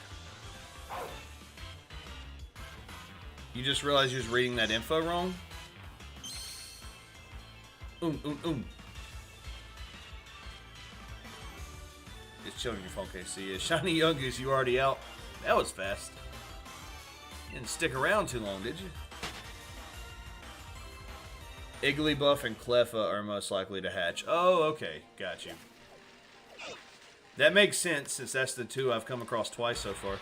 You just realized you was reading that info wrong? It's chilling your phone case. See, shiny Young Goose, you already out? That was fast. You didn't stick around too long, did you? Igglybuff and Cleffa are most likely to hatch. Oh, okay. Got you. That makes sense, since that's the 2 I've come across twice so far.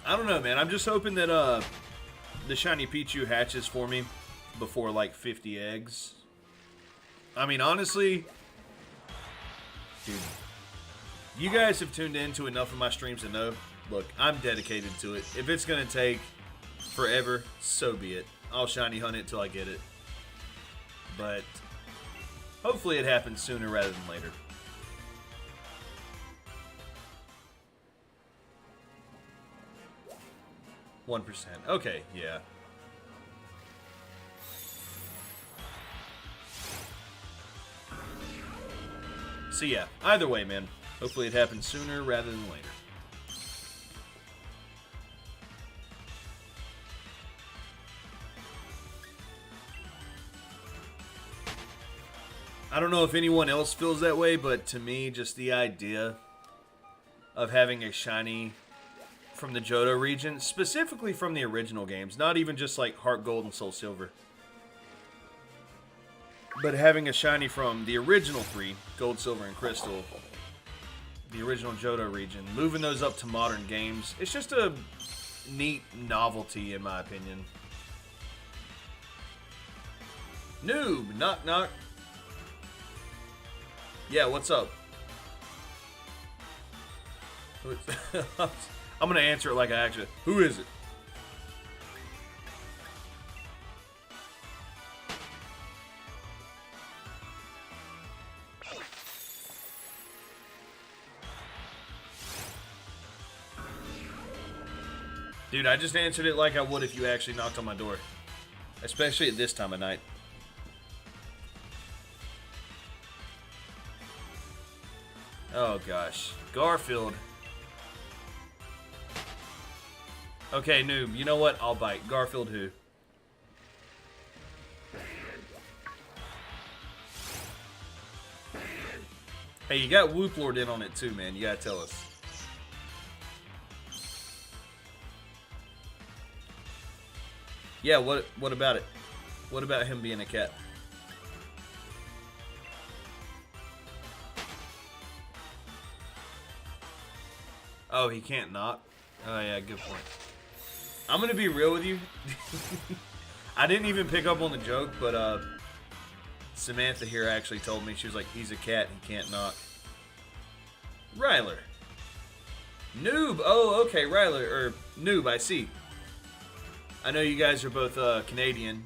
I don't know, man. I'm just hoping that the shiny Pichu hatches for me before like 50 eggs. I mean, honestly, dude, you guys have tuned into enough of my streams to know, look, I'm dedicated to it. If it's going to take forever, so be it. I'll shiny hunt it till I get it. But hopefully it happens sooner rather than later. $1%. Okay, yeah. So yeah, either way, man. Hopefully it happens sooner rather than later. I don't know if anyone else feels that way, but to me, just the idea of having a shiny from the Johto region, specifically from the original games, not even just like Heart Gold and Soul Silver, but having a shiny from the original 3, Gold, Silver, and Crystal, the original Johto region. Moving those up to modern games, it's just a neat novelty in my opinion. Noob, knock knock. Yeah, what's up? I'm gonna answer it like I actually. Who is it? Dude, I just answered it like I would if you actually knocked on my door. Especially at this time of night. Oh gosh. Garfield. Okay, noob. You know what? I'll bite. Garfield who? Hey, you got Whoop Lord in on it too, man. You gotta tell us. Yeah, what about it? What about him being a cat? Oh, he can't knock? Oh yeah, good point. I'm gonna be real with you. I didn't even pick up on the joke, but Samantha here actually told me, she was like, he's a cat, he can't knock. Ryler. Noob! Oh, okay, Ryler, or Noob, I see. I know you guys are both Canadian.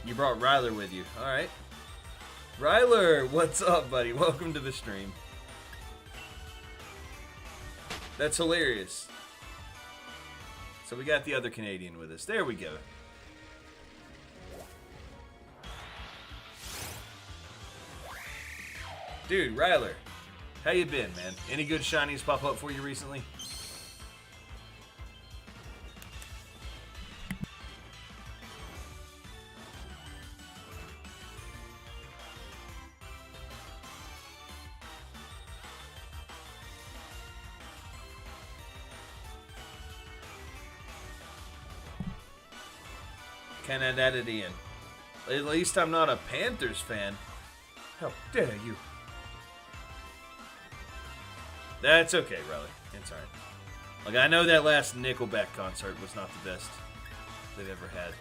You brought Ryler with you. Alright. Ryler, what's up, buddy? Welcome to the stream. That's hilarious. So we got the other Canadian with us. There we go. Dude, Ryler, how you been, man? Any good shinies pop up for you recently? Can I add it in? At least I'm not a Panthers fan. How dare you? That's okay, Riley. It's alright. Like, I know that last Nickelback concert was not the best they've ever had.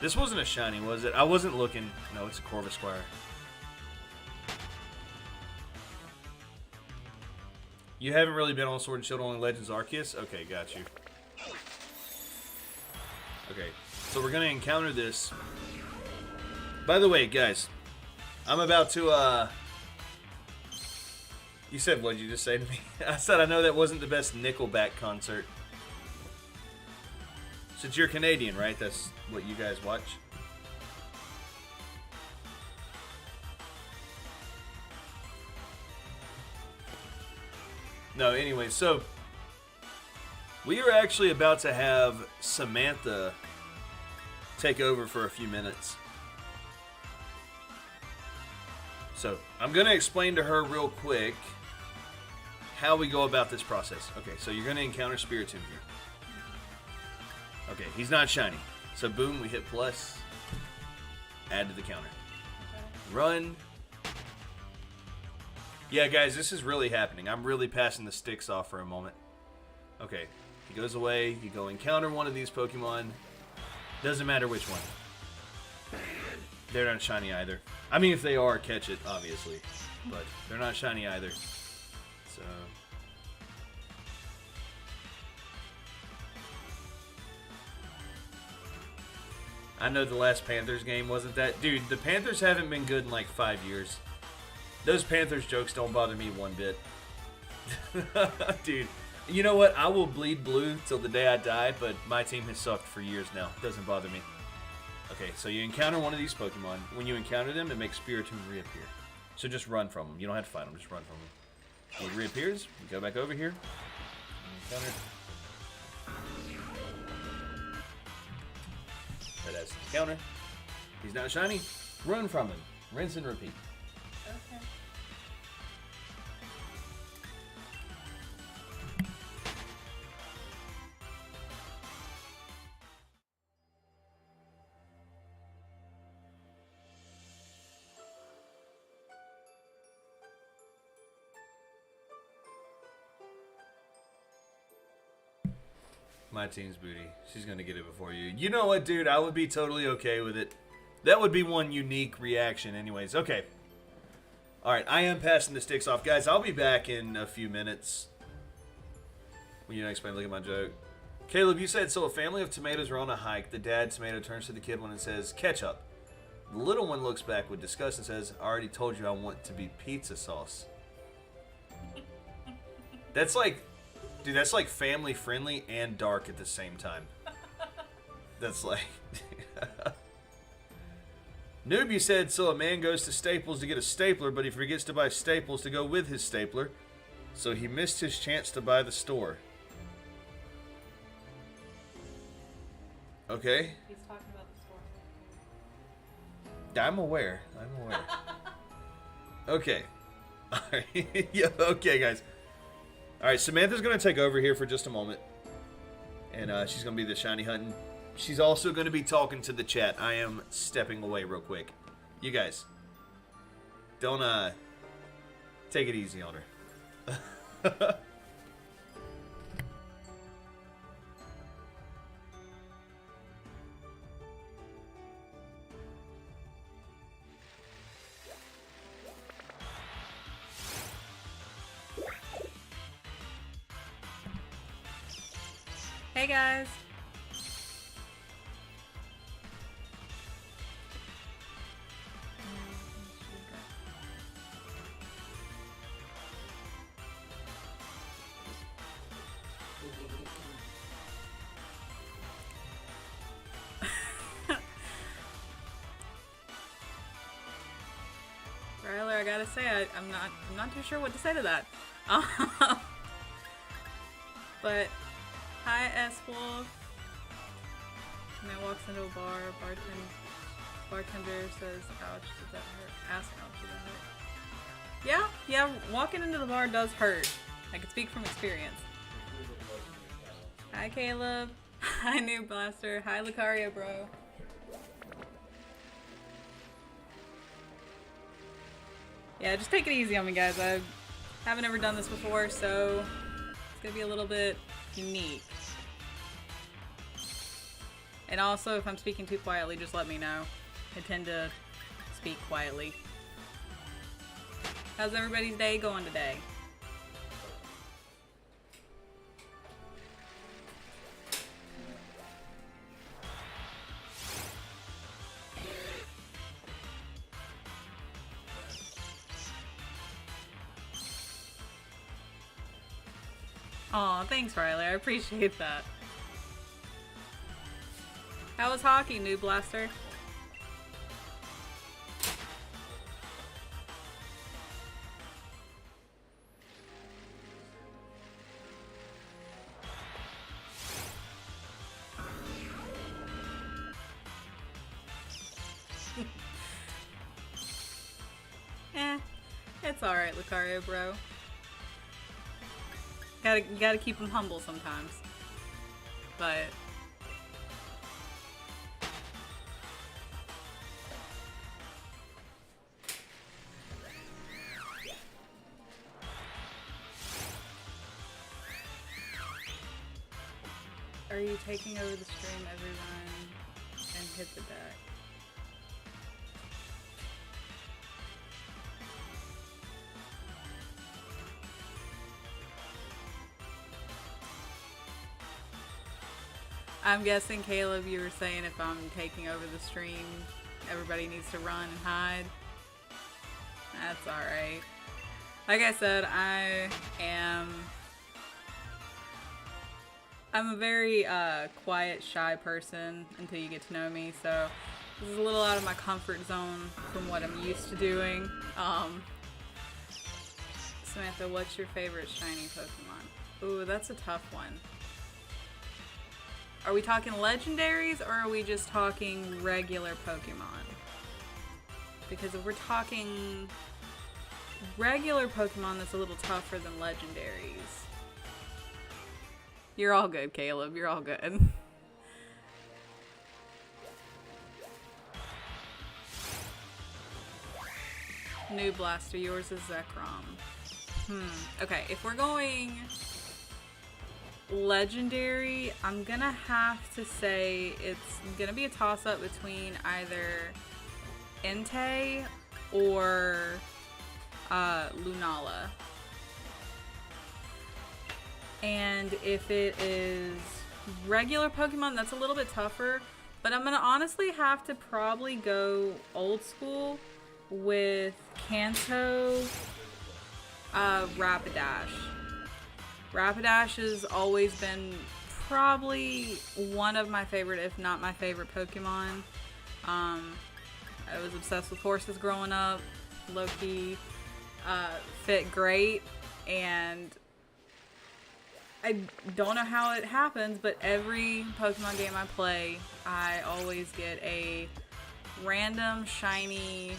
This wasn't a shiny, was it? I wasn't looking. No, it's a Corvusquire. You haven't really been on Sword and Shield, only Legends Arceus? Okay, got you. Okay, so we're gonna encounter this. By the way, guys, I'm about to, You said, what did you just say to me? I said I know that wasn't the best Nickelback concert. Since you're Canadian, right? That's what you guys watch? No, anyway, so we are actually about to have Samantha take over for a few minutes. So I'm going to explain to her real quick how we go about this process. Okay, so you're going to encounter Spiritomb here. Okay, he's not shiny. So boom, we hit plus. Add to the counter. Run. Yeah, guys, this is really happening. I'm really passing the sticks off for a moment. Okay, he goes away. You go encounter one of these Pokemon. Doesn't matter which one. They're not shiny either. I mean, if they are, catch it, obviously. But they're not shiny either. So... I know the last Panthers game wasn't that... Dude, the Panthers haven't been good in like 5 years. Those Panthers jokes don't bother me one bit. Dude, you know what? I will bleed blue till the day I die, but my team has sucked for years now. It doesn't bother me. Okay, so you encounter one of these Pokemon. When you encounter them, it makes Spiritomb reappear. So just run from them. You don't have to fight them, just run from them. He reappears. You go back over here. Encounter. That has the counter. He's not shiny. Run from him. Rinse and repeat. Okay. My team's booty. She's gonna get it before you. You know what, dude? I would be totally okay with it. That would be one unique reaction anyways. Okay. Alright, I am passing the sticks off. Guys, I'll be back in a few minutes. When you don't explain, look at my joke. Caleb, you said, so a family of tomatoes are on a hike. The dad tomato turns to the kid one and says, ketchup. The little one looks back with disgust and says, I already told you I want to be pizza sauce. That's like, dude, that's like family friendly and dark at the same time. That's like... Noob, you said, so a man goes to Staples to get a stapler, but he forgets to buy staples to go with his stapler, so he missed his chance to buy the store. Okay. He's talking about the store. I'm aware. I'm aware. Okay. Alright. Yeah, okay, guys. Alright, Samantha's going to take over here for just a moment. And she's going to be the shiny hunting. She's also going to be talking to the chat. I am stepping away real quick. You guys, don't take it easy on her. Hey guys. Ryler, I gotta say, I'm not too sure what to say to that. But hi, S Wolf. Man walks into a bar. Bartender says, "Ouch, does that hurt?" Ask, "Ouch, does that hurt?" Yeah. Walking into the bar does hurt. I can speak from experience. Hi, Caleb. Hi, New Blaster. Hi, Lucario, bro. Yeah, just take it easy on me, guys. I haven't ever done this before, so it's gonna be a little bit unique. And also, if I'm speaking too quietly, just let me know. I tend to speak quietly. How's everybody's day going today? Aw, thanks, Riley. I appreciate that. How was hockey, New Blaster? It's alright, Lucario, bro. Gotta keep them humble sometimes. But are you taking over the stream, everyone, and hit the deck? I'm guessing, Caleb, you were saying if I'm taking over the stream, everybody needs to run and hide. That's alright. Like I said, I'm a very quiet, shy person until you get to know me, so this is a little out of my comfort zone from what I'm used to doing. Samantha, what's your favorite shiny Pokemon? Ooh, that's a tough one. Are we talking legendaries, or are we just talking regular Pokemon? Because if we're talking regular Pokemon, that's a little tougher than legendaries. You're all good, Caleb. You're all good. New Blaster, yours is Zekrom. Okay, if we're going legendary, I'm gonna have to say it's gonna be a toss-up between either Entei or Lunala. And if it is regular Pokemon, that's a little bit tougher. But I'm gonna honestly have to probably go old school with Kanto, Rapidash. Rapidash has always been probably one of my favorite, if not my favorite Pokemon. I was obsessed with horses growing up. Low-key fit great, and I don't know how it happens, but every Pokemon game I play, I always get a random shiny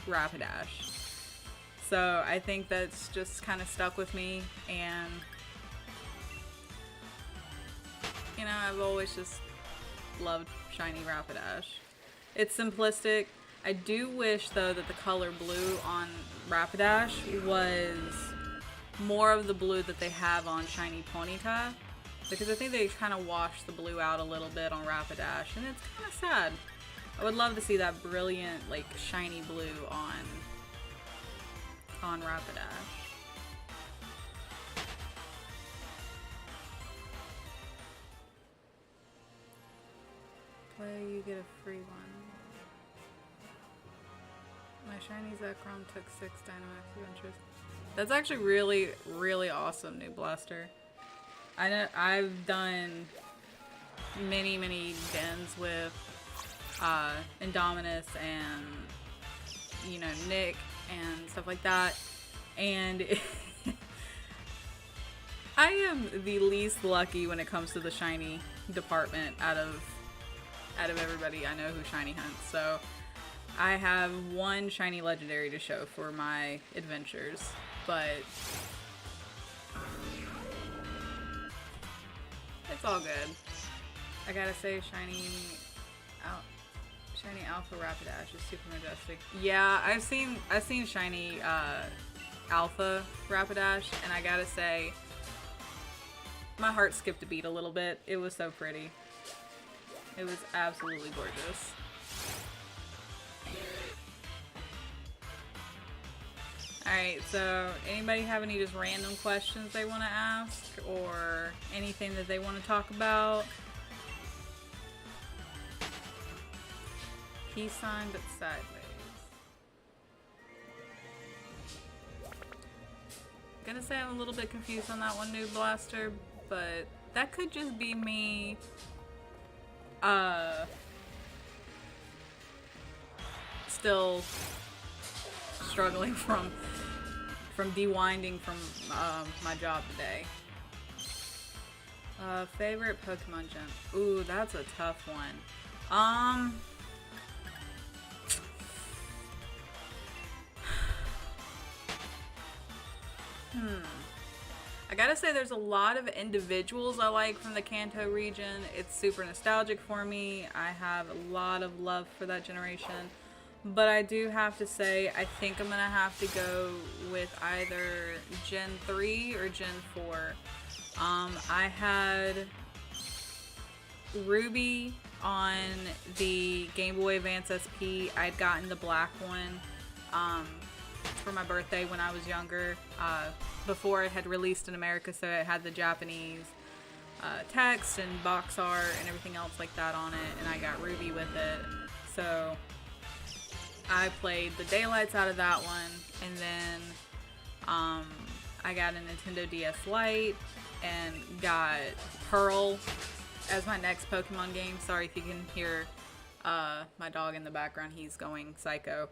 Rapidash. So I think that's just kind of stuck with me, and you know, I've always just loved shiny Rapidash. It's simplistic. I do wish though that the color blue on Rapidash was more of the blue that they have on shiny Ponyta, because I think they kind of washed the blue out a little bit on Rapidash, and it's kind of sad. I would love to see that brilliant, like, shiny blue on Rapidash. Play, you get a free one. My shiny Zekrom took 6 Dynamax adventures. That's actually really, really awesome, New Blaster. I know I've done many dens with Indominus and, you know, Nick and stuff like that, and I am the least lucky when it comes to the shiny department out of everybody I know who shiny hunts. So I have one shiny legendary to show for my adventures, but it's all good. I gotta say, shiny Alpha Rapidash is super majestic. Yeah, I've seen shiny Alpha Rapidash, and I gotta say, my heart skipped a beat a little bit. It was so pretty. It was absolutely gorgeous. Alright, so anybody have any just random questions they want to ask, or anything that they want to talk about? Peace sign, but sideways. Gonna say I'm a little bit confused on that one, New Blaster, but that could just be me still struggling from dewinding from my job today. Favorite Pokemon gym? Ooh, that's a tough one. I gotta say, there's a lot of individuals I like from the Kanto region. It's super nostalgic for me. I have a lot of love for that generation. But I do have to say, I think I'm gonna have to go with either Gen 3 or Gen 4. I had Ruby on the Game Boy Advance SP. I'd gotten the black one for my birthday when I was younger, before it had released in America, so it had the Japanese text and box art and everything else like that on it, and I got Ruby with it. So I played the daylights out of that one, and then I got a Nintendo DS Lite and got Pearl as my next Pokemon game. Sorry if you can hear my dog in the background, he's going psycho.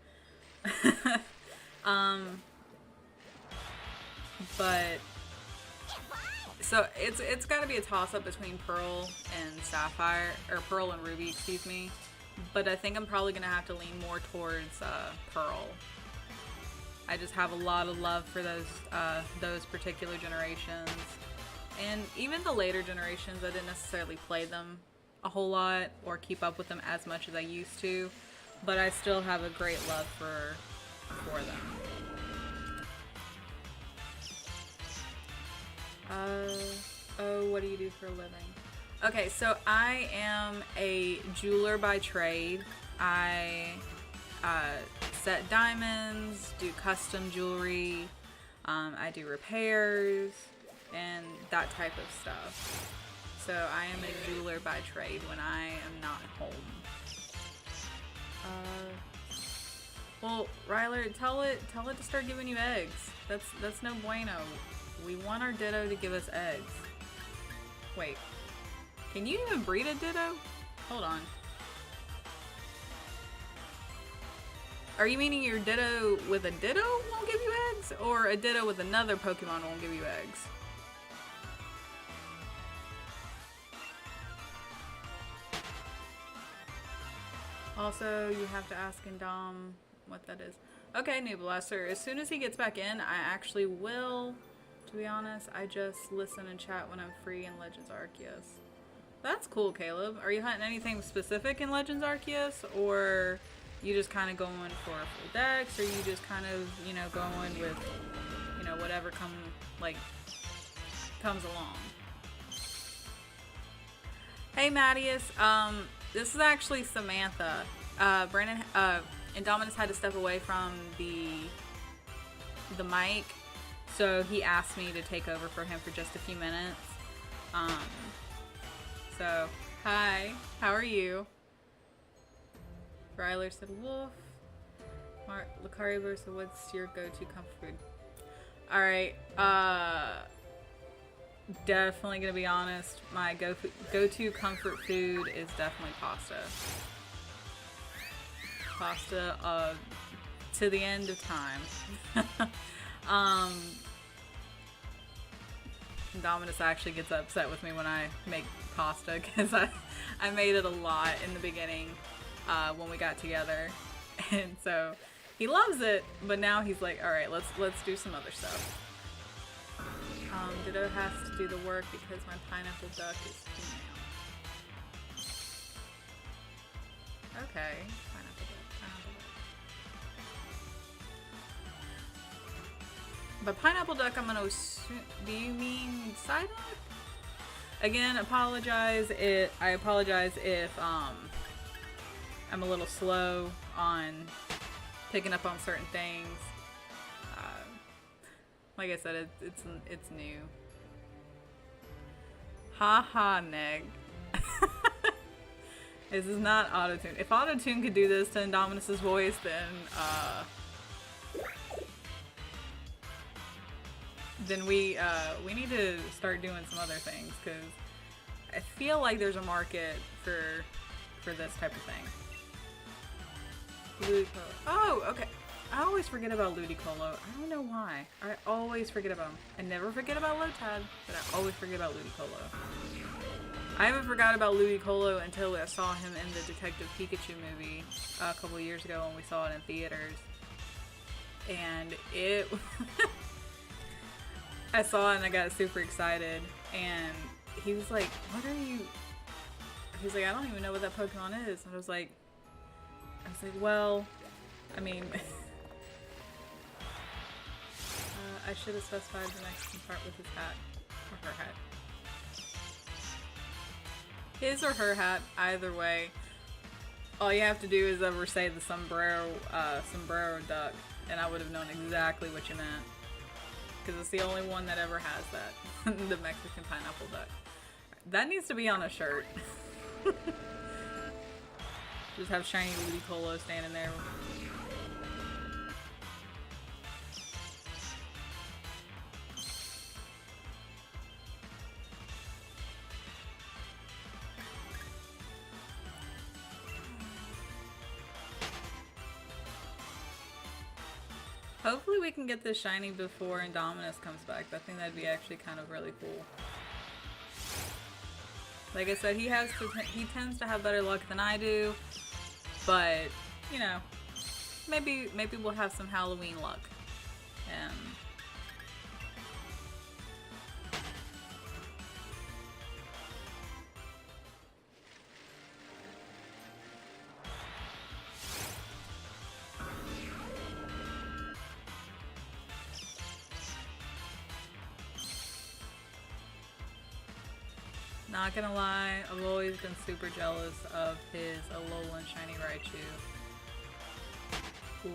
But so it's got to be a toss-up between Pearl and Sapphire, or Pearl and Ruby, excuse me. But I think I'm probably gonna have to lean more towards Pearl. I just have a lot of love for those particular generations, and even the later generations. I didn't necessarily play them a whole lot or keep up with them as much as I used to, but I still have a great love for them. What do you do for a living? Okay, so I am a jeweler by trade. I set diamonds, do custom jewelry, I do repairs, and that type of stuff. So I am a jeweler by trade when I am not home. Well, Ryler, tell it to start giving you eggs. That's no bueno. We want our Ditto to give us eggs. Wait, can you even breed a Ditto? Hold on. Are you meaning your Ditto with a Ditto won't give you eggs? Or a Ditto with another Pokemon won't give you eggs? Also, you have to ask Indom what that is. Okay, New Blaster, as soon as he gets back in, I actually will, to be honest, I just listen and chat when I'm free in Legends Arceus. That's cool, Caleb. Are you hunting anything specific in Legends Arceus, or you just kind of going for a full dex, or you just kind of, you know, going with, you know, whatever comes along? Hey, Mattias. This is actually Samantha. Brandon, Indominus had to step away from the mic, so he asked me to take over for him for just a few minutes. So, hi, how are you? Ryler said, woof. Lucario said, what's your go-to comfort food? Alright, definitely gonna be honest, my go-to comfort food is definitely pasta. Pasta, to the end of time. Dominus actually gets upset with me when I make pasta, because I made it a lot in the beginning when we got together, and so he loves it, but now he's like, alright, let's do some other stuff. Ditto has to do the work because my pineapple duck is female. Okay, pineapple duck. By pineapple duck, I'm gonna assume, do you mean Psyduck? Again, I apologize if I'm a little slow on picking up on certain things. Like I said, it's new. Ha, Neg. This is not autotune. If autotune could do this to Indominus's voice, then we need to start doing some other things, because I feel like there's a market for this type of thing. Ludicolo. Oh, okay. I always forget about Ludicolo. I don't know why. I always forget about him. I never forget about Lotad, but I always forget about Ludicolo. I haven't forgot about Ludicolo until I saw him in the Detective Pikachu movie a couple years ago when we saw it in theaters. And it... I saw it and I got super excited. And he was like, what are you... He's like, I don't even know what that Pokemon is. And I was like, well, I mean... I should have specified the Mexican part with his hat. Or her hat. His or her hat, either way. All you have to do is ever say the sombrero duck, and I would have known exactly what you meant. Because it's the only one that ever has that. The Mexican pineapple duck. That needs to be on a shirt. Just have shiny Ludicolo standing there. Hopefully we can get this shiny before Indominus comes back. I think that'd be actually kind of really cool. Like I said, he tends to have better luck than I do, but you know, maybe we'll have some Halloween luck. Not gonna lie, I've always been super jealous of his Alolan Shiny Raichu.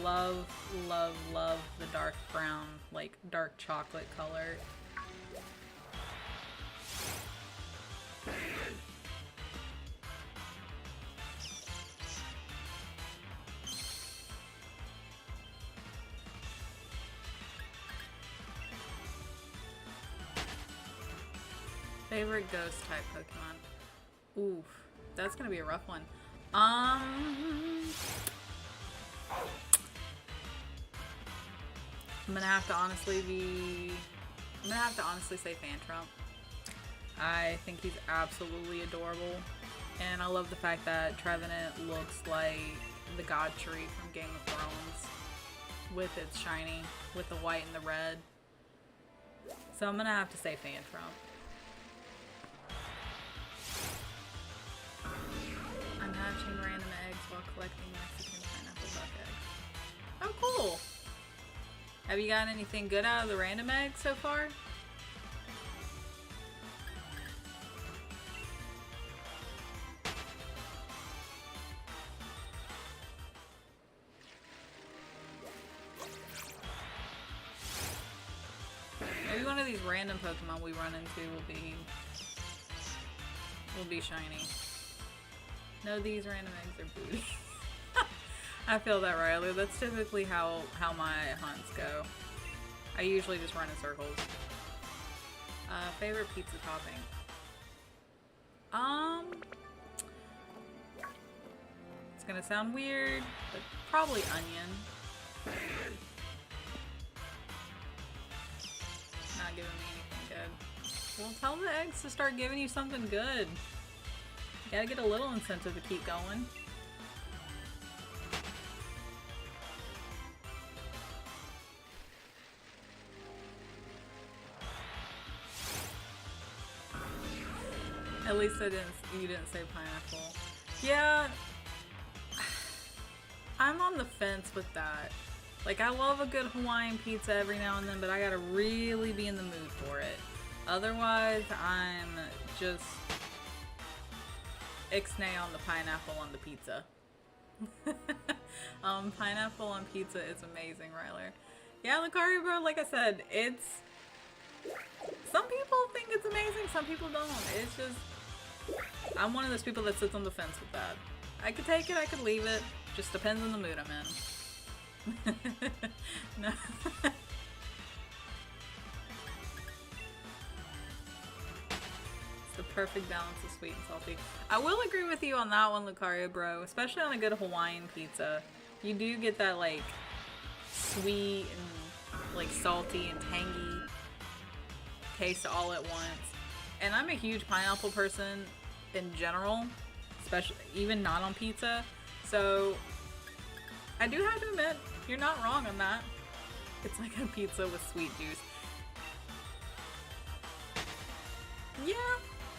Love, love, love the dark brown, like dark chocolate color. Favorite ghost type Pokemon? Oof, that's gonna be a rough one. I'm gonna have to honestly say Fantrump. I think he's absolutely adorable, and I love the fact that Trevenant looks like the God Tree from Game of Thrones with its shiny, with the white and the red. So I'm gonna have to say Fantrump. I'm hatching random eggs while collecting Mexican pineapple duck eggs. Oh, cool! Have you gotten anything good out of the random eggs so far? Maybe one of these random Pokemon we run into will be shiny. No, these random eggs are booty. I feel that, Riley. That's typically how my hunts go. I usually just run in circles. Favorite pizza topping? It's gonna sound weird, but probably onion. Not giving me anything good. Well, tell the eggs to start giving you something good. You gotta get a little incentive to keep going. At least you didn't say pineapple. Yeah, I'm on the fence with that. Like, I love a good Hawaiian pizza every now and then, but I gotta really be in the mood for it. Otherwise, I'm just ixnay on the pineapple on the pizza. Pineapple on pizza is amazing, Ryler. Yeah, Lucario bro, like I said, some people think it's amazing, some people don't. It's just, I'm one of those people that sits on the fence with that. I could take it, I could leave it. Just depends on the mood I'm in. No. The perfect balance of sweet and salty. I will agree with you on that one, Lucario bro, especially on a good Hawaiian pizza. You do get that like sweet and like salty and tangy taste all at once. And I'm a huge pineapple person in general, especially even not on pizza. So I do have to admit, you're not wrong on that. It's like a pizza with sweet juice. Yeah.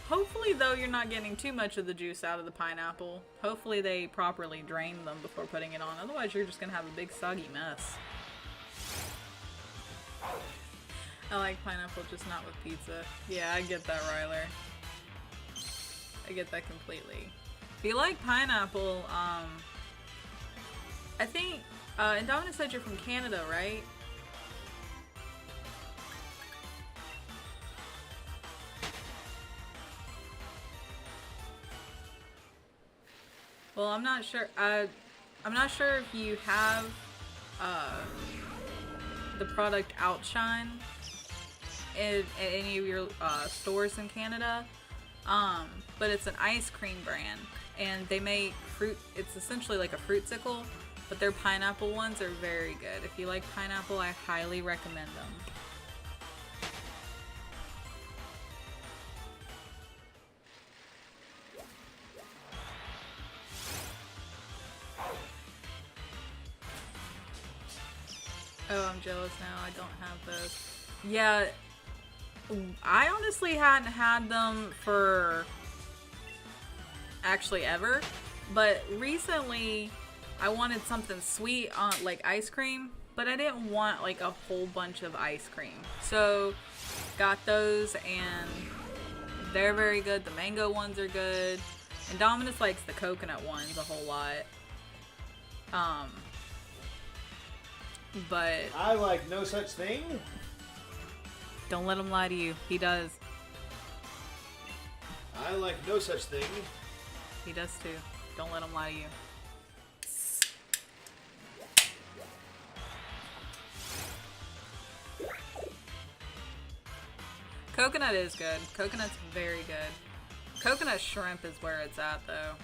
Hopefully, though, you're not getting too much of the juice out of the pineapple. Hopefully they properly drain them before putting it on. Otherwise, you're just going to have a big soggy mess. I like pineapple, just not with pizza. Yeah, I get that, Ryler. I get that completely. If you like pineapple, I think, Indominus said you're from Canada, right? Well, I'm not sure. I'm not sure if you have the product Outshine in any of your stores in Canada, but it's an ice cream brand, and they make fruit. It's essentially like a fruitsicle, but their pineapple ones are very good. If you like pineapple, I highly recommend them. Oh, I'm jealous now. I don't have those. Yeah, I honestly hadn't had them for actually ever, but recently I wanted something sweet on like ice cream, but I didn't want like a whole bunch of ice cream. So got those, and They're very good. The mango ones are good. And Dominus likes the coconut ones a whole lot. But I like no such thing. don't let him lie to you. He does. I like no such thing. He does too. Don't let him lie to you. Coconut is good. Coconut's very good. Coconut shrimp is where it's at, though.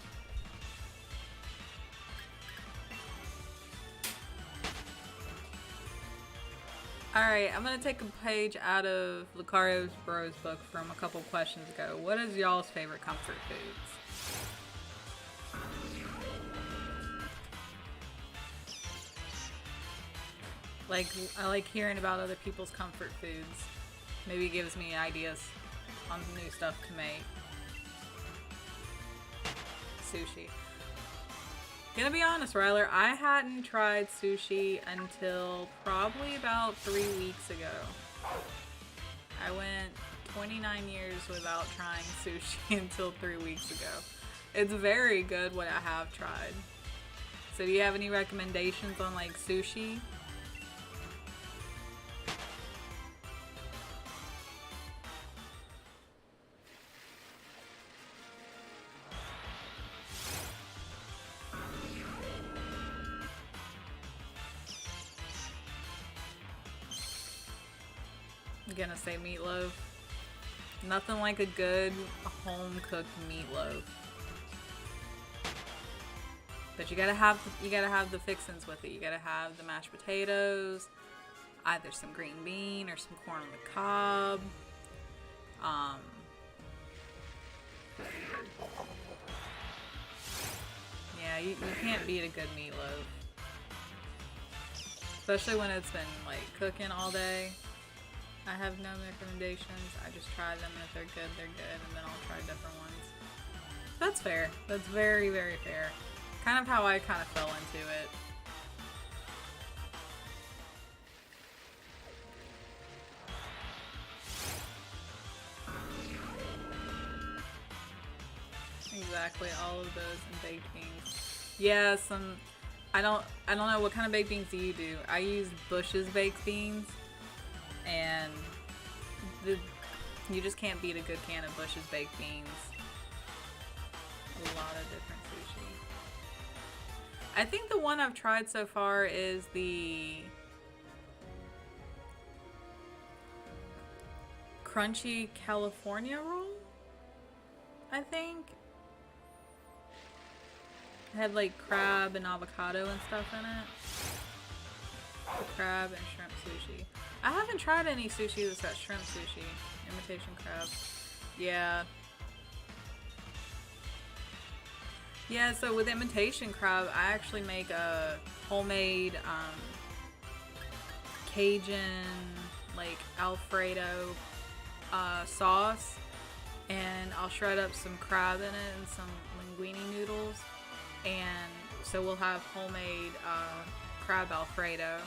Alright, I'm gonna take a page out of Lucario's Bros book from a couple questions ago. What is y'all's favorite comfort foods? Like, I like hearing about other people's comfort foods. Maybe it gives me ideas on new stuff to make. Sushi. Gonna be honest, Ryler, I hadn't tried sushi until probably about 3 weeks ago. I went 29 years without trying sushi until 3 weeks ago. It's very good what I have tried. So do you have any recommendations on like sushi? I'm gonna say meatloaf. Nothing like a good home-cooked meatloaf. But you gotta have the fixins with it. You gotta have the mashed potatoes, either some green bean or some corn on the cob. Yeah, you can't beat a good meatloaf. Especially when it's been like cooking all day. I have no recommendations. I just try them, and if they're good, they're good, and then I'll try different ones. That's fair. That's very, very fair. Kind of how I kind of fell into it. Exactly, all of those and baked beans. Yeah, I don't know what kind of baked beans do you do. I use Bush's baked beans. And you just can't beat a good can of Bush's baked beans. A lot of different sushi. I think the one I've tried so far is the Crunchy California roll, I think. It had like crab and avocado and stuff in it. The crab and shrimp sushi. I haven't tried any sushi that's got shrimp sushi. Imitation crab. Yeah. Yeah, so with imitation crab, I actually make a homemade Cajun, like Alfredo sauce. And I'll shred up some crab in it and some linguine noodles. And so we'll have homemade crab Alfredo.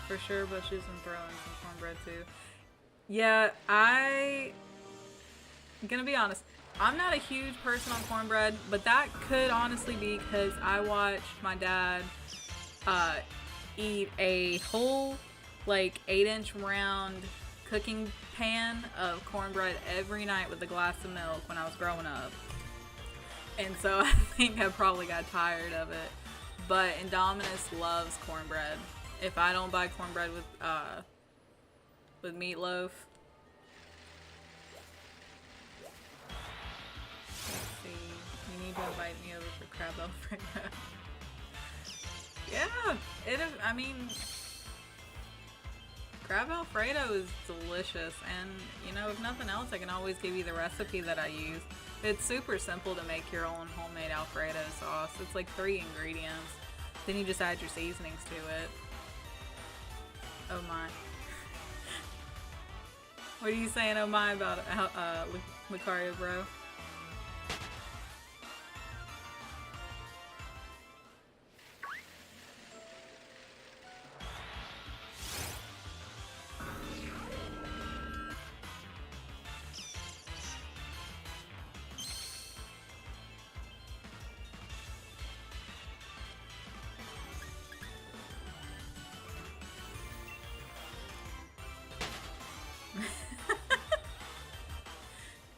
For sure, Bush's and throw in some cornbread too. Yeah, I'm gonna be honest. I'm not a huge person on cornbread, but that could honestly be because I watched my dad eat a whole, like, 8-inch round cooking pan of cornbread every night with a glass of milk when I was growing up. And so I think I probably got tired of it. But Indominus loves cornbread. If I don't buy cornbread with meatloaf. Let's see. You need to invite me over for crab Alfredo. Yeah, I mean, crab Alfredo is delicious, and you know, if nothing else, I can always give you the recipe that I use. It's super simple to make your own homemade Alfredo sauce. It's like 3 ingredients. Then you just add your seasonings to it. Oh my. What are you saying, oh my, about Lucario, bro?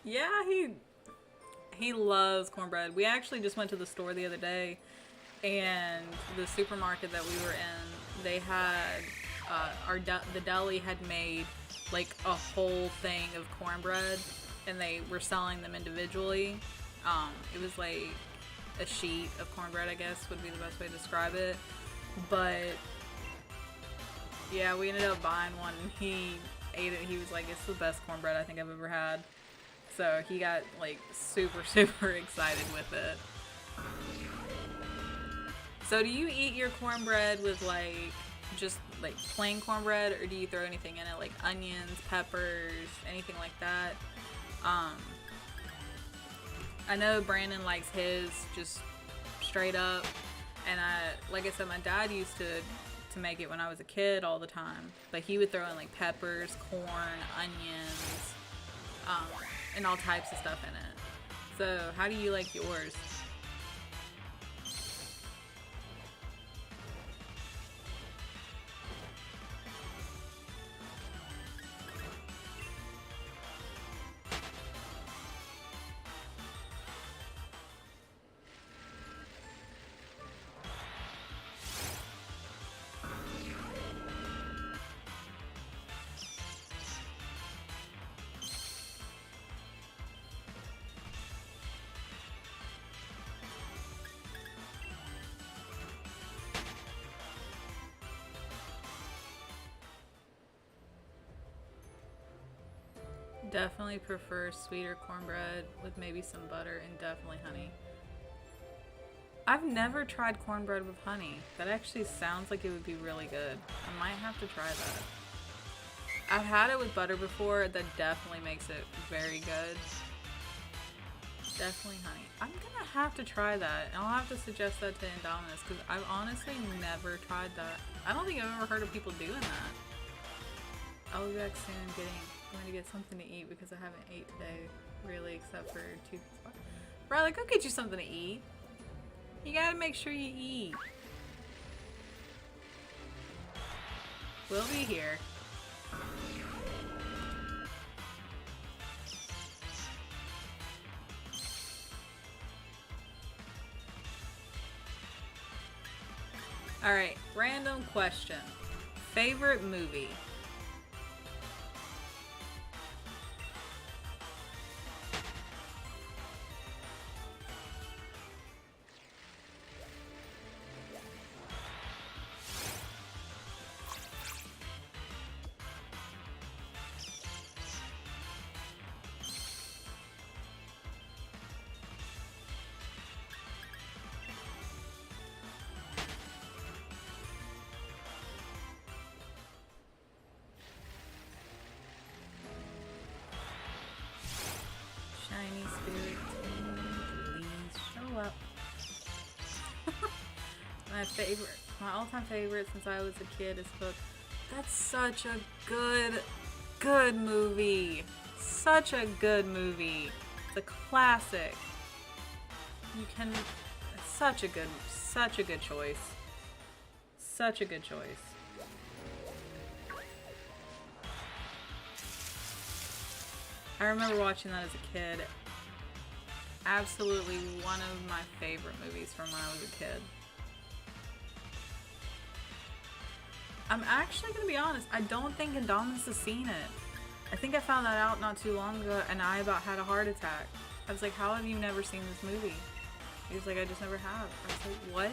Yeah, he loves cornbread. We actually just went to the store the other day, and the supermarket that we were in, they had the deli had made like a whole thing of cornbread, and they were selling them individually. It was like a sheet of cornbread, I guess would be the best way to describe it. But yeah, we ended up buying one, and he ate it. He was like, "It's the best cornbread I think I've ever had." So he got like super, super excited with it. So do you eat your cornbread with like just like plain cornbread, or do you throw anything in it like onions, peppers, anything like that? I know Brandon likes his just straight up, and like I said, my dad used to make it when I was a kid all the time, but he would throw in like peppers, corn, onions, and all types of stuff in it. So how do you like yours? Definitely prefer sweeter cornbread with maybe some butter and definitely honey. I've never tried cornbread with honey. That actually sounds like it would be really good. I might have to try that. I've had it with butter before. That definitely makes it very good. Definitely honey. I'm gonna have to try that. And I'll have to suggest that to Indominus because I've honestly never tried that. I don't think I've ever heard of people doing that. I'll be back soon going to get something to eat because I haven't ate today, really, except for two. Riley, go get you something to eat. You gotta make sure you eat. We'll be here. Alright, random question. Favorite movie? Shiny Spiritomb, please show up. My all-time favorite since I was a kid is Hook. That's such a good movie. Such a good movie. It's a classic. Such a good choice. Such a good choice. I remember watching that as a kid. Absolutely one of my favorite movies from when I was a kid. I'm actually going to be honest, I don't think Indominus has seen it. I think I found that out not too long ago, and I about had a heart attack. I was like, how have you never seen this movie? He was like, I just never have. I was like, what?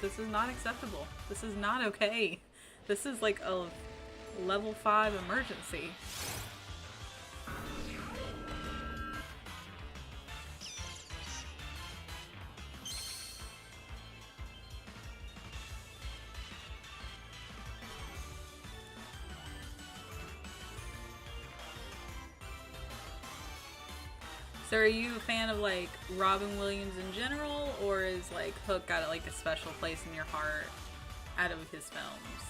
This is not acceptable. This is not okay. This is like a level 5 emergency. So are you a fan of like Robin Williams in general, or is like Hook got like a special place in your heart out of his films?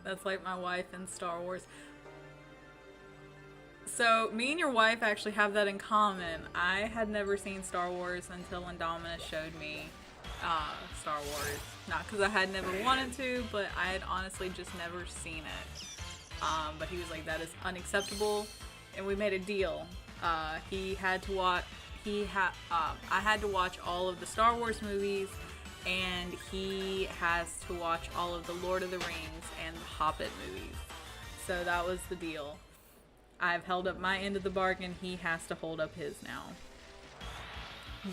That's like my wife in Star Wars. So, me and your wife actually have that in common. I had never seen Star Wars until when Dominus showed me Star Wars. Not because I had never wanted to, but I had honestly just never seen it. But he was like, that is unacceptable, and we made a deal. He had to watch. I had to watch all of the Star Wars movies, and he has to watch all of the Lord of the Rings and the Hobbit movies. So that was the deal. I've held up my end of the bargain. He has to hold up his now.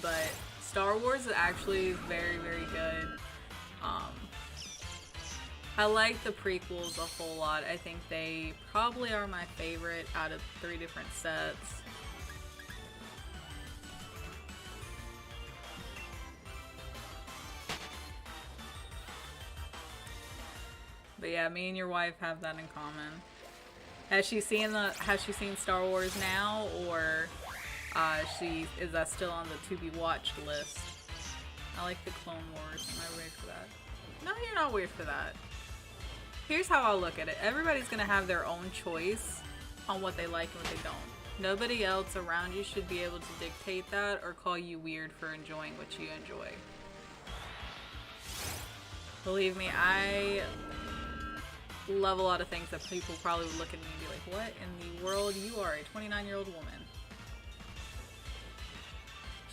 But Star Wars is actually very, very good. I like the prequels a whole lot. I think they probably are my favorite out of 3 different sets. But yeah, me and your wife have that in common. Has she seen Star Wars now, or is that still on the to be watched list? I like the Clone Wars. Am I weird for that? No, you're not weird for that. Here's how I'll look at it. Everybody's gonna have their own choice on what they like and what they don't. Nobody else around you should be able to dictate that or call you weird for enjoying what you enjoy. Believe me, I love a lot of things that people probably would look at me and be like, what in the world? You are a 29-year-old woman.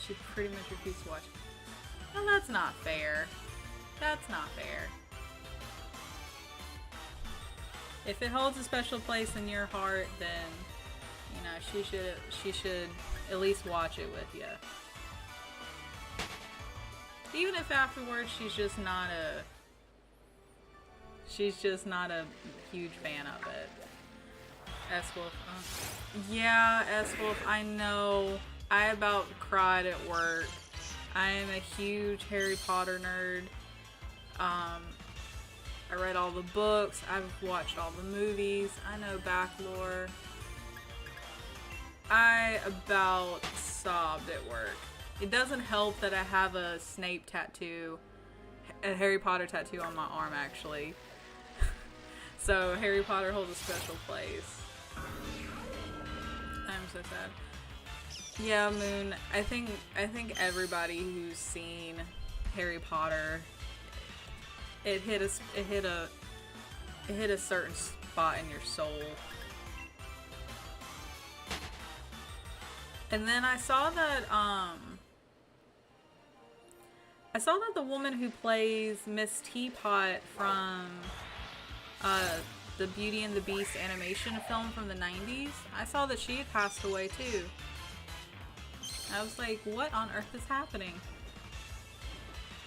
She pretty much refused to watch it. Well, that's not fair. That's not fair. If it holds a special place in your heart, then, you know, she should at least watch it with you. Even if afterwards she's just not a huge fan of it. S-Wolf. Yeah, S-Wolf, I know. I about cried at work. I am a huge Harry Potter nerd. I read all the books. I've watched all the movies. I know back lore. I about sobbed at work. It doesn't help that I have a Snape tattoo, a Harry Potter tattoo on my arm, actually. So Harry Potter holds a special place. I'm so sad. Yeah, Moon. I think everybody who's seen Harry Potter, it hit a certain spot in your soul. And then I saw that the woman who plays Miss Teapot from the Beauty and the Beast animation film from the 90s, I saw that she had passed away too. I was like, what on earth is happening?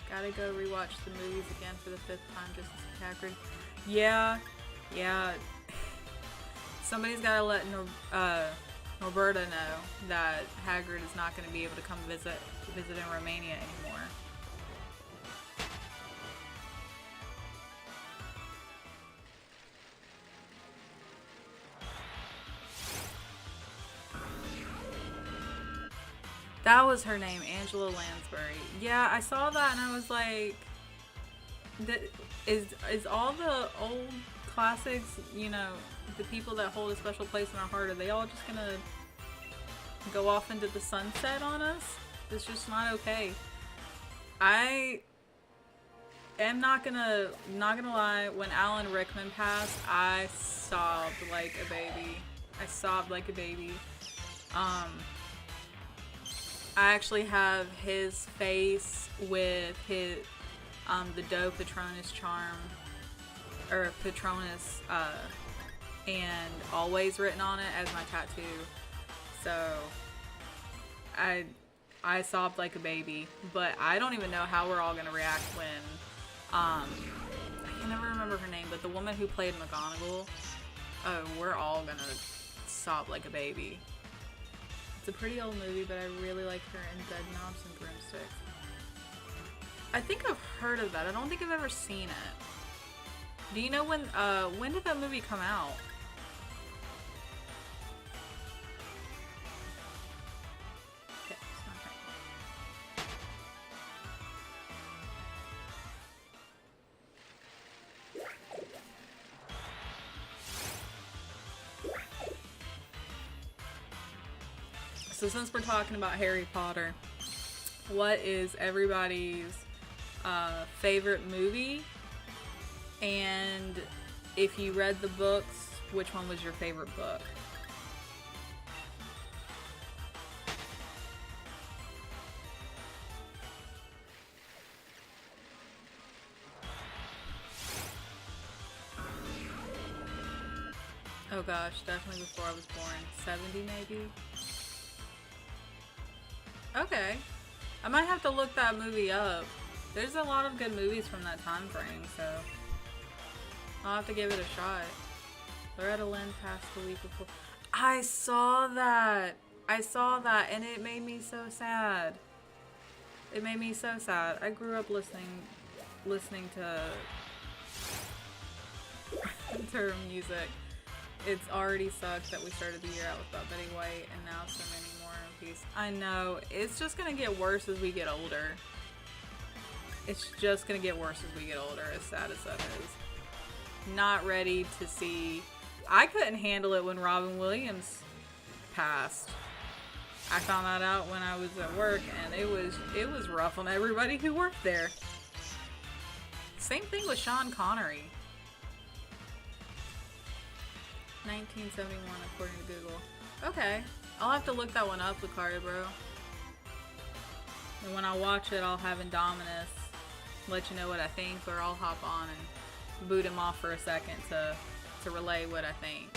Gotta go rewatch the movies again for the 5th time just to see Hagrid. Yeah. Somebody's gotta let Norberta know that Hagrid is not gonna be able to come visit in Romania anymore. That was her name, Angela Lansbury. Yeah, I saw that and I was like, is all the old classics, you know, the people that hold a special place in our heart, are they all just gonna go off into the sunset on us? It's just not okay. I am not gonna lie, when Alan Rickman passed, I sobbed like a baby. I actually have his face with his the doe Patronus charm, or Patronus, and always written on it as my tattoo. So I sobbed like a baby, but I don't even know how we're all gonna react when I can never remember her name, but the woman who played McGonagall, we're all gonna sob like a baby. It's a pretty old movie, but I really like her in Dead Knobs and Broomsticks. I think I've heard of that. I don't think I've ever seen it. Do you know when did that movie come out? Okay, it's not right. So since we're talking about Harry Potter, what is everybody's favorite movie? And if you read the books, which one was your favorite book? Oh gosh, definitely before I was born. 70 maybe? Okay. I might have to look that movie up. There's a lot of good movies from that time frame, so I'll have to give it a shot. Loretta Lynn passed the week before. I saw that! And it made me so sad. It made me so sad. I grew up listening to her music. It's already sucked that we started the year out with Betty White and now so many more in peace. I know. It's just gonna get worse as we get older. It's just gonna get worse as we get older, as sad as that is. Not ready to see. I couldn't handle it when Robin Williams passed. I found that out when I was at work, and it was rough on everybody who worked there. Same thing with Sean Connery. 1971, according to Google. Okay, I'll have to look that one up, Lucario Bro. And when I watch it, I'll have Indominus let you know what I think, or I'll hop on and boot him off for a second to relay what I think.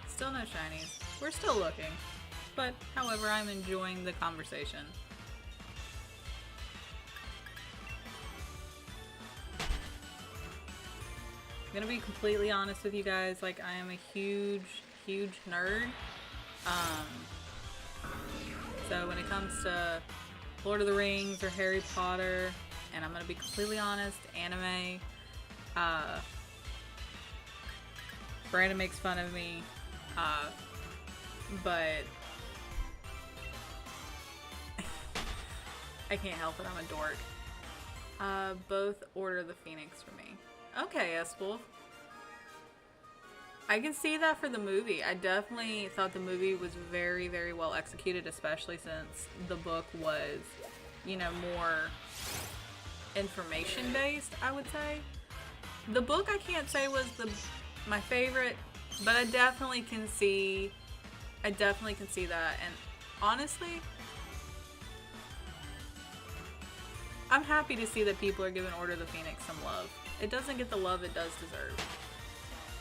Still no shinies. We're still looking. But, however, I'm enjoying the conversation. I'm gonna be completely honest with you guys, like, I am a huge nerd. So when it comes to Lord of the Rings or Harry Potter, and I'm gonna be completely honest, anime, Brandon makes fun of me, but I can't help it, I'm a dork. Both Order of the Phoenix for me. Okay, S-Wolf. I can see that for the movie. I definitely thought the movie was very, very well executed, especially since the book was, you know, more information-based, I would say. The book I can't say was my favorite, but I definitely can see that. And honestly, I'm happy to see that people are giving Order of the Phoenix some love. It doesn't get the love it does deserve.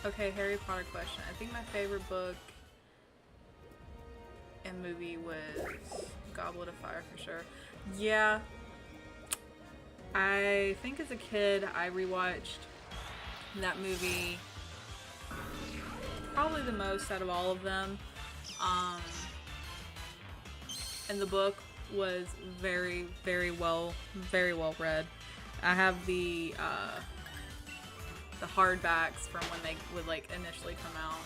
Okay, Harry Potter question. I think my favorite book and movie was Goblet of Fire for sure. Yeah. I think as a kid I rewatched that movie probably the most out of all of them. And the book was very, very well read. I have the hardbacks from when they would like initially come out.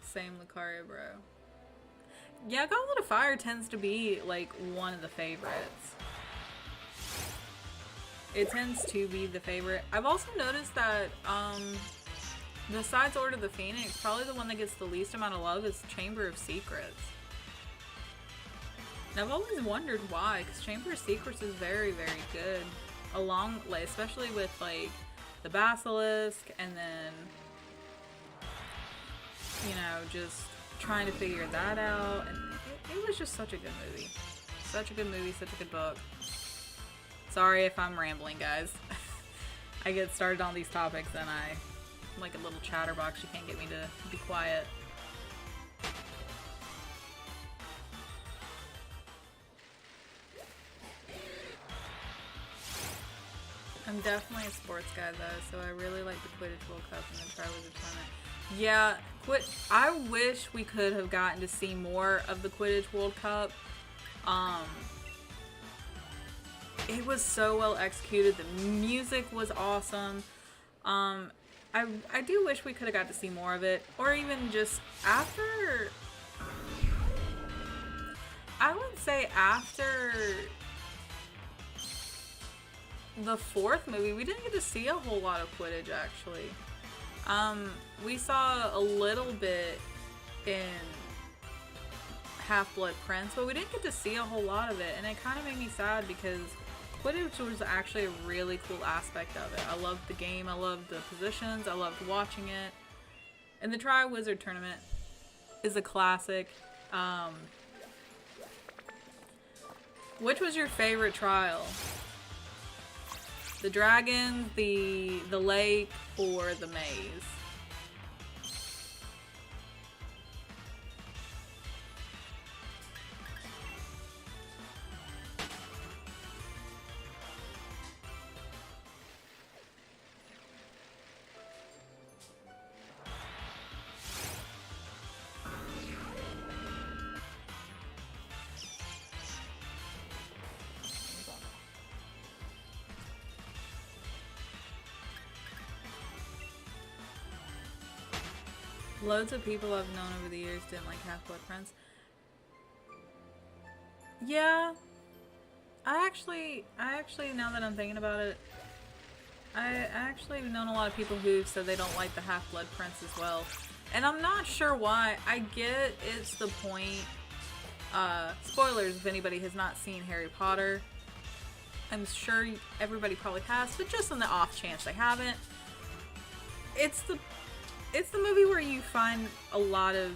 Same Lucario Bro. Yeah, Goblet of Fire tends to be like one of the favorites. It tends to be the favorite. I've also noticed that besides Order of the Phoenix, probably the one that gets the least amount of love is Chamber of Secrets. And I've always wondered why, because Chamber of Secrets is very, very good. Along, like, especially with like the Basilisk, and then, you know, just trying to figure that out. And it was just such a good movie. Such a good movie, such a good book. Sorry if I'm rambling, guys. I get started on these topics and I'm like a little chatterbox. You can't get me to be quiet. I'm definitely a sports guy though, so I really like the Quidditch World Cup and the Tri-Wizard Tournament. Yeah, I wish we could have gotten to see more of the Quidditch World Cup. It was so well executed. The music was awesome. I do wish we could have got to see more of it, or even just after. I would say after the fourth movie, we didn't get to see a whole lot of Quidditch, actually. We saw a little bit in Half-Blood Prince, but we didn't get to see a whole lot of it, and it kind of made me sad because Quidditch was actually a really cool aspect of it. I loved the game, I loved the positions, I loved watching it. And the Triwizard Tournament is a classic. Which was your favorite trial? The dragon, the lake, or the maze? Loads of people I've known over the years didn't like Half-Blood Prince. Yeah. I actually, now that I'm thinking about it, I actually have known a lot of people who've said they don't like the Half-Blood Prince as well. And I'm not sure why. I get it's the point. Spoilers if anybody has not seen Harry Potter. I'm sure everybody probably has, but just on the off chance they haven't. It's the movie where you find a lot of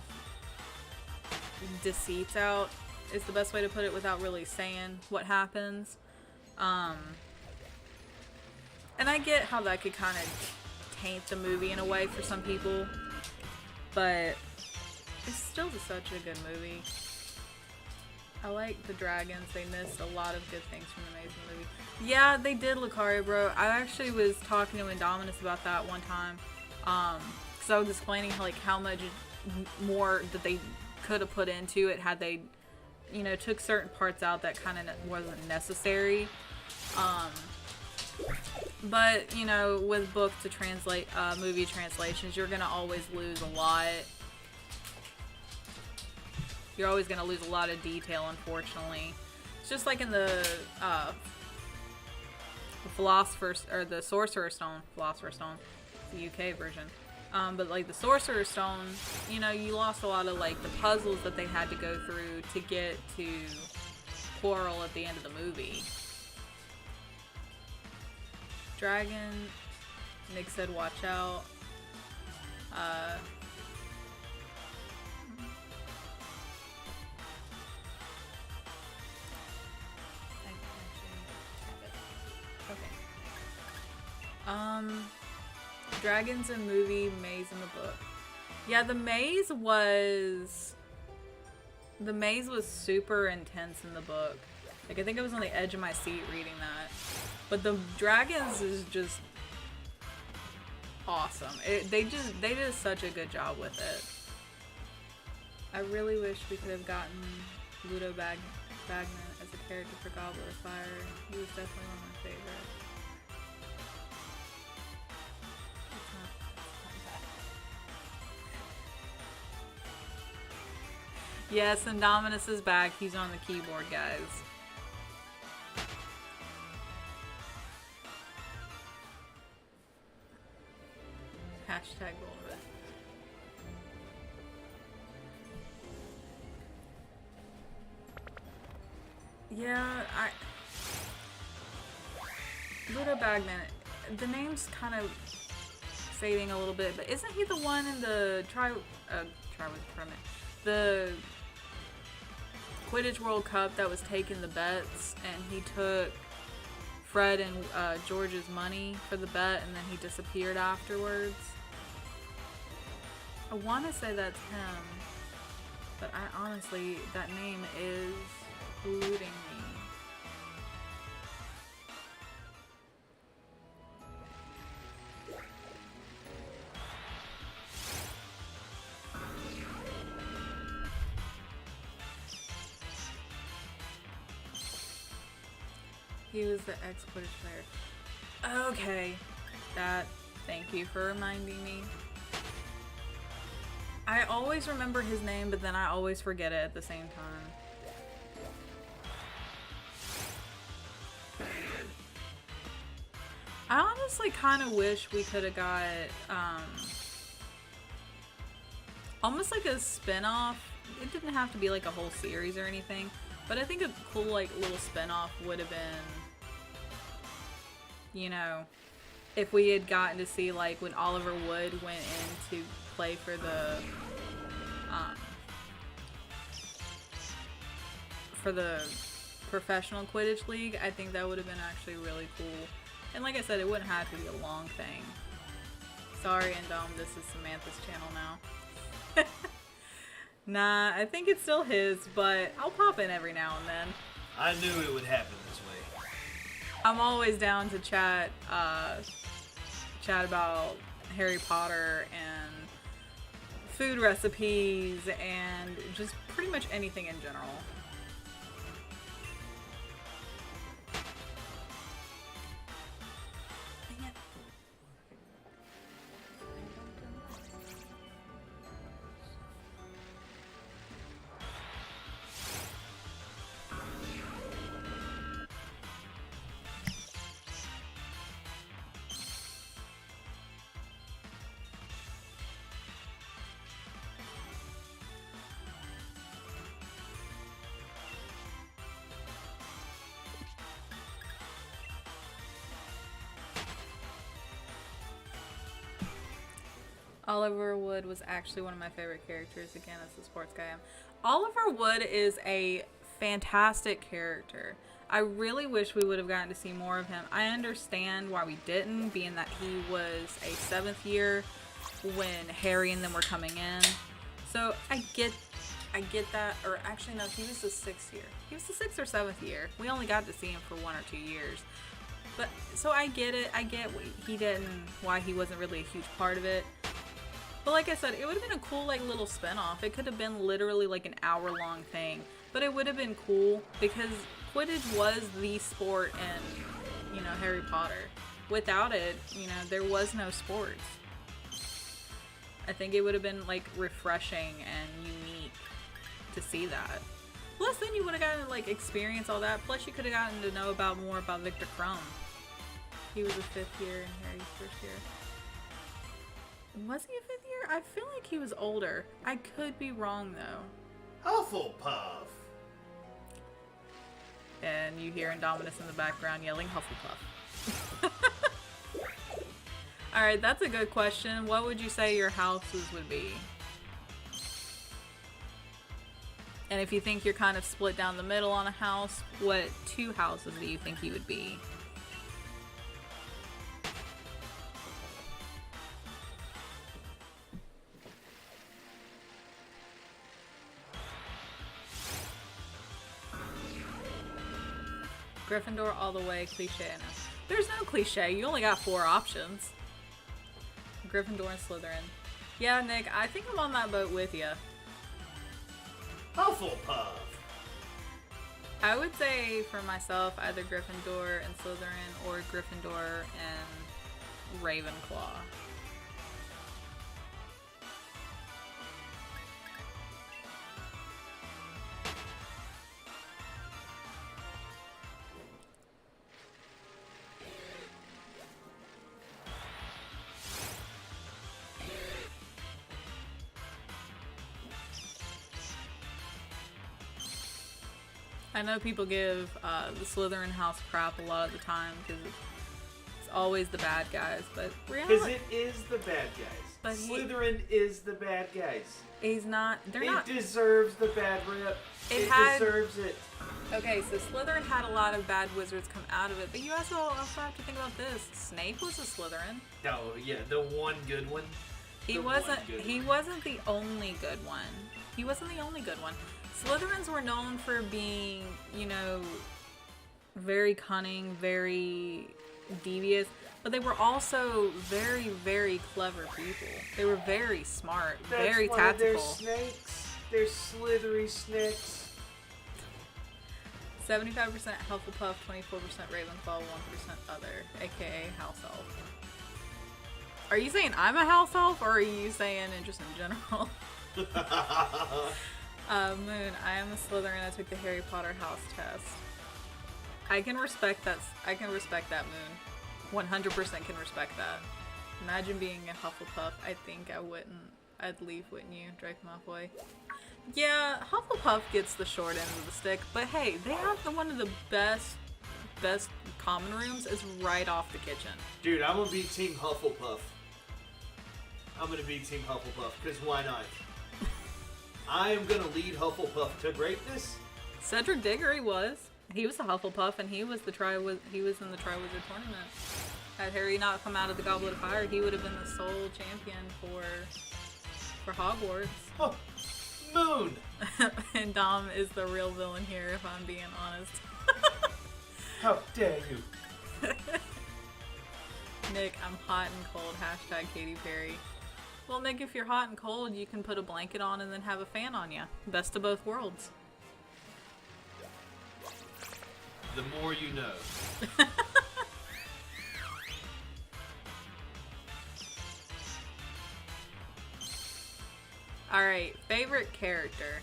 deceits out, is the best way to put it without really saying what happens. And I get how that could kind of taint the movie in a way for some people, but it's still such a good movie. I like the dragons. They missed a lot of good things from the Amazing movie. Yeah, they did, Lucario, bro. I actually was talking to Indominus about that one time. So I was explaining how much more that they could have put into it had they, took certain parts out that kind of wasn't necessary. But, with book to translate, movie translations, you're going to always lose a lot. You're always going to lose a lot of detail, unfortunately. It's just like in the Philosopher's, or the Sorcerer's Stone, Philosopher's Stone, the UK version. But like the Sorcerer's Stone, you lost a lot of like the puzzles that they had to go through to get to Quirrell at the end of the movie. Dragon, Nick said watch out. Dragons in movie, maze in the book. Yeah, the maze was super intense in the book. Like, I think I was on the edge of my seat reading that. But the dragons is just awesome. They did such a good job with it. I really wish we could have gotten Ludo Bagman as a character for Goblet of Fire. He was definitely one of my favorites. Yes, Indominus is back. He's on the keyboard, guys. Hashtag Golden. Yeah, Ludo Bagman, the name's kind of fading a little bit, but isn't he the one in the the Quidditch World Cup that was taking the bets, and he took Fred and George's money for the bet, and then he disappeared afterwards? I want to say that's him, but I honestly, that name is eluding me. He was the ex-Quidditch player. Okay. Thank you for reminding me. I always remember his name, but then I always forget it at the same time. I honestly kind of wish we could have got almost like a spin-off. It didn't have to be like a whole series or anything, but I think a cool like little spin-off would have been, you know, if we had gotten to see like when Oliver Wood went in to play for the professional Quidditch League. I think that would have been actually really cool. And like I said, it wouldn't have to be a long thing. Sorry, Indom, this is Samantha's channel now. Nah, I think it's still his, but I'll pop in every now and then. I knew it would happen this way. I'm always down to chat about Harry Potter and food recipes and just pretty much anything in general. Oliver Wood was actually one of my favorite characters. Again, as the sports guy I am. Oliver Wood is a fantastic character. I really wish we would have gotten to see more of him. I understand why we didn't, being that he was a 7th year when Harry and them were coming in. So I get that. Or actually, no, he was the 6th year. He was the 6th or 7th year. We only got to see him for 1 or 2 years. But so I get it. I get why he wasn't really a huge part of it. But like I said, it would have been a cool like little spin-off. It could have been literally like an hour-long thing. But it would have been cool because Quidditch was the sport in, you know, Harry Potter. Without it, you know, there was no sports. I think it would have been like refreshing and unique to see that. Plus then you would have gotten to like experience all that. Plus you could have gotten to know more about Victor Crumb. He was a 5th year in Harry's 1st year. Was he a 5th year? I feel like he was older. I could be wrong though. Hufflepuff. And you hear Indominus in the background yelling Hufflepuff. Alright, that's a good question. What would you say your houses would be? And if you think you're kind of split down the middle on a house, what 2 houses do you think you would be? Gryffindor all the way, cliche enough. There's no cliche, you only got 4 options. Gryffindor and Slytherin. Yeah, Nick, I think I'm on that boat with you. Hufflepuff. I would say for myself, either Gryffindor and Slytherin or Gryffindor and Ravenclaw. I know people give the Slytherin house crap a lot of the time because it's always the bad guys, but reality... Because it is the bad guys. But Slytherin is the bad guys. He's not... It deserves the bad rep. It deserves it. Okay, so Slytherin had a lot of bad wizards come out of it, but you also have to think about this. Snape was a Slytherin. Oh, yeah, the one good one. He wasn't the only good one. He wasn't the only good one. Slytherins were known for being, you know, very cunning, very devious, but they were also very, very clever people. They were very smart, very tactical. They're snakes. They're slithery snakes. 75% Hufflepuff, 24% Ravenclaw, 1% other, aka house elf. Are you saying I'm a house elf, or are you saying just in general? Moon, I am a Slytherin. I took the Harry Potter house test. I can respect that. I can respect that, Moon. 100% can respect that. Imagine being a Hufflepuff. I think I wouldn't. I'd leave, wouldn't you? Draco Malfoy. Yeah, Hufflepuff gets the short end of the stick, but hey, they have one of the best common rooms is right off the kitchen. Dude, I'm gonna be Team Hufflepuff. I'm gonna be Team Hufflepuff, because why not? I am gonna lead Hufflepuff to greatness. Cedric Diggory was. He was a Hufflepuff, and he was in the Triwizard Tournament. Had Harry not come out of the Goblet of Fire, he would have been the sole champion for Hogwarts. Oh, Moon! And Dom is the real villain here, if I'm being honest. How dare you? Nick, I'm hot and cold. Hashtag Katy Perry. Well, Nick, if you're hot and cold, you can put a blanket on and then have a fan on you. Best of both worlds. The more you know. Alright, favorite character.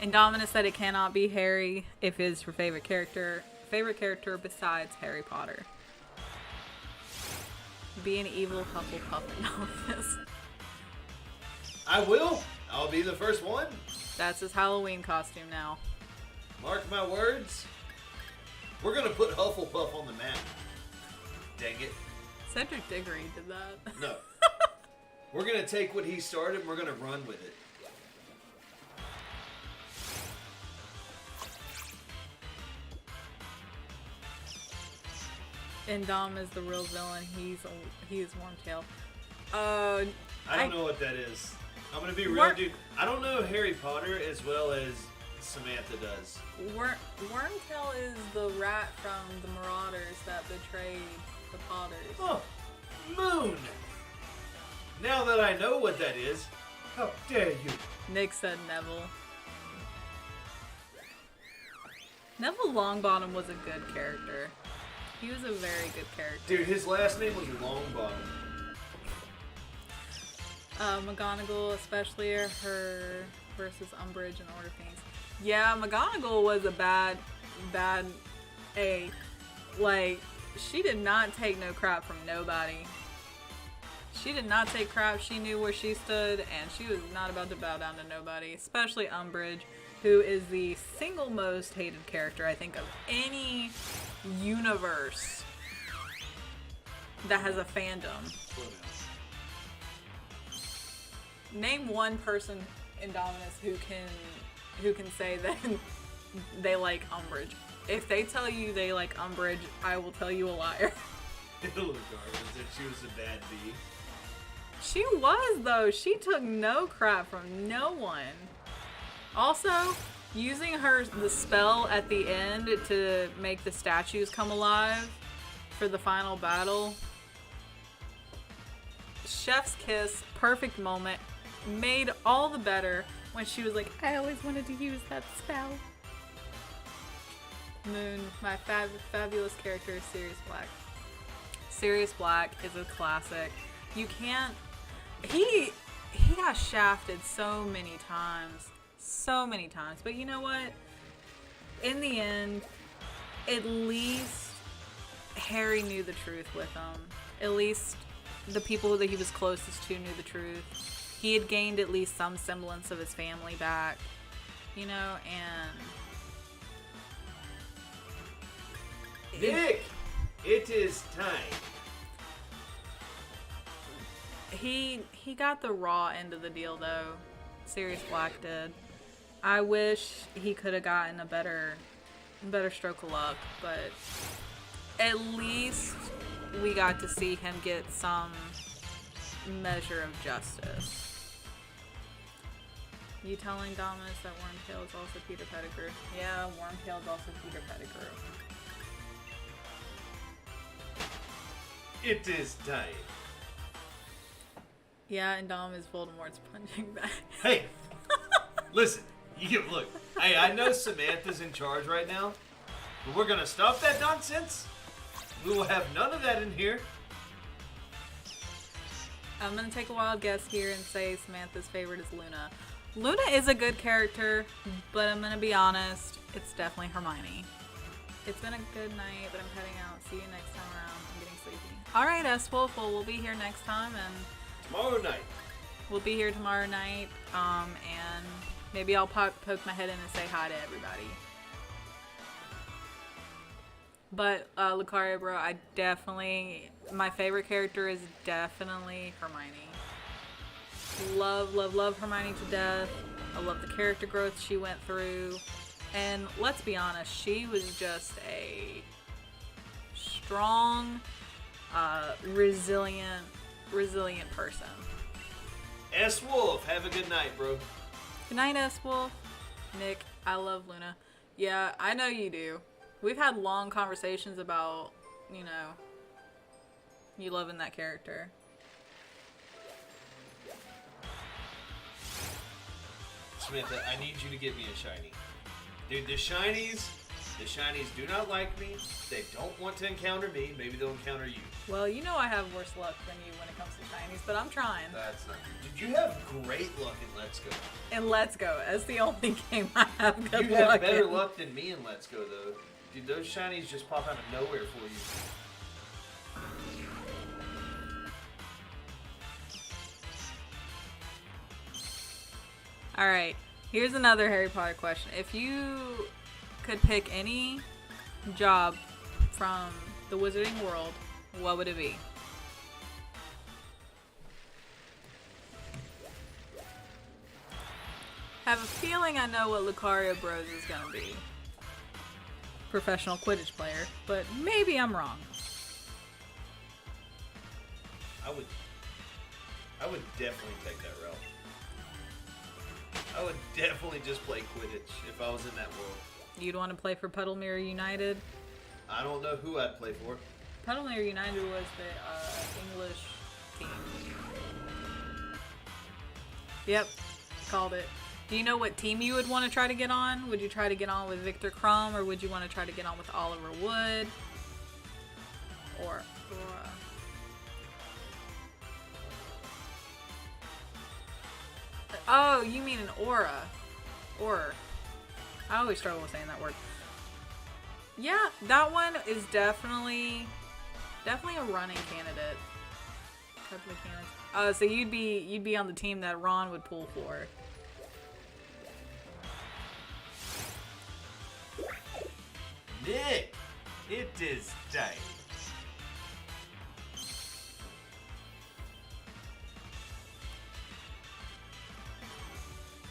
Indominus said it cannot be Harry if it's your favorite character. Favorite character besides Harry Potter. Be an evil Hufflepuff, Indominus. I will. I'll be the first one. That's his Halloween costume now. Mark my words. We're gonna put Hufflepuff on the map. Dang it. Cedric Diggory did that. No. We're gonna take what he started and we're gonna run with it. And Dom is the real villain. He's Wormtail. I don't know what that is. I'm gonna be real, dude. I don't know Harry Potter as well as Samantha does. Wormtail is the rat from the Marauders that betrayed the Potters. Oh, Moon! Now that I know what that is, how dare you? Nick said Neville. Neville Longbottom was a good character. He was a very good character. Dude, his last name was Longbottom. McGonagall, especially her versus Umbridge and Order of Phoenix. Yeah, McGonagall was a bad A. Like, she did not take no crap from nobody. She did not take crap. She knew where she stood, and she was not about to bow down to nobody, especially Umbridge, who is the single most hated character, I think, of any universe that has a fandom. Name one person in Dominus who can say that they like Umbridge. If they tell you they like Umbridge, I will tell you a liar. Regardless if she was a bad bee. She was, though. She took no crap from no one. Also, using the spell at the end to make the statues come alive for the final battle. Chef's kiss, perfect moment. Made all the better when she was like, I always wanted to use that spell. Moon, my fabulous character is Sirius Black. Sirius Black is a classic. You can't... He got shafted so many times. So many times. But you know what? In the end, at least Harry knew the truth with him. At least the people that he was closest to knew the truth. He had gained at least some semblance of his family back. You know, and... Nick! It is time. He got the raw end of the deal, though. Sirius Black did. I wish he could have gotten a better stroke of luck, but at least we got to see him get some measure of justice. You telling Dominus that Wormtail is also Peter Pettigrew? Yeah, Wormtail is also Peter Pettigrew. It is time. Yeah, and Dom is Voldemort's punching bag. Hey, listen. Look. Hey, I know Samantha's in charge right now, but we're gonna stop that nonsense. We will have none of that in here. I'm gonna take a wild guess here and say Samantha's favorite is Luna. Luna is a good character, but I'm gonna be honest, it's definitely Hermione. It's been a good night, but I'm heading out. See you next time around. I'm getting sleepy. Alright, S-Wolf, well, we'll be here next time, and Tomorrow night. we'll be here tomorrow night, and maybe I'll poke my head in and say hi to everybody. But, Lucario, bro, my favorite character is definitely Hermione. Love Hermione to death. I love the character growth she went through. And let's be honest, she was just a strong, resilient person. S-Wolf, have a good night, bro. Good night, S-Wolf. Nick, I love Luna. Yeah, I know you do. We've had long conversations about, you loving that character. Samantha, I need you to get me a shiny. Dude, the shinies do not like me. They don't want to encounter me. Maybe they'll encounter you. Well, you know I have worse luck than you when it comes to shinies, but I'm trying. That's not true. Did you have great luck in Let's Go? In Let's Go, that's the only game I have good You luck have better in. luck than me in Let's Go, though. Dude, those shinies just pop out of nowhere for you. Alright, here's another Harry Potter question. If you could pick any job from the wizarding world, what would it be? Have a feeling I know what Lucario Bros is gonna be. Professional Quidditch player, but maybe I'm wrong. I would definitely take that route. I would definitely just play Quidditch if I was in that world. You'd want to play for Puddlemere United? I don't know who I'd play for. Puddlemere United was the English team. Yep, called it. Do you know what team you would want to try to get on? Would you try to get on with Victor Crumb, or would you want to try to get on with Oliver Wood? Or oh, you mean an aura. Or. I always struggle with saying that word. Yeah, that one is definitely a running candidate. Couple of candidates. So you'd be on the team that Ron would pull for. Nick, it is day.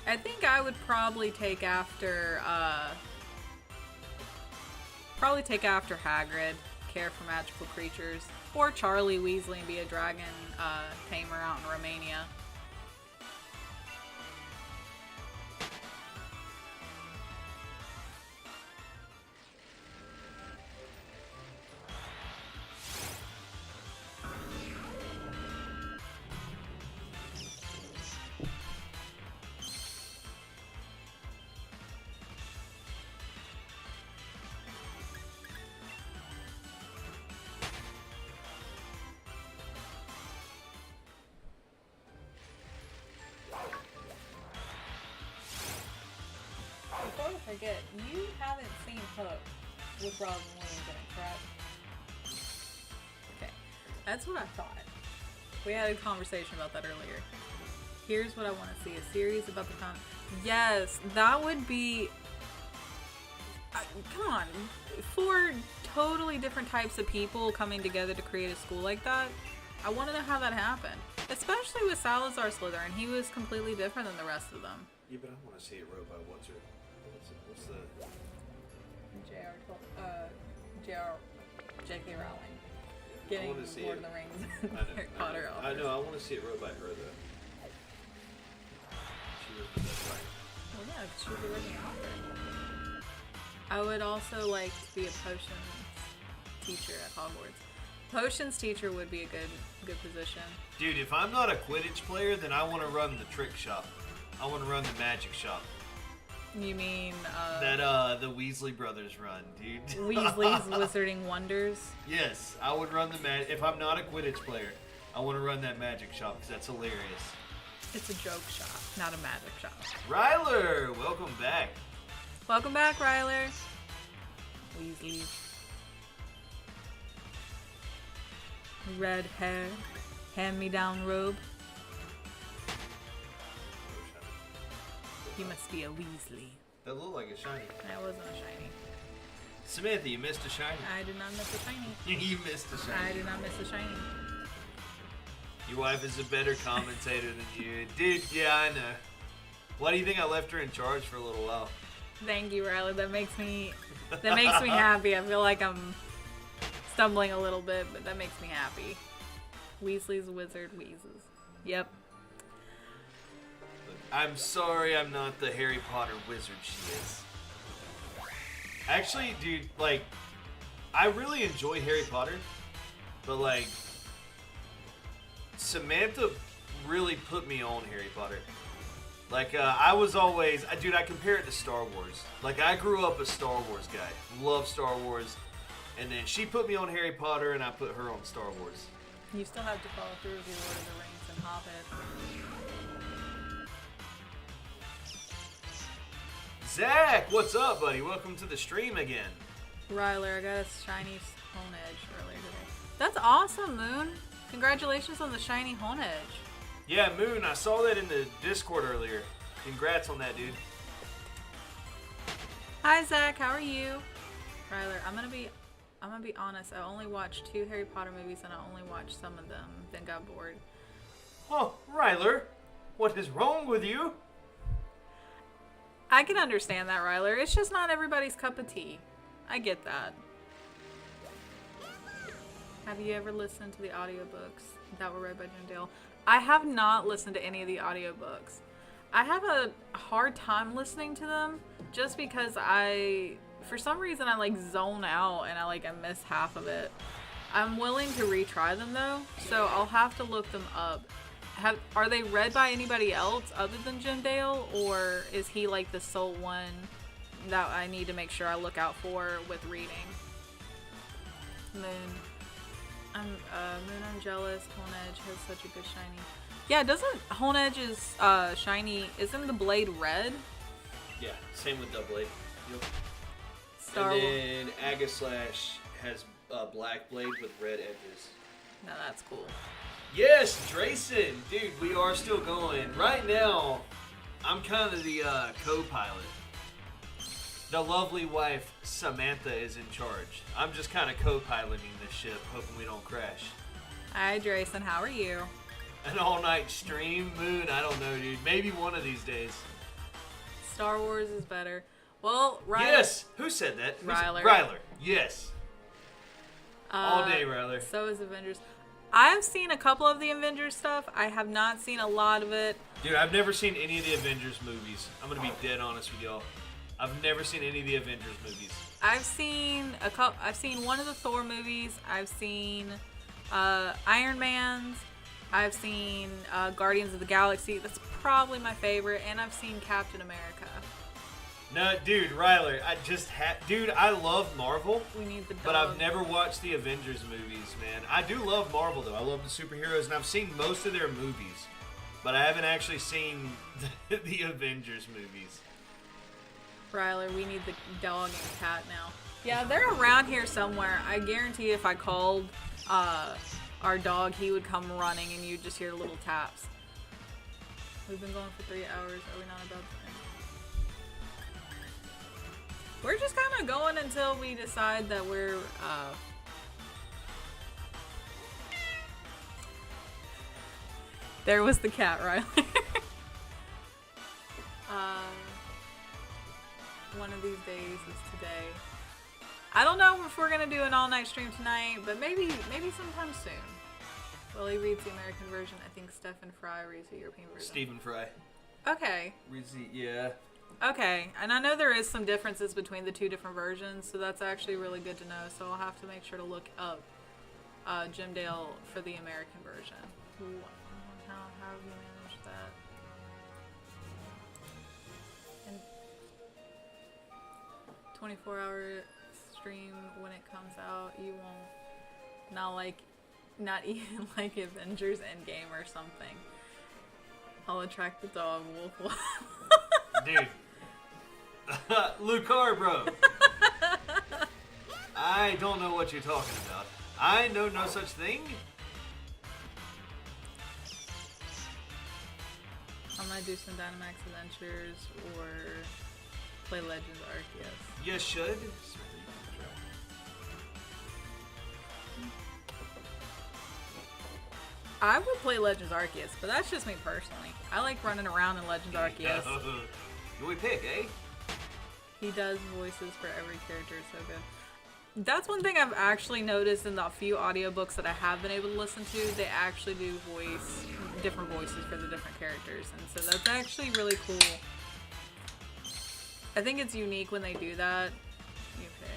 I think I would probably take after Hagrid, care for magical creatures, or Charlie Weasley and be a dragon tamer out in Romania. Before I forget, you haven't seen Hook with Robin Williams in it, correct? Okay, that's what I thought. We had a conversation about that earlier. Here's what I want to see, a series about the fountain. Yes, that would be... come on, 4 totally different types of people coming together to create a school like that. I want to know how that happened. Especially with Salazar Slytherin, he was completely different than the rest of them. Yeah, but I want to see it wrote by what's the J.K. Rowling. Getting I want to see Lord it. of the Rings I Harry Potter know. I know. I want to see it wrote by her though. She was the best writer. Well, yeah, 'cause she's the original author. I would also like to be a potions teacher at Hogwarts. Potions teacher would be a good position. Dude, if I'm not a Quidditch player, then I want to run the trick shop. I want to run the magic shop. You mean That the Weasley brothers run, dude. Weasley's Wizarding Wonders? Yes, I would run the if I'm not a Quidditch player, I want to run that magic shop because that's hilarious. It's a joke shop, not a magic shop. Ryler, welcome back. Welcome back, Ryler. Weasley. Red hair, hand-me-down robe. You must be a Weasley. That looked like a shiny. That wasn't a shiny. Samantha, you missed a shiny. I did not miss a shiny. You missed a shiny. I did not miss a shiny. Your wife is a better commentator than you. Dude, yeah, I know. Why do you think I left her in charge for a little while? Thank you, Riley. That makes me happy. I feel like I'm stumbling a little bit, but that makes me happy. Weasley's wizard wheezes. Yep. Look, I'm sorry I'm not the Harry Potter wizard she is. Actually, dude, like, I really enjoy Harry Potter, but, like, Samantha really put me on Harry Potter. Like, I was always, dude, I compare it to Star Wars. Like, I grew up a Star Wars guy. Love Star Wars. And then she put me on Harry Potter, and I put her on Star Wars. You still have to follow through with your Lord of the Rings and Hobbit. Zach, what's up, buddy? Welcome to the stream again. Ryler, I got a shiny Hone Edge earlier today. That's awesome, Moon. Congratulations on the shiny Hone Edge. Yeah, Moon, I saw that in the Discord earlier. Congrats on that, dude. Hi, Zach. How are you? Ryler, I'm gonna be honest. I only watched 2 Harry Potter movies, and I only watched some of them, then got bored. Oh, Ryler, what is wrong with you? I can understand that, Ryler. It's just not everybody's cup of tea. I get that. Have you ever listened to the audiobooks that were read by Jim Dale? I have not listened to any of the audiobooks. I have a hard time listening to them just because for some reason I like zone out and I miss half of it. I'm willing to retry them though, so I'll have to look them up. Are they read by anybody else other than Jim Dale, or is he like the sole one that I need to make sure I look out for with reading? Moon. I'm jealous. Hone Edge has such a good shiny. Yeah, doesn't Hone Edge's shiny, isn't the blade red? Yeah, same with Double Blade. Yep. Star and then Agaslash has black blade with red edges. No, that's cool. Yes, Drayson! Dude, we are still going. Right now, I'm kind of the co-pilot. The lovely wife, Samantha, is in charge. I'm just kind of co-piloting this ship, hoping we don't crash. Hi, Drayson. How are you? An all-night stream? Moon? I don't know, dude. Maybe one of these days. Star Wars is better. Well, Ryler. Yes! Who said that? Ryler. Ryler. Yes. All day, Ryler. So is Avengers. I've seen a couple of the Avengers stuff. I have not seen a lot of it. Dude, I've never seen any of the Avengers movies. I'm going to be dead honest with y'all. I've never seen any of the Avengers movies. I've seen I've seen one of the Thor movies. I've seen Iron Man's. I've seen Guardians of the Galaxy. That's probably my favorite. And I've seen Captain America. No, dude, Ryler, dude, I love Marvel. We need the dog. But I've never watched the Avengers movies, man. I do love Marvel, though. I love the superheroes, and I've seen most of their movies. But I haven't actually seen the Avengers movies. Ryler, we need the dog and cat now. Yeah, they're around here somewhere. I guarantee if I called our dog, he would come running and you'd just hear little taps. We've been going for 3 hours. Are we not about to end? We're just kind of going until we decide that we're there was the cat, Ryler. One of these days is today. I don't know if we're gonna do an all-night stream tonight, but maybe sometime soon. Well, he reads the American version. I think Stephen Fry reads the European version. Stephen Fry. Okay. Reads the, yeah. Okay, and I know there is some differences between the 2 different versions, so that's actually really good to know. So I'll have to make sure to look up Jim Dale for the American version. How have you managed that? And 24-hour stream when it comes out, you won't not even like Avengers Endgame or something. I'll attract the dog, Wolf. Dude. Lucar, bro. I don't know what you're talking about. I know no such thing. I might do some Dynamax Adventures or play Legends Arceus. You should. I would play Legends Arceus, but that's just me personally. I like running around in Legends Arceus. Who we pick, eh? He does voices for every character, so good. That's one thing I've actually noticed in the few audiobooks that I have been able to listen to. They actually do different voices for the different characters, and so that's actually really cool. I think it's unique when they do that. You pick.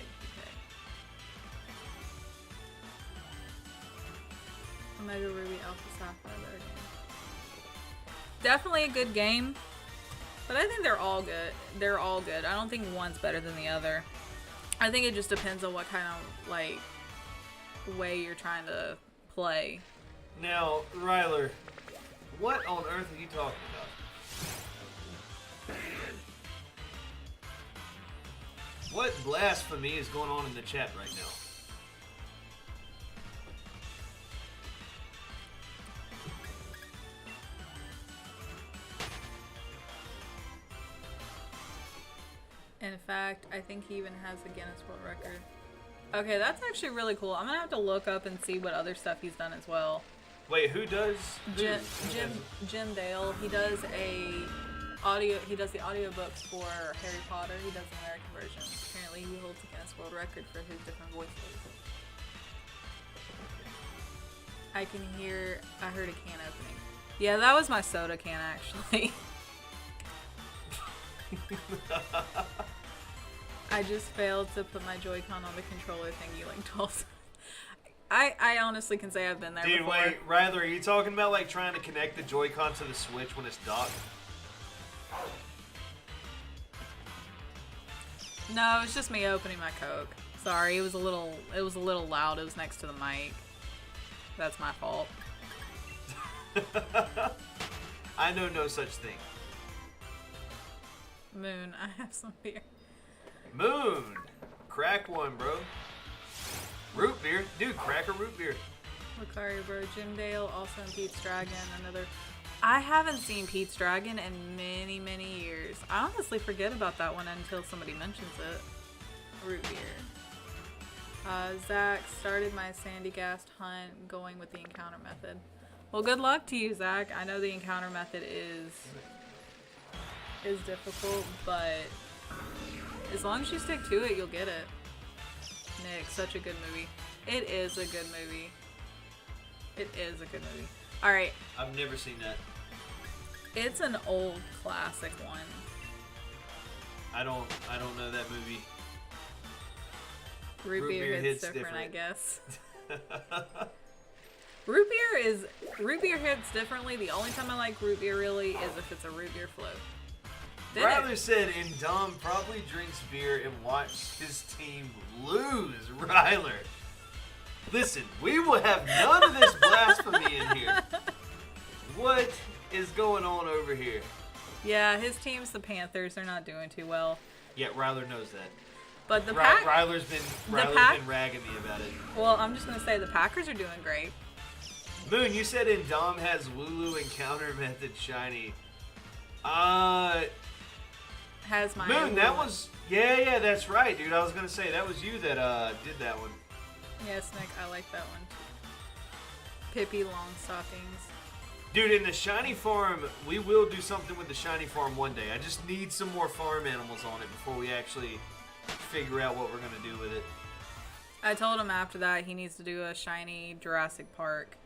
Omega Ruby Alpha Sapphire game. Definitely a good game, but I think they're all good. They're all good. I don't think one's better than the other. I think it just depends on what kind of like way you're trying to play. Now, Ryler, what on earth are you talking about? What blasphemy is going on in the chat right now? In fact, I think he even has the Guinness World Record. Okay, that's actually really cool. I'm gonna have to look up and see what other stuff he's done as well. Wait, who does? Jim Dale. He does the audiobooks for Harry Potter. He does the American version. Apparently, he holds the Guinness World Record for his different voices. I heard a can opening. Yeah, that was my soda can actually. I just failed to put my Joy-Con on the controller thingy like 12. I honestly can say I've been there before. Dude, wait, Ryler, are you talking about like trying to connect the Joy-Con to the Switch when it's docked? No, it's just me opening my Coke. Sorry, it was a little loud. It was next to the mic. That's my fault. I know no such thing. Moon, I have some beer. Moon! Crack one, bro. Root beer? Dude, crack a root beer. Lucario, bro. Jim Dale, also in Pete's Dragon. I haven't seen Pete's Dragon in many, many years. I honestly forget about that one until somebody mentions it. Root beer. Zach started my Sandygast hunt going with the encounter method. Well, good luck to you, Zach. I know the encounter method is difficult, but as long as you stick to it, you'll get it. Nick, such a good movie. It is a good movie. It is a good movie. Alright. I've never seen that. It's an old classic one. I don't know that movie. Root beer hits different, I guess. Root beer hits differently. The only time I like root beer really is if it's a root beer float. Ryler said Indom probably drinks beer and watched his team lose. Ryler, listen, we will have none of this blasphemy in here. What is going on over here? Yeah, his team's the Panthers. They're not doing too well. Yeah, Ryler knows that. But the Ryler's been ragging me about it. Well, I'm just gonna say the Packers are doing great. Moon, you said Indom has Wooloo encounter method shiny. Has my Moon, that was yeah, that's right, dude. I was gonna say that was you that did that one. Yes, Nick, I like that one too. Pippi Longstockings. Dude, in the shiny farm, we will do something with the shiny farm one day. I just need some more farm animals on it before we actually figure out what we're gonna do with it. I told him after that he needs to do a shiny Jurassic Park.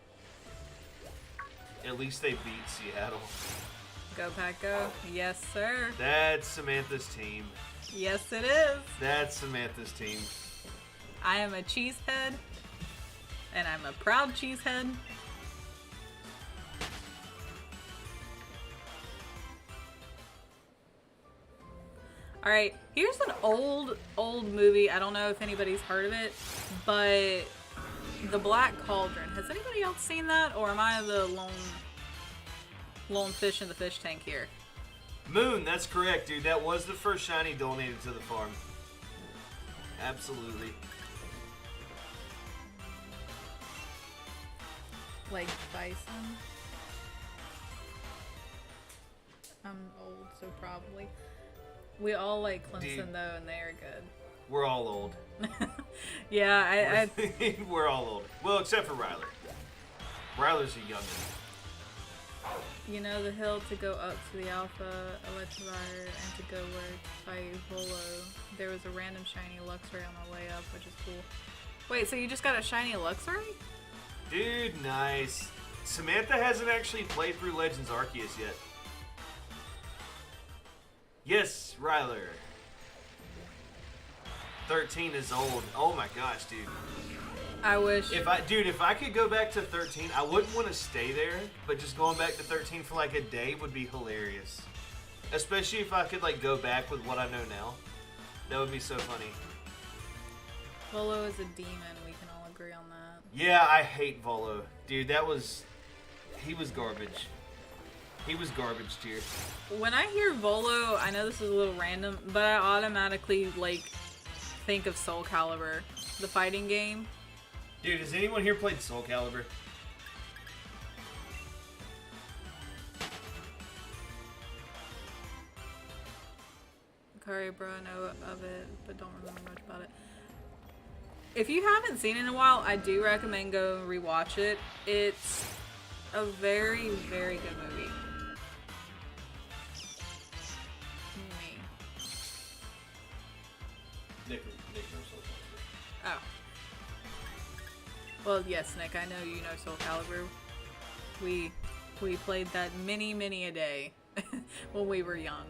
At least they beat Seattle. Go Pack Go. Yes, sir. That's Samantha's team. Yes, it is. That's Samantha's team. I am a cheesehead, and I'm a proud cheesehead. Alright, here's an old movie. I don't know if anybody's heard of it, but The Black Cauldron. Has anybody else seen that, or am I the lone... lone fish in the fish tank here. Moon, that's correct, dude. That was the first shiny donated to the farm. Absolutely. Like bison. I'm old, so probably. We all like Clemson Dude. though, and they are good. We're all old. Yeah, We're all old. Well, except for Ryler. Ryler's a youngin'. You know, the hill to go up to the Alpha Electivire and to go where to fight Volo. There was a random shiny Luxray on my way up, which is cool. Wait, so you just got a shiny Luxray? Dude, nice. Samantha hasn't actually played through Legends Arceus yet. Yes, Ryler. 13 is old. Oh my gosh, dude. I wish. If I could go back to 13, I wouldn't want to stay there, but just going back to 13 for like a day would be hilarious. Especially if I could like go back with what I know now. That would be so funny. Volo is a demon, we can all agree on that. Yeah, I hate Volo. Dude, he was garbage. He was garbage tier. When I hear Volo, I know this is a little random, but I automatically like think of Soul Calibur, the fighting game. Dude, has anyone here played Soul Calibur? Curry, bro, I know of it, but don't remember much about it. If you haven't seen it in a while, I do recommend go and rewatch it. It's a very, very good movie. Me. Nick knows Soul Calibur. Oh. Well, yes, Nick, I know you know Soul Calibur. We played that many a day when we were young.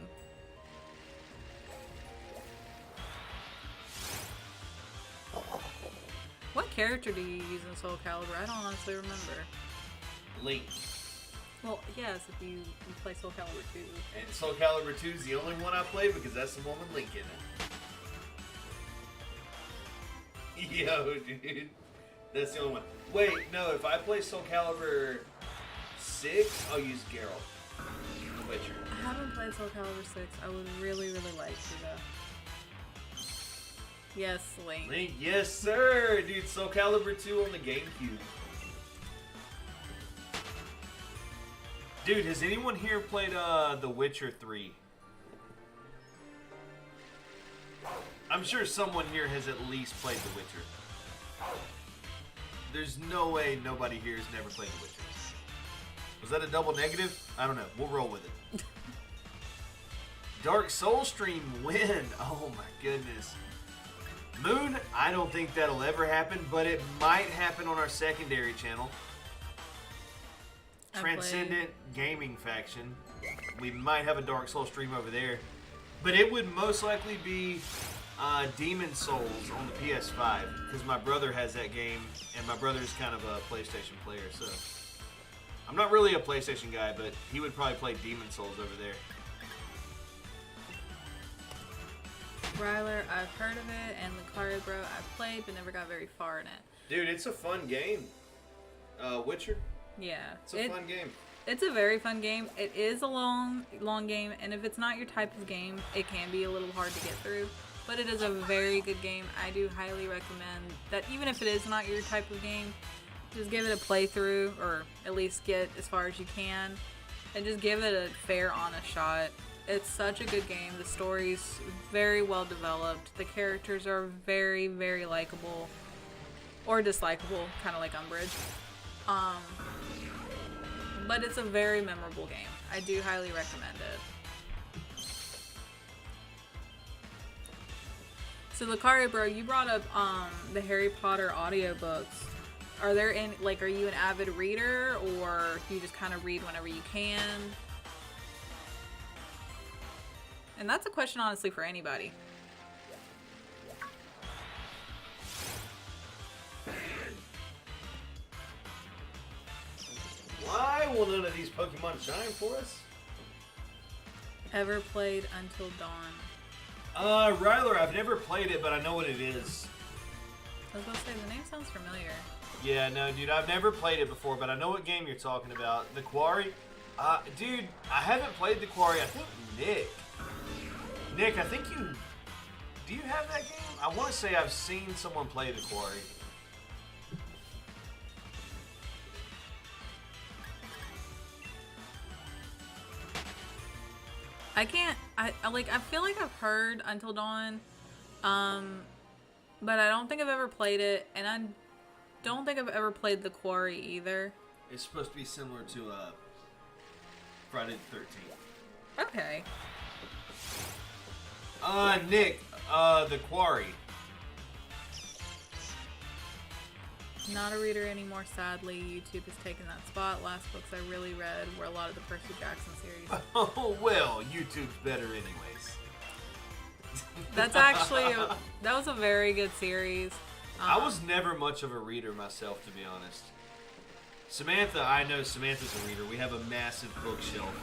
What character do you use in Soul Calibur? I don't honestly remember. Link. Well, yes, if you play Soul Calibur 2. And Soul Calibur 2 is the only one I play because that's the one with Link in it. Yo, dude. That's the only one. Wait, no, if I play Soul Calibur 6, I'll use Geralt. The Witcher. I haven't played Soul Calibur 6. I would really like to, though. Yes, Link. Link, yes, sir. Dude, Soul Calibur 2 on the GameCube. Dude, has anyone here played The Witcher 3? I'm sure someone here has at least played The Witcher. There's no way nobody here has never played The Witcher. Was that a double negative? I don't know. We'll roll with it. Dark Soul Stream win. Oh my goodness. Moon, I don't think that'll ever happen, but it might happen on our secondary channel. Transcendent Gaming Faction. We might have a Dark Soul stream over there. But it would most likely be Demon Souls on the PS5, because my brother has that game, and my brother's kind of a PlayStation player, so... I'm not really a PlayStation guy, but he would probably play Demon Souls over there. Ryler, I've heard of it, and Lucario, bro, I've played, but never got very far in it. Dude, it's a fun game. Witcher? Yeah. It's a fun game. It's a very fun game. It is a long game, and if it's not your type of game, it can be a little hard to get through. But it is a very good game. I do highly recommend that even if it is not your type of game, just give it a playthrough, or at least get as far as you can, and just give it a fair, honest shot. It's such a good game. The story's very well developed. The characters are very, very likable. Or dislikable, kind of like Umbridge. But it's a very memorable game. I do highly recommend it. So Lucario, bro, you brought up the Harry Potter audiobooks. Are there any, like, are you an avid reader, or you just kind of read whenever you can? And that's a question, honestly, for anybody. Why will none of these Pokemon shine for us? Ever played Until Dawn? Ryler, I've never played it, but I know what it is. I was gonna say, the name sounds familiar. Yeah, no, dude, I've never played it before, but I know what game you're talking about. The Quarry? Dude, I haven't played the Quarry. I think Nick, I think you... Do you have that game? I want to say I've seen someone play the Quarry. I feel like I've heard Until Dawn, but I don't think I've ever played it, and I don't think I've ever played the Quarry either. It's supposed to be similar to Friday the 13th. Okay. Nick, the Quarry. Not a reader anymore, sadly. YouTube has taken that spot. Last books I really read were a lot of the Percy Jackson series. Oh, well, YouTube's better anyways. That's actually, that was a very good series. I was never much of a reader myself, to be honest. Samantha, I know Samantha's a reader. We have a massive bookshelf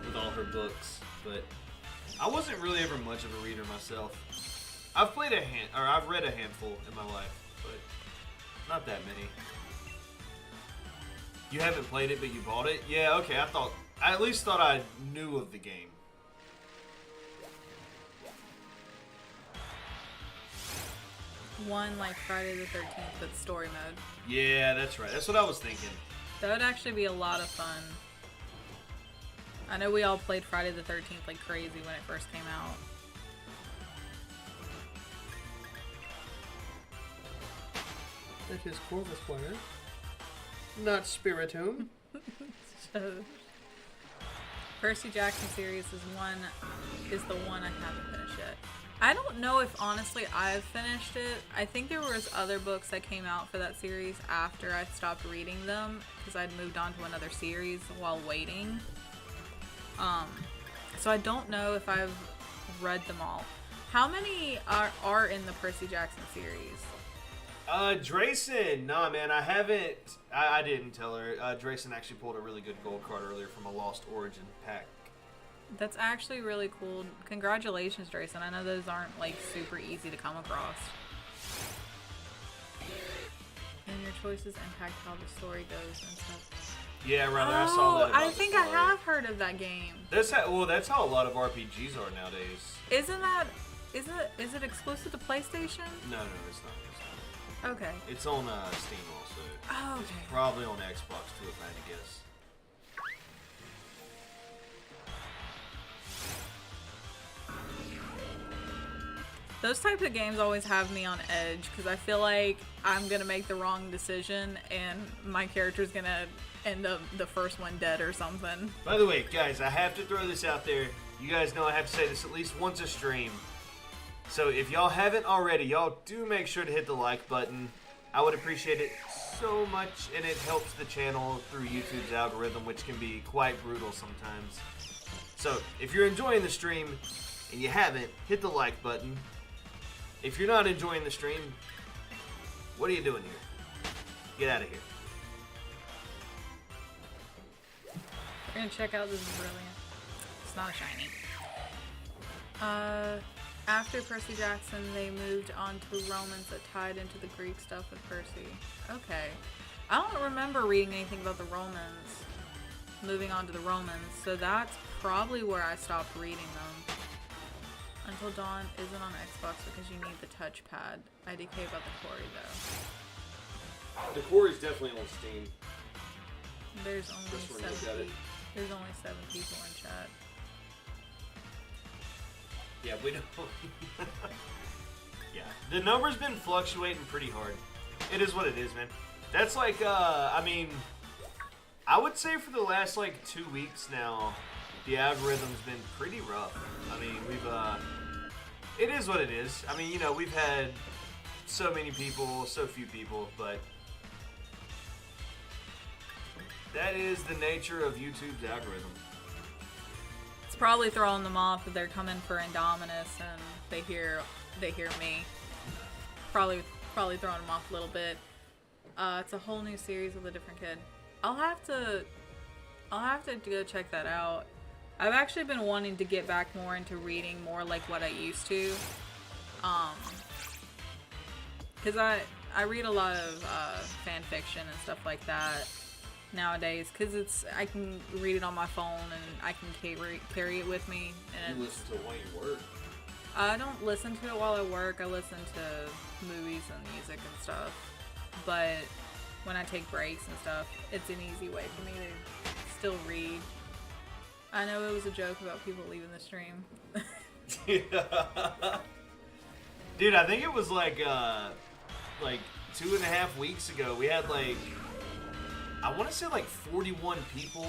with all her books, but I wasn't really ever much of a reader myself. I've read a handful in my life, but not that many. You haven't played it, but you bought it? Yeah, okay, I at least thought I knew of the game. One like Friday the 13th, but story mode. Yeah, that's right. That's what I was thinking. That would actually be a lot of fun. I know we all played Friday the 13th like crazy when it first came out. That is Corvus Choir, not Spiritomb. Percy Jackson series is the one I haven't finished yet. I don't know if honestly I've finished it. I think there was other books that came out for that series after I stopped reading them because I'd moved on to another series while waiting. So I don't know if I've read them all. How many are in the Percy Jackson series? Drayson, nah, man, I haven't. I didn't tell her. Drayson actually pulled a really good gold card earlier from a Lost Origin pack. That's actually really cool. Congratulations, Drayson. I know those aren't like super easy to come across. And your choices impact how the story goes and stuff. Yeah, rather, I saw that. I think I have heard of that game. That's how a lot of RPGs are nowadays. Is it exclusive to PlayStation? No, it's not. Okay. It's on Steam also. Oh, okay. It's probably on Xbox too, if I had to guess. Those types of games always have me on edge because I feel like I'm gonna make the wrong decision and my character's gonna end up the first one dead or something. By the way, guys, I have to throw this out there. You guys know I have to say this at least once a stream. So if y'all haven't already, y'all do make sure to hit the like button. I would appreciate it so much, and it helps the channel through YouTube's algorithm, which can be quite brutal sometimes. So if you're enjoying the stream and you haven't, hit the like button. If you're not enjoying the stream, what are you doing here? Get out of here. We're gonna check out this brilliant. It's not a shiny. After Percy Jackson, they moved on to Romans that tied into the Greek stuff with Percy. Okay. I don't remember reading anything about the Romans. Moving on to the Romans, so that's probably where I stopped reading them. Until Dawn isn't on Xbox because you need the touchpad. IDK about the Quarry though. The Quarry's definitely on Steam. There's only 7 people in chat. Yeah, we don't. Yeah, the number's been fluctuating pretty hard. It is what it is, man. That's like, I mean, I would say for the last like 2 weeks now, the algorithm's been pretty rough. I mean, it is what it is. I mean, you know, we've had so many people, so few people, but that is the nature of YouTube's algorithm. It's probably throwing them off if they're coming for Indominus and they hear me. Probably throwing them off a little bit. It's a whole new series with a different kid. I'll have to go check that out. I've actually been wanting to get back more into reading more like what I used to. Because I read a lot of fan fiction and stuff like that. nowadays because I can read it on my phone and I can carry it with me. And You listen to it while you work. I don't listen to it while I work. I listen to movies and music and stuff. But when I take breaks and stuff, it's an easy way for me to still read. I know it was a joke about people leaving the stream. Dude, I think it was like 2.5 weeks ago. We had I want to say 41 people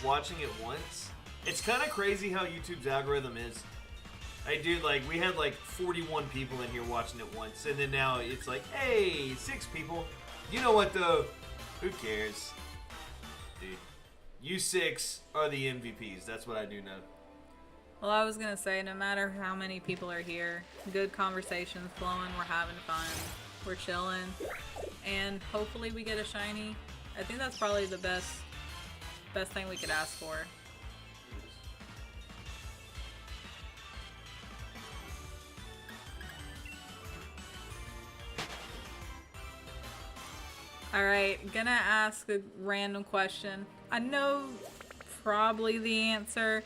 watching at once. It's kind of crazy how YouTube's algorithm is. Hey, dude, we had 41 people in here watching at once, and then now it's hey, 6 people. You know what though? Who cares? Dude, you 6 are the MVPs. That's what I do know. Well, I was going to say, no matter how many people are here, good conversations flowing, we're having fun, we're chilling, and hopefully we get a shiny. I think that's probably the best thing we could ask for. Alright, gonna ask a random question. I know probably the answer,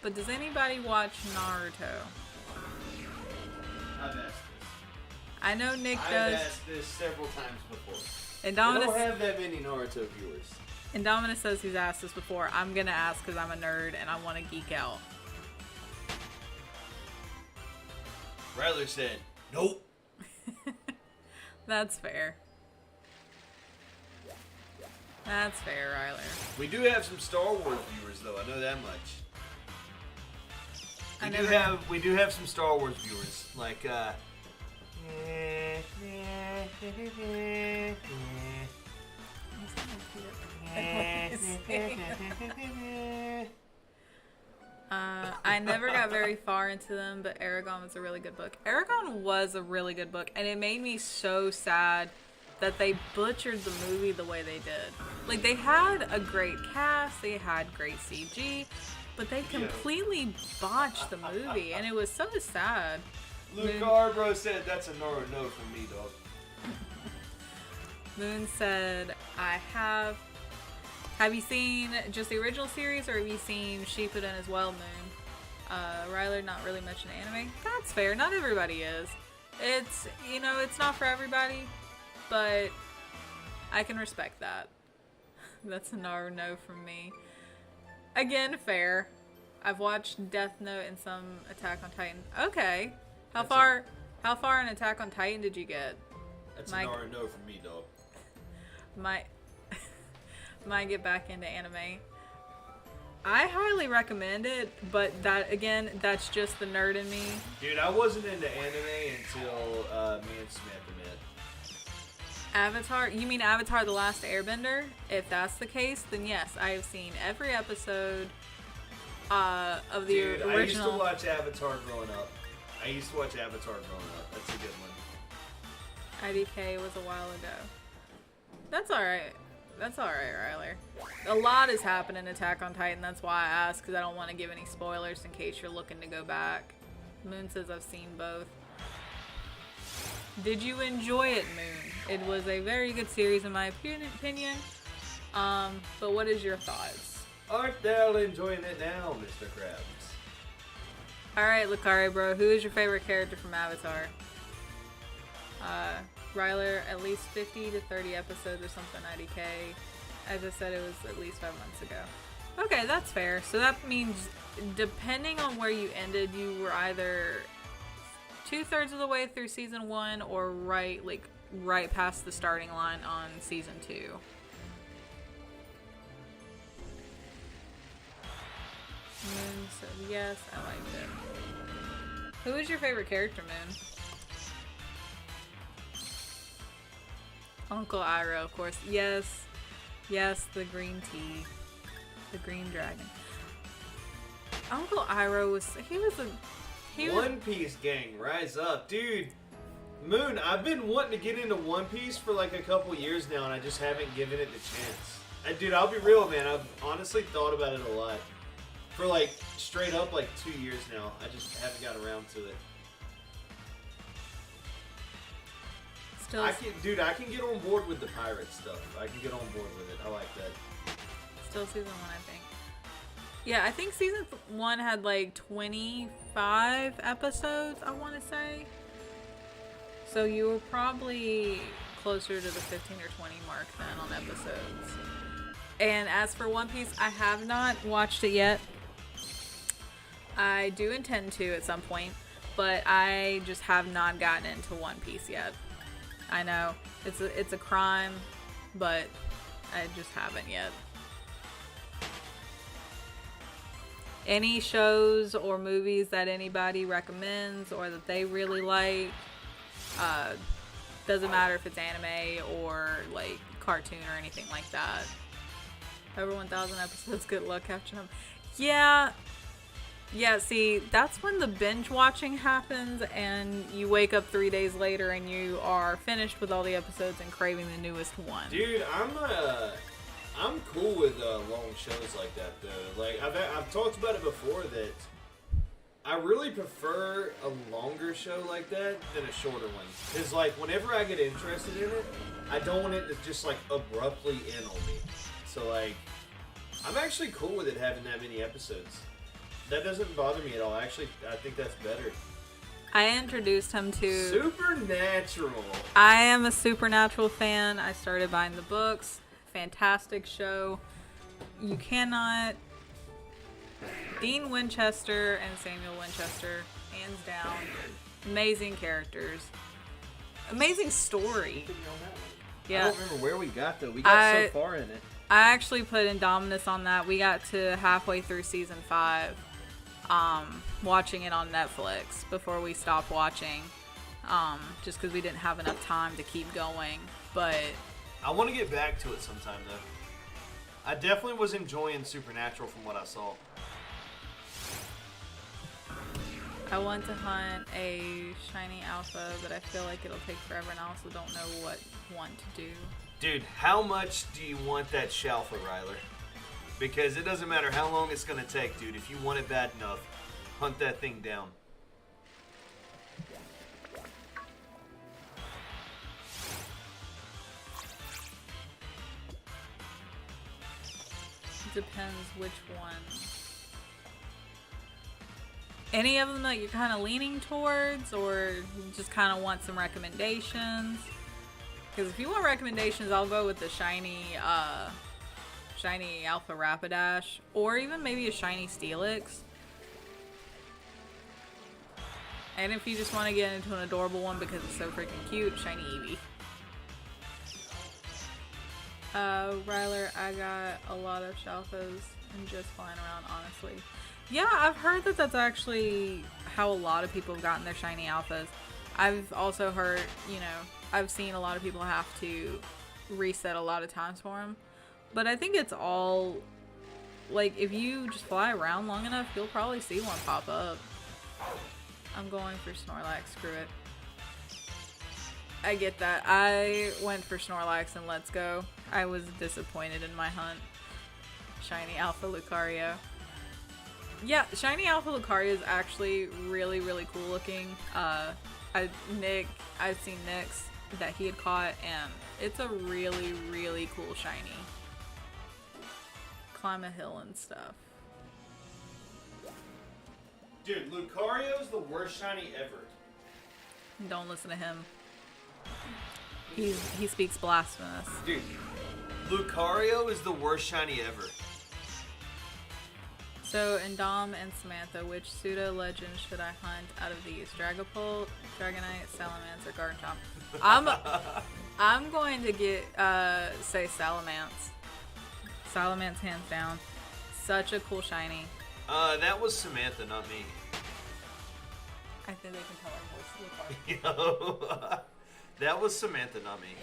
but does anybody watch Naruto? I've asked this. I know Nick I've does. asked this several times before. And I don't Dominus, have that many Naruto viewers. and Dominus says he's asked this before. I'm gonna ask because I'm a nerd and I want to geek out. Ryler said, nope. That's fair. That's fair, Ryler. We do have some Star Wars viewers, though. I know that much. We do have some Star Wars viewers, I never got very far into them, but Aragon was a really good book. Aragon was a really good book, and it made me so sad that they butchered the movie the way they did. They had a great cast, they had great CG, but they completely botched the movie, and it was so sad. Luke Arbro said that's a no from me, dog. Moon said, I have. Have you seen just the original series, or have you seen Shippuden as well, Moon? Ryler, not really much into anime. That's fair. Not everybody is. It's, it's not for everybody, but I can respect that. That's a no from me. Again, fair. I've watched Death Note and some Attack on Titan. Okay. How far in Attack on Titan did you get? That's a no from me, dog. Might get back into anime. I highly recommend it, but that's just the nerd in me. Dude, I wasn't into anime until me and Samantha met. Avatar? You mean Avatar The Last Airbender? If that's the case, then yes, I have seen every episode of the original. I used to watch Avatar growing up. That's a good one. IDK was a while ago. That's alright. Ryler. A lot has happened in Attack on Titan. That's why I asked, because I don't want to give any spoilers in case you're looking to go back. Moon says I've seen both. Did you enjoy it, Moon? It was a very good series in my opinion. But what is your thoughts? Aren't thou enjoying it now, Mr. Krabs? Alright, Lucari bro, who is your favorite character from Avatar? Ryler, at least 50 to 30 episodes or something, IDK. As I said, it was at least 5 months ago. Okay, that's fair. So that means, depending on where you ended, you were either 2/3 of the way through season 1 or right past the starting line on season 2. Moon said yes, I liked it. Who is your favorite character, Moon? Uncle Iroh, of course. Yes, the green tea, the green dragon. Uncle Iroh was One Piece gang, rise up, dude. Moon, I've been wanting to get into One Piece for a couple years now, and I just haven't given it the chance. And dude, I'll be real, man. I've honestly thought about it a lot. For straight up 2 years now. I just haven't got around to it. Still, I can get on board with the pirate stuff. I can get on board with it. I like that. still season 1, I think. Yeah, I think season 1 had like 25 episodes, I want to say. So you were probably closer to the 15 or 20 mark then on episodes. And as for One Piece, I have not watched it yet. I do intend to at some point, but I just have not gotten into One Piece yet. I know it's a crime, but I just haven't yet. Any shows or movies that anybody recommends or that they really like, doesn't matter if it's anime or like cartoon or anything like that. Over 1,000 episodes, good luck catching them. Yeah, see, that's when the binge watching happens and you wake up 3 days later and you are finished with all the episodes and craving the newest one. Dude, I'm cool with long shows like that though. Like I've talked about it before that I really prefer a longer show like that than a shorter one. Cause like whenever I get interested in it, I don't want it to just like abruptly end on me. So like, I'm actually cool with it having that many episodes. That doesn't bother me at all. Actually, I think that's better. I introduced him to Supernatural. I am a Supernatural fan. I started buying the books. Fantastic show. You cannot. Dean Winchester and Samuel Winchester, hands down. Amazing characters. Amazing story. Yeah. I don't remember where we got though. We got so far in it. I actually put Indominus on that. We got to halfway through season 5. Watching it on Netflix before we stopped watching. Just because we didn't have enough time to keep going. But I want to get back to it sometime though. I definitely was enjoying Supernatural from what I saw. I want to hunt a shiny alpha, but I feel like it'll take forever and I also don't know what one to do. Dude, how much do you want that Shalfa, Ryler? Because it doesn't matter how long it's going to take, dude. If you want it bad enough, hunt that thing down. Depends which one. Any of them that you're kind of leaning towards, or you just kind of want some recommendations? Because if you want recommendations, I'll go with the shiny Alpha Rapidash, or even maybe a shiny Steelix. And if you just want to get into an adorable one because it's so freaking cute, shiny Eevee. Ryler, I got a lot of Shalfas and just flying around, honestly. Yeah, I've heard that that's actually how a lot of people have gotten their shiny alphas. I've also heard, I've seen a lot of people have to reset a lot of times for them. But I think it's all, like, if you just fly around long enough, you'll probably see one pop up. I'm going for Snorlax, screw it. I get that. I went for Snorlax and Let's Go. I was disappointed in my hunt. Shiny Alpha Lucario. Yeah, shiny Alpha Lucario is actually really, really cool looking. I've seen Nick's that he had caught, and it's a really, really cool shiny. Climb a hill and stuff. Dude, Lucario's the worst shiny ever. Don't listen to him. He speaks blasphemous. Dude, Lucario is the worst shiny ever. So, in Dom and Samantha, which pseudo legend should I hunt out of these? Dragapult, Dragonite, Salamence, or Garchomp? I'm going to say Salamence. Salamence hands down. Such a cool shiny. That was Samantha, not me. I think they can tell our voice. Yo, that was Samantha, not me.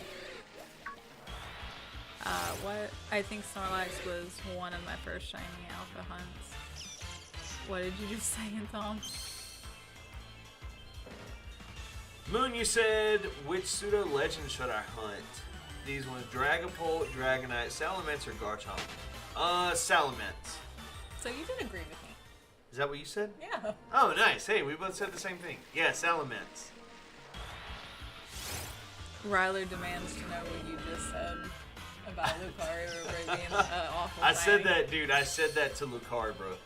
What? I think Snorlax was one of my first shiny alpha hunts. What did you just say, Tom? Moon, you said, which pseudo legend should I hunt? These ones, Dragapult, Dragonite, Salamence, or Garchomp? Salamence. So you did agree with me. Is that what you said? Yeah. Oh, nice. Hey, we both said the same thing. Yeah, Salamence. Ryler demands to know what you just said about Lucario being awful. I said shiny. that, dude. I said that to Lucario, bro.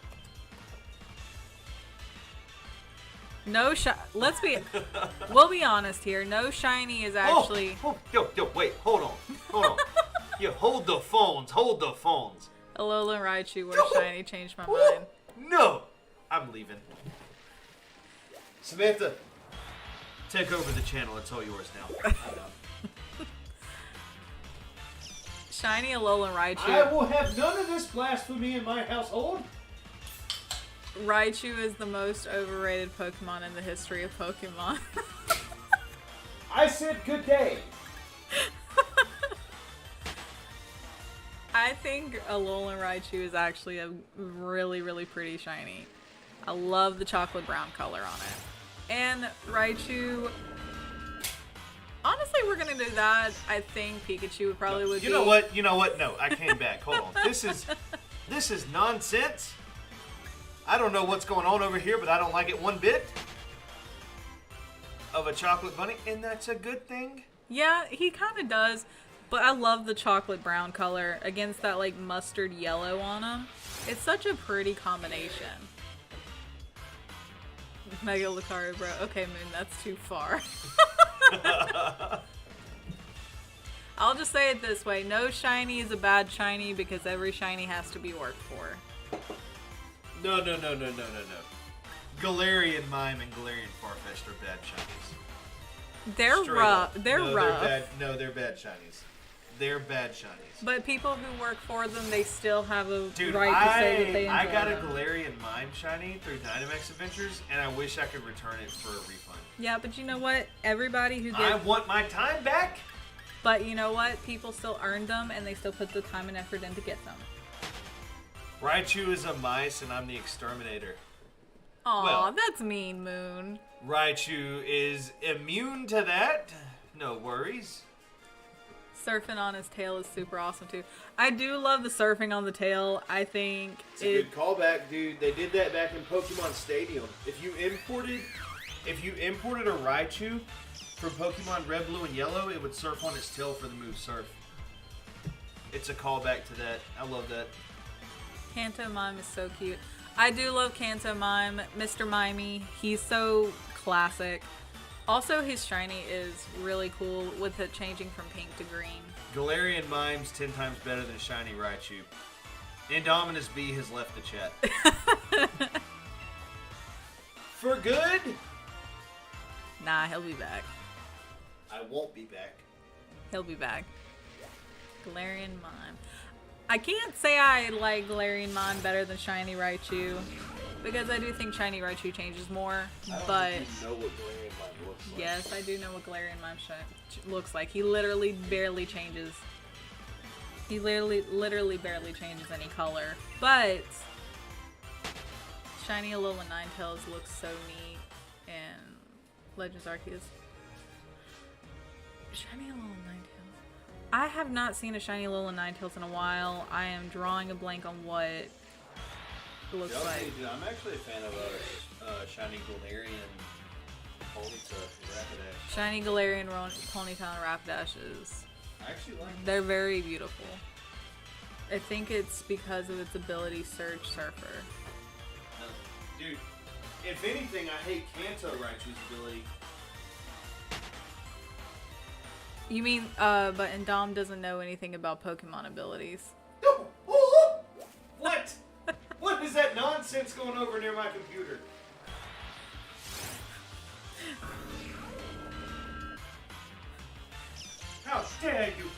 No we'll be honest here. No shiny is actually. Yo, wait, hold on. Yo, hold the phones. Alolan Raichu were shiny. Changed my mind. No, I'm leaving. Samantha, take over the channel. It's all yours now. Shiny Alolan Raichu. I will have none of this blasphemy in my household. Raichu is the most overrated Pokemon in the history of Pokemon. I said good day. I think Alolan Raichu is actually a really, really pretty shiny. I love the chocolate brown color on it. And Raichu... Honestly, we're gonna do that. I think Pikachu probably would be... You know what? No, I came back. Hold on. This is nonsense. I don't know what's going on over here, but I don't like it one bit. Of a chocolate bunny, and that's a good thing. Yeah, he kind of does. But I love the chocolate brown color against that like mustard yellow on him. It's such a pretty combination. Mega Lucario, bro. Okay, Moon, that's too far. I'll just say it this way. No shiny is a bad shiny because every shiny has to be worked for. No. Galarian Mime and Galarian Farfetch'd are bad shinies. They're Straight rough. up. They're rough. They're bad shinies. They're bad shinies. But people who work for them, they still have a Dude, right to say that they enjoy I got them. a Galarian Mime shiny through Dynamax Adventures, and I wish I could return it for a refund. Yeah, but you know what? Everybody who I gets... want my time back! But you know what? People still earned them, and they still put the time and effort in to get them. Raichu is a mice, and I'm the exterminator. Aw, Well- that's mean, Moon. Raichu is immune to that. No worries. Surfing on his tail is super awesome, too. I do love the surfing on the tail. I think It's a good callback, dude. They did that back in Pokemon Stadium. If you imported a Raichu from Pokemon Red, Blue, and Yellow, it would surf on its tail for the move Surf. It's a callback to that. I love that. Kanto Mime is so cute. I do love Kanto Mime. Mr. Mimey, he's so classic. Also, his shiny is really cool with it changing from pink to green. Galarian Mime's 10 times better than Shiny Raichu. Indominus B has left the chat. For good? Nah, he'll be back. I won't be back. He'll be back. Galarian Mime. I can't say I like Galarian Mime better than Shiny Raichu, because I do think Shiny Raichu changes more, but... You know what Galarian Mime looks like. Yes, I do know what Galarian Mime looks like. He literally barely changes. He literally barely changes any color. But Shiny Alolan Ninetales looks so neat in Legends Arceus. Shiny Alolan Ninetales. I have not seen a Shiny Alolan Ninetales in a while. I am drawing a blank on what it looks like. Dude, I'm actually a fan of Shiny Galarian Ponyta Rapidash. Shiny Galarian Ponyta and Rapidashes. I actually like them. They're very beautiful. I think it's because of its ability Surge Surfer. Dude, if anything, I hate Kanto Raichu's ability. You mean, but Indom doesn't know anything about Pokemon abilities. What? What is that nonsense going over near my computer? How dare you?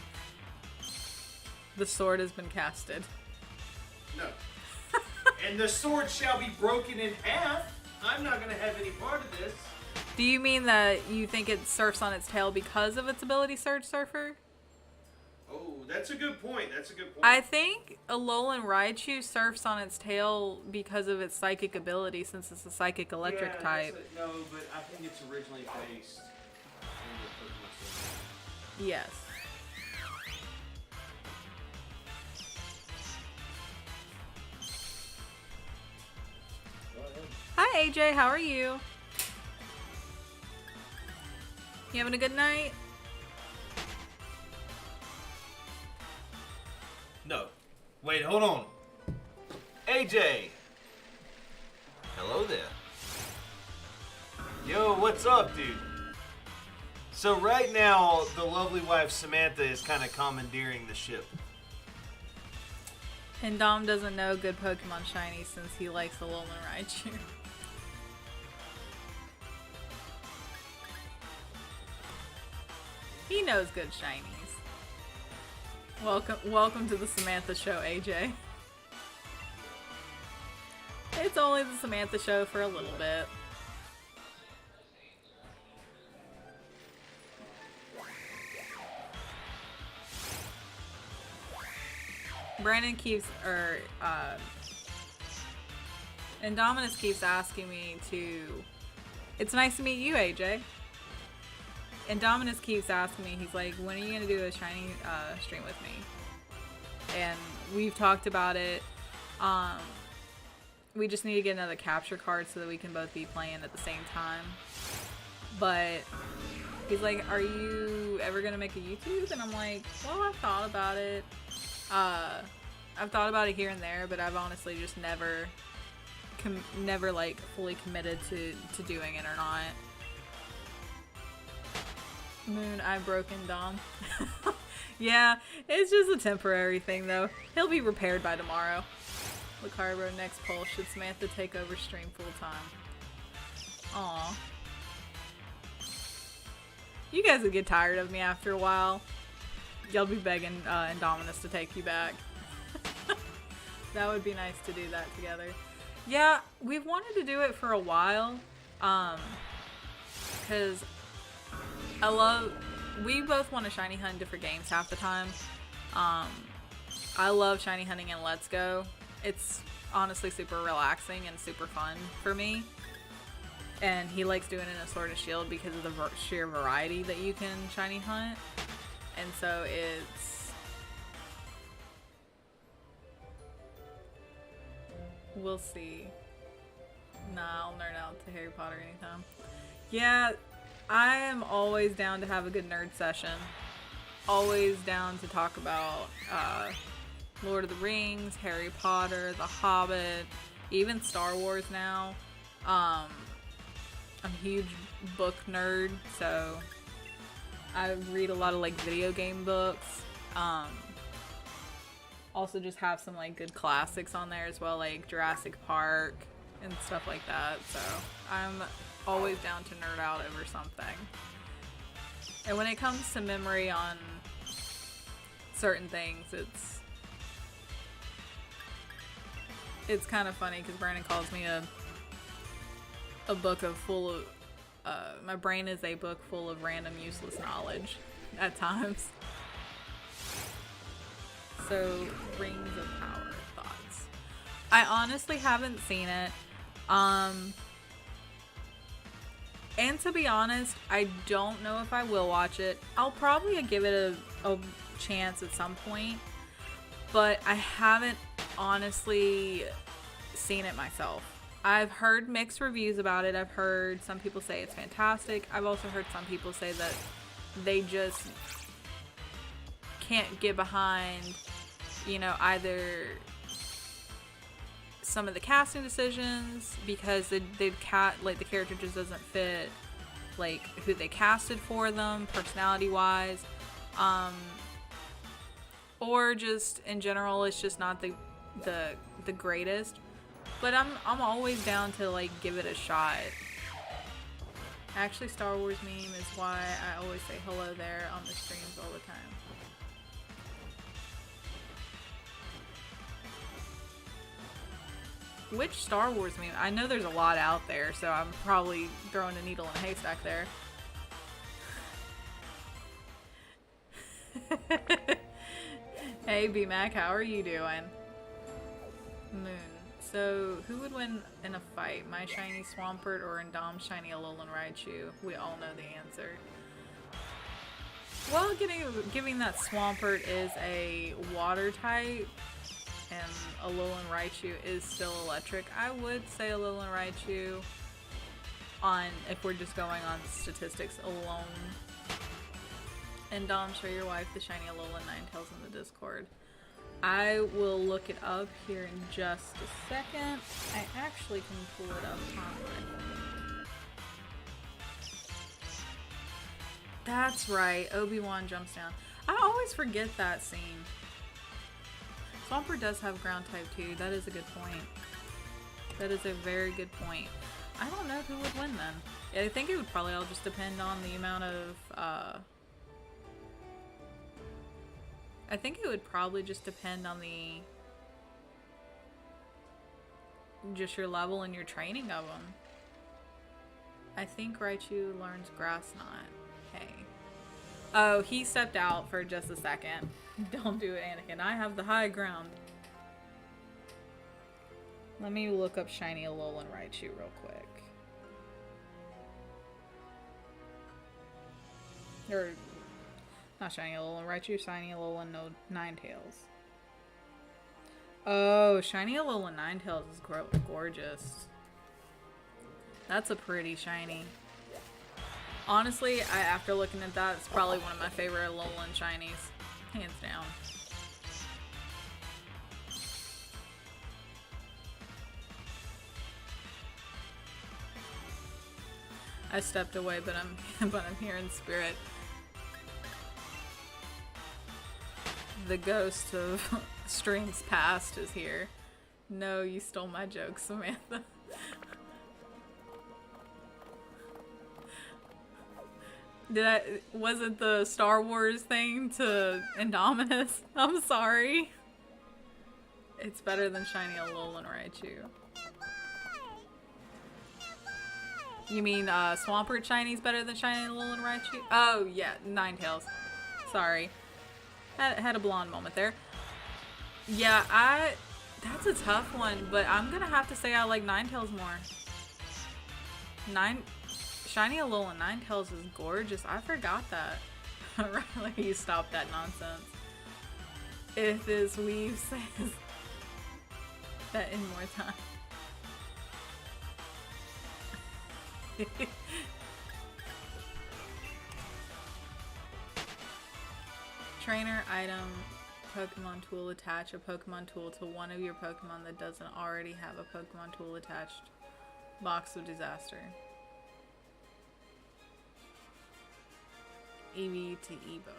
The sword has been casted. No. And the sword shall be broken in half. I'm not going to have any part of this. Do you mean that you think it surfs on its tail because of its ability Surge Surfer? Oh, that's a good point. That's a good point. I think Alolan Raichu surfs on its tail because of its psychic ability, since it's a psychic electric type. No, but I think it's originally based in the Pokemon series. Yes. Hi AJ, how are you? You having a good night? No. Wait, hold on. AJ! Hello there. Yo, what's up, dude? So right now, the lovely wife Samantha is kind of commandeering the ship. And Dom doesn't know good Pokemon shiny since he likes the Alolan Raichu. He knows good shinies. Welcome to the Samantha Show, AJ. It's only the Samantha Show for a little bit. Brandon keeps, Indominus keeps asking me to, it's nice to meet you, AJ. Indominus keeps asking me, he's like, when are you going to do a shiny stream with me? And we've talked about it. We just need to get another capture card so that we can both be playing at the same time. But he's like, are you ever going to make a YouTube? And I'm like, well, I've thought about it. I've thought about it here and there, but I've honestly just never like fully committed to doing it or not. Moon, I've broken Dom. Yeah, it's just a temporary thing though. He'll be repaired by tomorrow. Lucario next poll. Should Samantha take over stream full time? Aw. You guys would get tired of me after a while. Y'all be begging Indominus to take you back. That would be nice to do that together. Yeah, we've wanted to do it for a while. Because we both want to shiny hunt different games half the time. I love shiny hunting in Let's Go. It's honestly super relaxing and super fun for me. And he likes doing it in a Sword and Shield because of the sheer variety that you can shiny hunt. And so it's... We'll see. Nah, I'll nerd out to Harry Potter anytime. Yeah, I am always down to have a good nerd session. Always down to talk about Lord of the Rings, Harry Potter, The Hobbit, even Star Wars now. I'm a huge book nerd, so I read a lot of like video game books. Also just have some like good classics on there as well, like Jurassic Park and stuff like that. So I'm always down to nerd out over something. And when it comes to memory on certain things, it's kind of funny because Brandon calls me a book of full of my brain is a book full of random useless knowledge at times. So, Rings of Power thoughts. I honestly haven't seen it. And to be honest, I don't know if I will watch it. I'll probably give it a chance at some point. But I haven't honestly seen it myself. I've heard mixed reviews about it. I've heard some people say it's fantastic. I've also heard some people say that they just can't get behind, either some of the casting decisions because the character just doesn't fit like who they casted for them personality wise, or just in general it's just not the greatest. But I'm always down to like give it a shot. Actually, Star Wars meme is why I always say hello there on the streams all the time. Which Star Wars meme? I know there's a lot out there, so I'm probably throwing a needle in a haystack there. Hey B-Mac, how are you doing? Moon. So, who would win in a fight? My shiny Swampert or Indom's shiny Alolan Raichu? We all know the answer. Well, giving that Swampert is a water type, and Alolan Raichu is still electric. I would say Alolan Raichu if we're just going on statistics alone. And Dom, show your wife the shiny Alolan Ninetales in the Discord. I will look it up here in just a second. I actually can pull it up on my phone. That's right, Obi-Wan jumps down. I always forget that scene. Swampert does have ground type too. That is a good point. That is a very good point. I don't know who would win then. I think it would probably all just depend on the amount of, I think it would probably just depend on just your level and your training of them. I think Raichu learns Grass Knot. Hey. Oh, he stepped out for just a second. Don't do it, Anakin. I have the high ground. Let me look up Shiny Alolan Raichu real quick. Or, not Shiny Alolan Raichu, Shiny Alolan Ninetales. Oh, Shiny Alolan Ninetales is gorgeous. That's a pretty shiny. Honestly, after looking at that, it's probably one of my favorite Alolan shinies. Hands down. I stepped away, but I'm here in spirit. The ghost of streams past is here. No, you stole my joke, Samantha. Was it the Star Wars thing to Indominus? I'm sorry. It's better than Shiny Alolan Raichu. You mean Swampert Shiny's better than Shiny Alolan Raichu? Oh yeah, Ninetales. Sorry. Had a blonde moment there. Yeah, that's a tough one, but I'm gonna have to say I like Ninetales more. Shiny Alolan Ninetales is gorgeous. I forgot that. Riley, you stop that nonsense. If this weave says that in more time. Trainer item Pokemon tool. Attach a Pokemon tool to one of your Pokemon that doesn't already have a Pokemon tool attached. Box of Disaster. Eevee to Evo.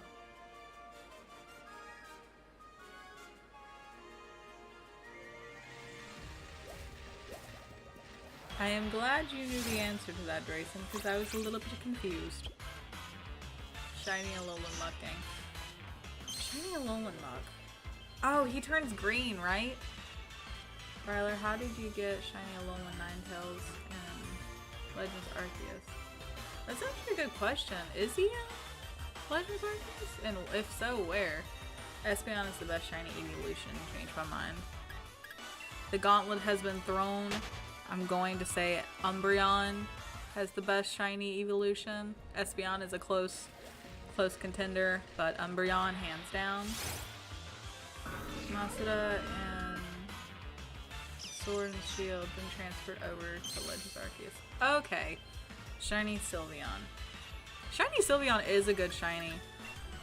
I am glad you knew the answer to that, Drayson, because I was a little bit confused. Shiny Alolan Mucking. Shiny Alolan Muck. Oh, he turns green, right? Ryler, how did you get Shiny Alolan Ninetales in Legends Arceus? That's actually a good question. Is he in Legends Arceus? And if so, where? Espeon is the best shiny evolution. Changed my mind. The gauntlet has been thrown. I'm going to say Umbreon has the best shiny evolution. Espeon is a close contender, but Umbreon hands down. Masuda and Sword and Shield been transferred over to Legends Arceus. Okay. Shiny Sylveon. Shiny Sylveon is a good shiny.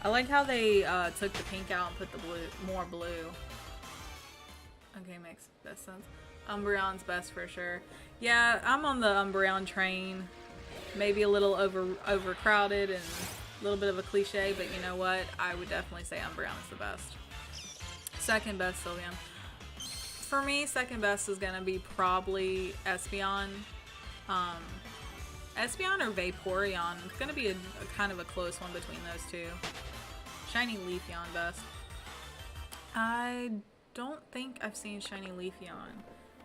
I like how they took the pink out and put the more blue. Okay, makes best sense. Umbreon's best for sure. Yeah, I'm on the Umbreon train. Maybe a little overcrowded and a little bit of a cliche, but you know what? I would definitely say Umbreon is the best. Second best Sylveon. For me, second best is gonna be probably Espeon. Espeon or Vaporeon. It's gonna be a kind of a close one between those two. Shiny Leafeon best. I don't think I've seen Shiny Leafeon.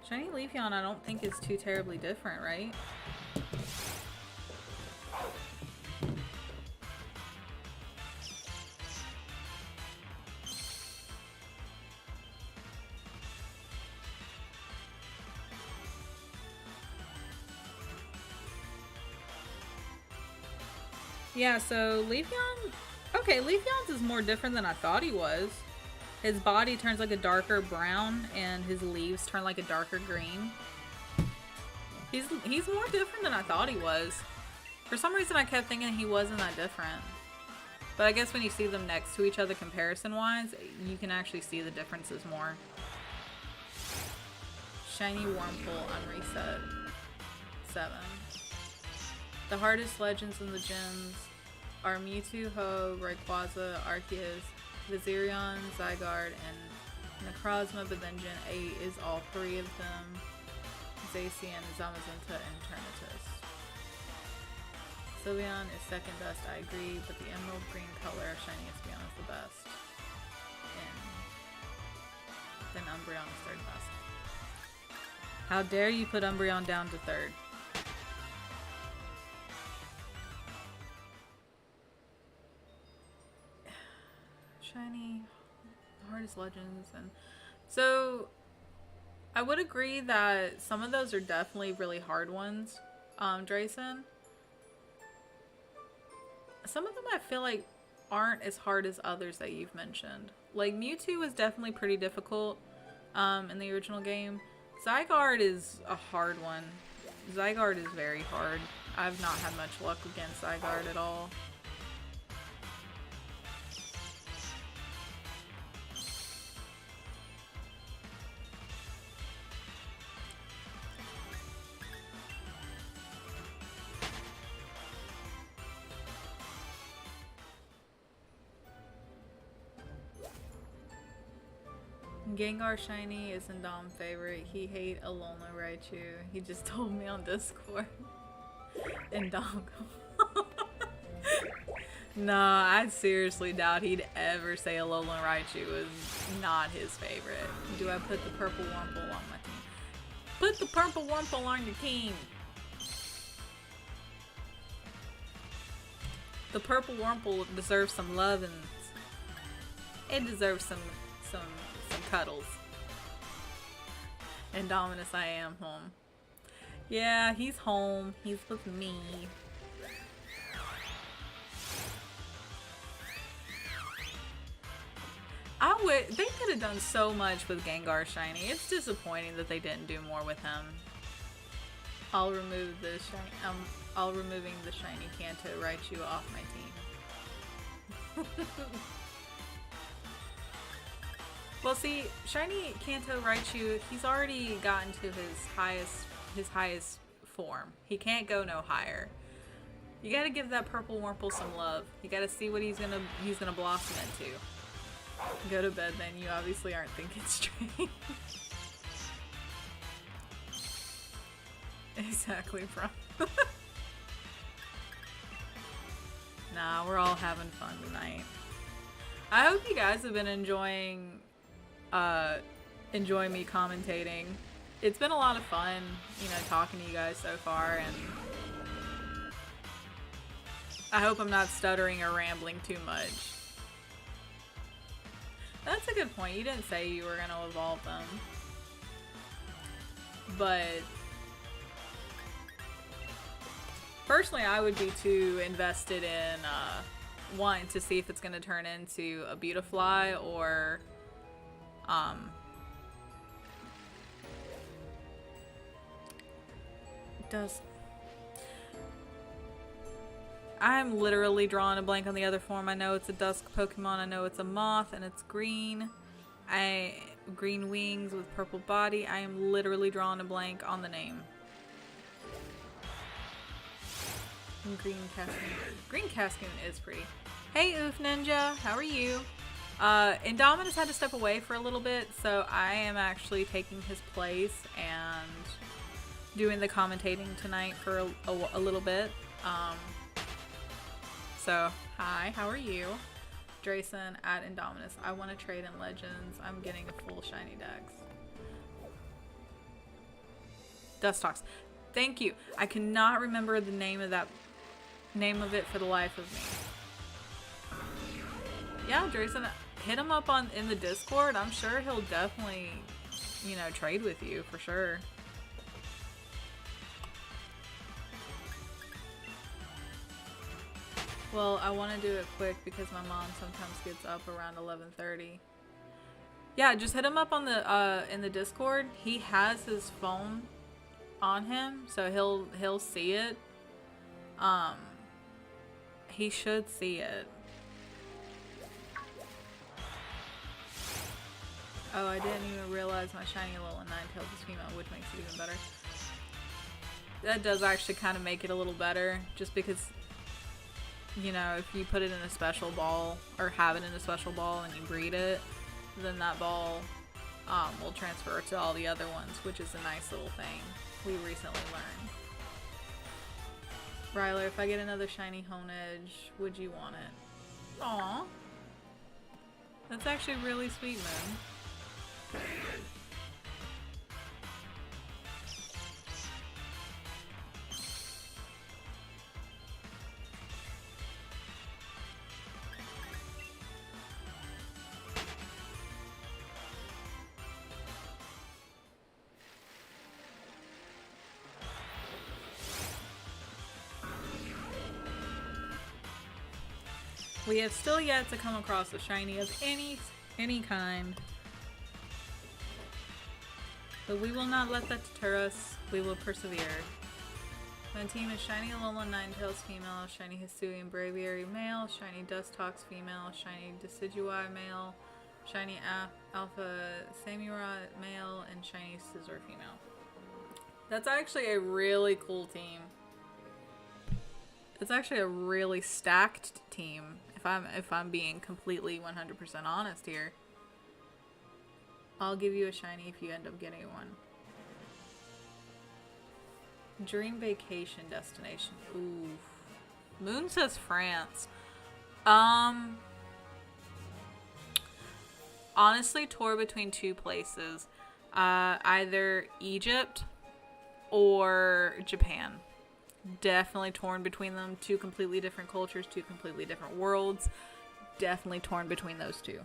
Shiny Leafeon I don't think is too terribly different, right? Yeah, so Leafeon... Okay, Leafeon's is more different than I thought he was. His body turns like a darker brown, and his leaves turn like a darker green. He's more different than I thought he was. For some reason, I kept thinking he wasn't that different. But I guess when you see them next to each other comparison-wise, you can actually see the differences more. Shiny Wurmple on reset 7. The hardest legends in the gyms are Mewtwo, Ho, Rayquaza, Arceus, Viserion, Zygarde, and Necrozma, but then Gen 8 is all 3 of them. Zacian, Zamazenta, and Eternatus. Sylveon is second best, I agree, but the emerald green color of Shiny Espeon is the best. And then Umbreon is third best. How dare you put Umbreon down to third? Shiny, hardest legends, and so I would agree that some of those are definitely really hard ones, Drayson. Some of them I feel like aren't as hard as others that you've mentioned. Like Mewtwo was definitely pretty difficult in the original game. Zygarde is a hard one. Zygarde is very hard. I've not had much luck against Zygarde at all. Gengar Shiny is Indom's favorite. He hate Alola Raichu. He just told me on Discord. Indom. No, I seriously doubt he'd ever say Alola Raichu was not his favorite. Do I put the purple Wurmple on my team? Put the purple Wurmple on your team! The purple Wurmple deserves some love and it deserves some cuddles. Indominus, I am home. Yeah, he's home. He's with me. They could have done so much with Gengar Shiny. It's disappointing that they didn't do more with him. I'll remove the shiny. I'll removing the shiny Kanto Raichu off my team. Well, see, shiny Kanto Raichu, he's already gotten to his highest form. He can't go no higher. You gotta give that purple Wurmple some love. You gotta see what he's gonna blossom into. Go to bed then, you obviously aren't thinking straight. Exactly, bro. Nah, we're all having fun tonight. I hope you guys have been enjoying me commentating. It's been a lot of fun, you know, talking to you guys so far, and I hope I'm not stuttering or rambling too much. That's a good point. You didn't say you were gonna evolve them, but personally I would be too invested in wanting to see if it's gonna turn into a Beautifly or I'm literally drawing a blank on the other form. I know it's a dusk Pokemon. I know it's a moth and it's green. Green wings with purple body. I am literally drawing a blank on the name. Green Cascoon. Green Cascoon is pretty. Hey Oof Ninja, how are you? Indominus had to step away for a little bit, so I am actually taking his place and doing the commentating tonight for a little bit. So, hi, how are you? Drayson at Indominus. I want to trade in Legends. I'm getting a full shiny dex. Dustox. Thank you. I cannot remember the name of it for the life of me. Yeah, Drayson, hit him up in the Discord. I'm sure he'll definitely, you know, trade with you for sure. Well, I want to do it quick because my mom sometimes gets up around 11:30. Yeah, just hit him up on the in the Discord. He has his phone on him, so he'll see it. He should see it. Oh, I didn't even realize my shiny Alolan Ninetales is female, which makes it even better. That does actually kind of make it a little better, just because, you know, if you put it in a special ball, or have it in a special ball and you breed it, then that ball will transfer to all the other ones, which is a nice little thing we recently learned. Ryler, if I get another shiny Honedge, would you want it? Aww. That's actually really sweet, Moon. We have still yet to come across a shiny of any kind. But we will not let that deter us. We will persevere. My team is shiny Alolan Ninetales female, shiny Hisuian Braviary male, shiny Dustox female, shiny Decidueye male, shiny Alpha Samurai male, and shiny Scizor female. That's actually a really cool team. It's actually a really stacked team, if I'm being completely 100% honest here. I'll give you a shiny if you end up getting one. Dream vacation destination. Ooh. Moon says France. Honestly, tour between two places. Either Egypt or Japan. Definitely torn between them. Two completely different cultures, two completely different worlds. Definitely torn between those two.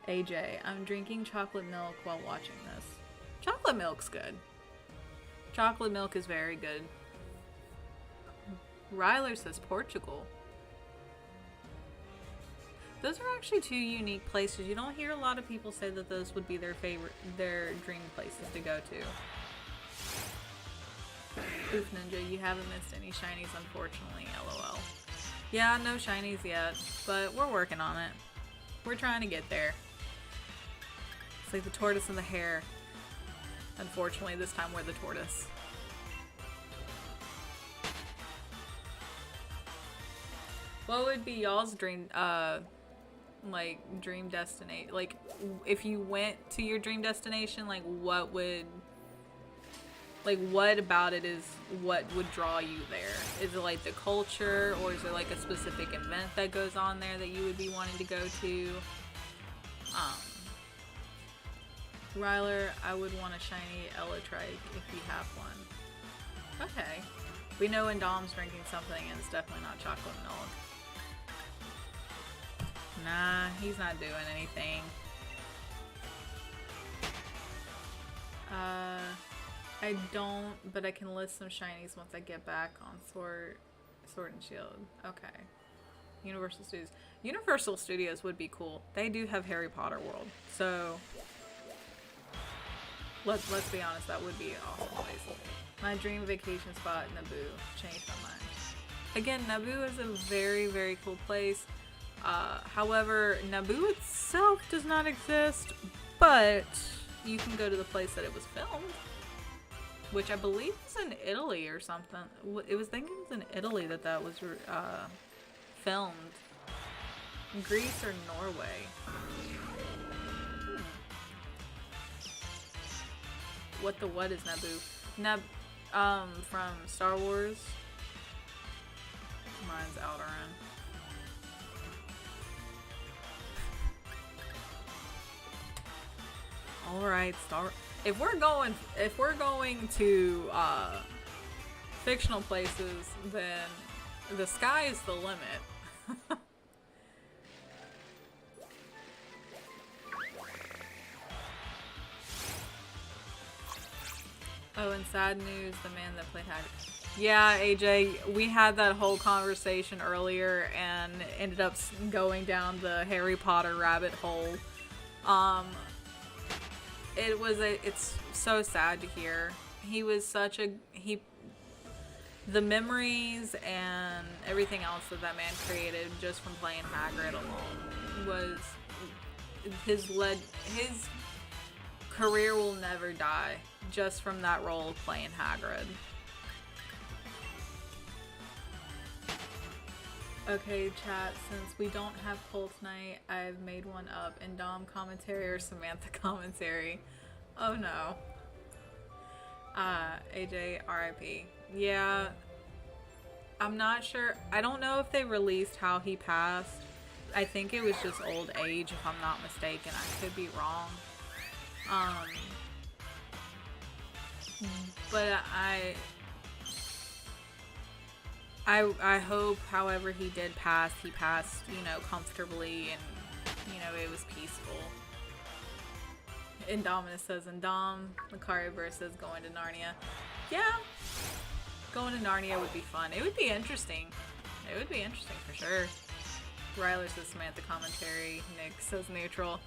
AJ, I'm drinking chocolate milk while watching this. Chocolate milk's good. Chocolate milk is very good. Ryler says Portugal. Those are actually two unique places. You don't hear a lot of people say that those would be their dream places to go to. Oof, Ninja, you haven't missed any shinies, unfortunately, LOL. Yeah, no shinies yet, but we're working on it. We're trying to get there. It's like the tortoise and the hare. Unfortunately, this time we're the tortoise. What would be y'all's dream, dream destination? Like, if you went to your dream destination, like, what about it is what would draw you there? Is it like the culture, or is there like a specific event that goes on there that you would be wanting to go to? Ryler, I would want a shiny Elytrike if you have one. Okay. We know when Dom's drinking something and it's definitely not chocolate milk. Nah, he's not doing anything. I don't, but I can list some shinies once I get back on Sword and Shield. Okay. Universal Studios. Universal Studios would be cool. They do have Harry Potter World. So, let's be honest, that would be an awesome place. My dream vacation spot, Naboo. Changed my mind. Again, Naboo is a very, very cool place. However, Naboo itself does not exist, but you can go to the place that it was filmed, which I believe is in Italy or something. It was thinking it was in Italy that was filmed. Greece or Norway. What is Naboo? From Star Wars. Mine's Alderaan. Alright, if we're going to fictional places, then the sky is the limit. Oh, and sad news, the man that played Hagrid. Yeah, AJ, we had that whole conversation earlier and ended up going down the Harry Potter rabbit hole. It's so sad to hear. He was the memories and everything else that man created just from playing Hagrid alone was his career will never die just from that role of playing Hagrid. Okay, chat, since we don't have poll tonight, I've made one up in Dom commentary or Samantha commentary. Oh no. AJ, RIP. Yeah, I'm not sure. I don't know if they released how he passed. I think it was just old age, if I'm not mistaken. I could be wrong. But I hope, however he did pass, he passed, comfortably, and, it was peaceful. Indominus says, and Dom, Macariverse says, going to Narnia. Yeah, going to Narnia would be fun. It would be interesting. It would be interesting for sure. Ryler says Samantha commentary. Nick says neutral.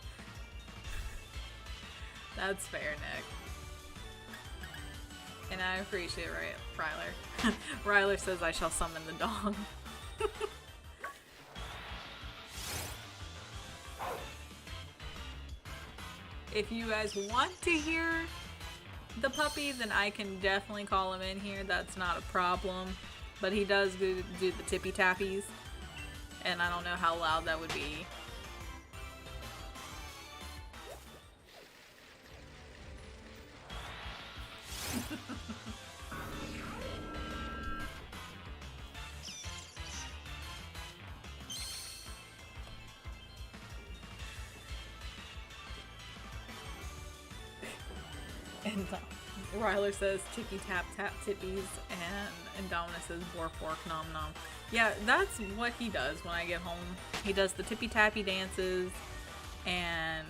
That's fair, Nick. And I appreciate Ryler. Ryler says I shall summon the dog. If you guys want to hear the puppy, then I can definitely call him in here. That's not a problem. But he does do the tippy tappies. And I don't know how loud that would be. And Ryler says tippy tap tap tippies, and Indominus says bork bork nom nom. Yeah, that's what he does when I get home. He does the tippy tappy dances, and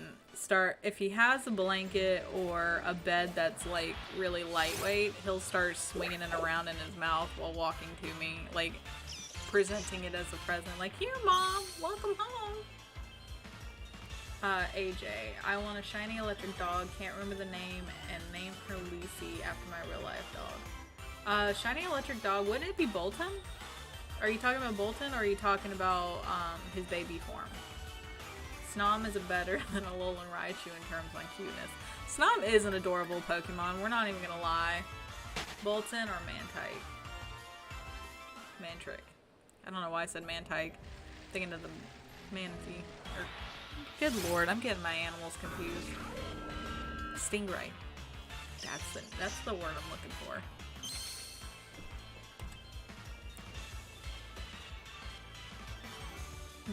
if he has a blanket or a bed that's like really lightweight, he'll start swinging it around in his mouth while walking to me, like presenting it as a present, like, here mom, welcome home. AJ, I want a shiny electric dog, can't remember the name, and name her Lucy after my real life dog. Shiny electric dog, wouldn't it be Bolton? Are you talking about Bolton, or are you talking about his baby form? Snom is better than a Alolan Raichu in terms on cuteness. Snom is an adorable Pokemon, we're not even gonna lie. Bolton or Mantike? Mantrick. I don't know why I said Mantike. Thinking of the Manatee. Good lord, I'm getting my animals confused. Stingray. That's the word I'm looking for.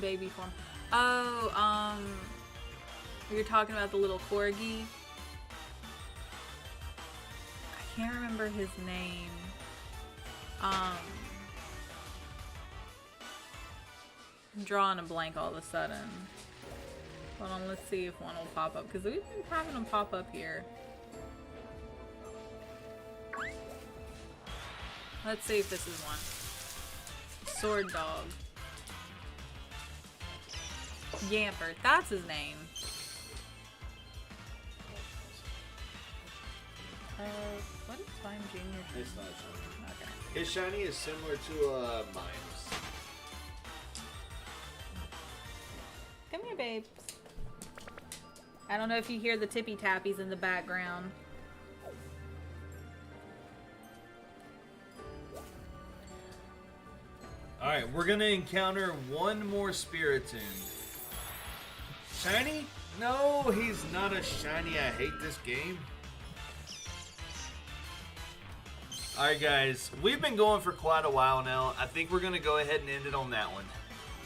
Baby form. Oh, you're talking about the little corgi. I can't remember his name. I'm drawing a blank all of a sudden. Hold on, let's see if one will pop up, because we've been having them pop up here. Let's see if this is one. Sword Dog. Yamper, that's his name. What is Slime Jr.? It's not shiny. Okay. His shiny is similar to Mimes. Come here, babes. I don't know if you hear the tippy tappies in the background. Alright, we're gonna encounter one more Spiritomb. Shiny? No, he's not a shiny. I hate this game. Alright guys, we've been going for quite a while now. I think we're gonna go ahead and end it on that one.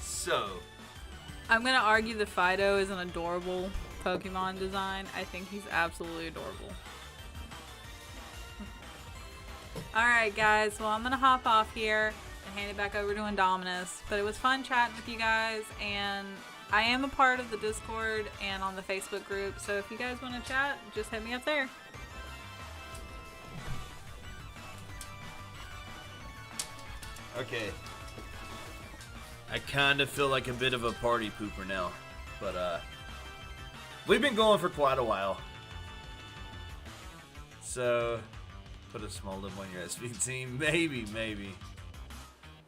So, I'm gonna argue that Fido is an adorable Pokemon design. I think he's absolutely adorable. Alright guys, well I'm gonna hop off here and hand it back over to Indominus. But it was fun chatting with you guys, and I am a part of the Discord and on the Facebook group, so if you guys want to chat, just hit me up there. okay. I kind of feel like a bit of a party pooper now. But, we've been going for quite a while. So, put a small lip on your SV team. Maybe.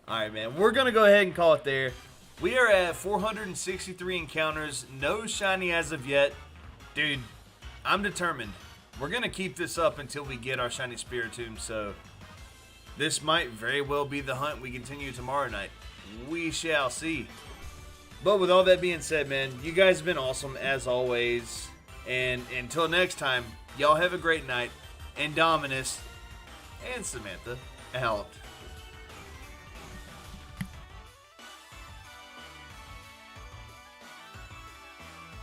Alright, man. We're going to go ahead and call it there. We are at 463 encounters. No shiny as of yet. Dude, I'm determined. We're going to keep this up until we get our shiny Spiritomb, so this might very well be the hunt we continue tomorrow night. We shall see. But with all that being said, man, you guys have been awesome as always. And until next time, y'all have a great night. And Dominus and Samantha out.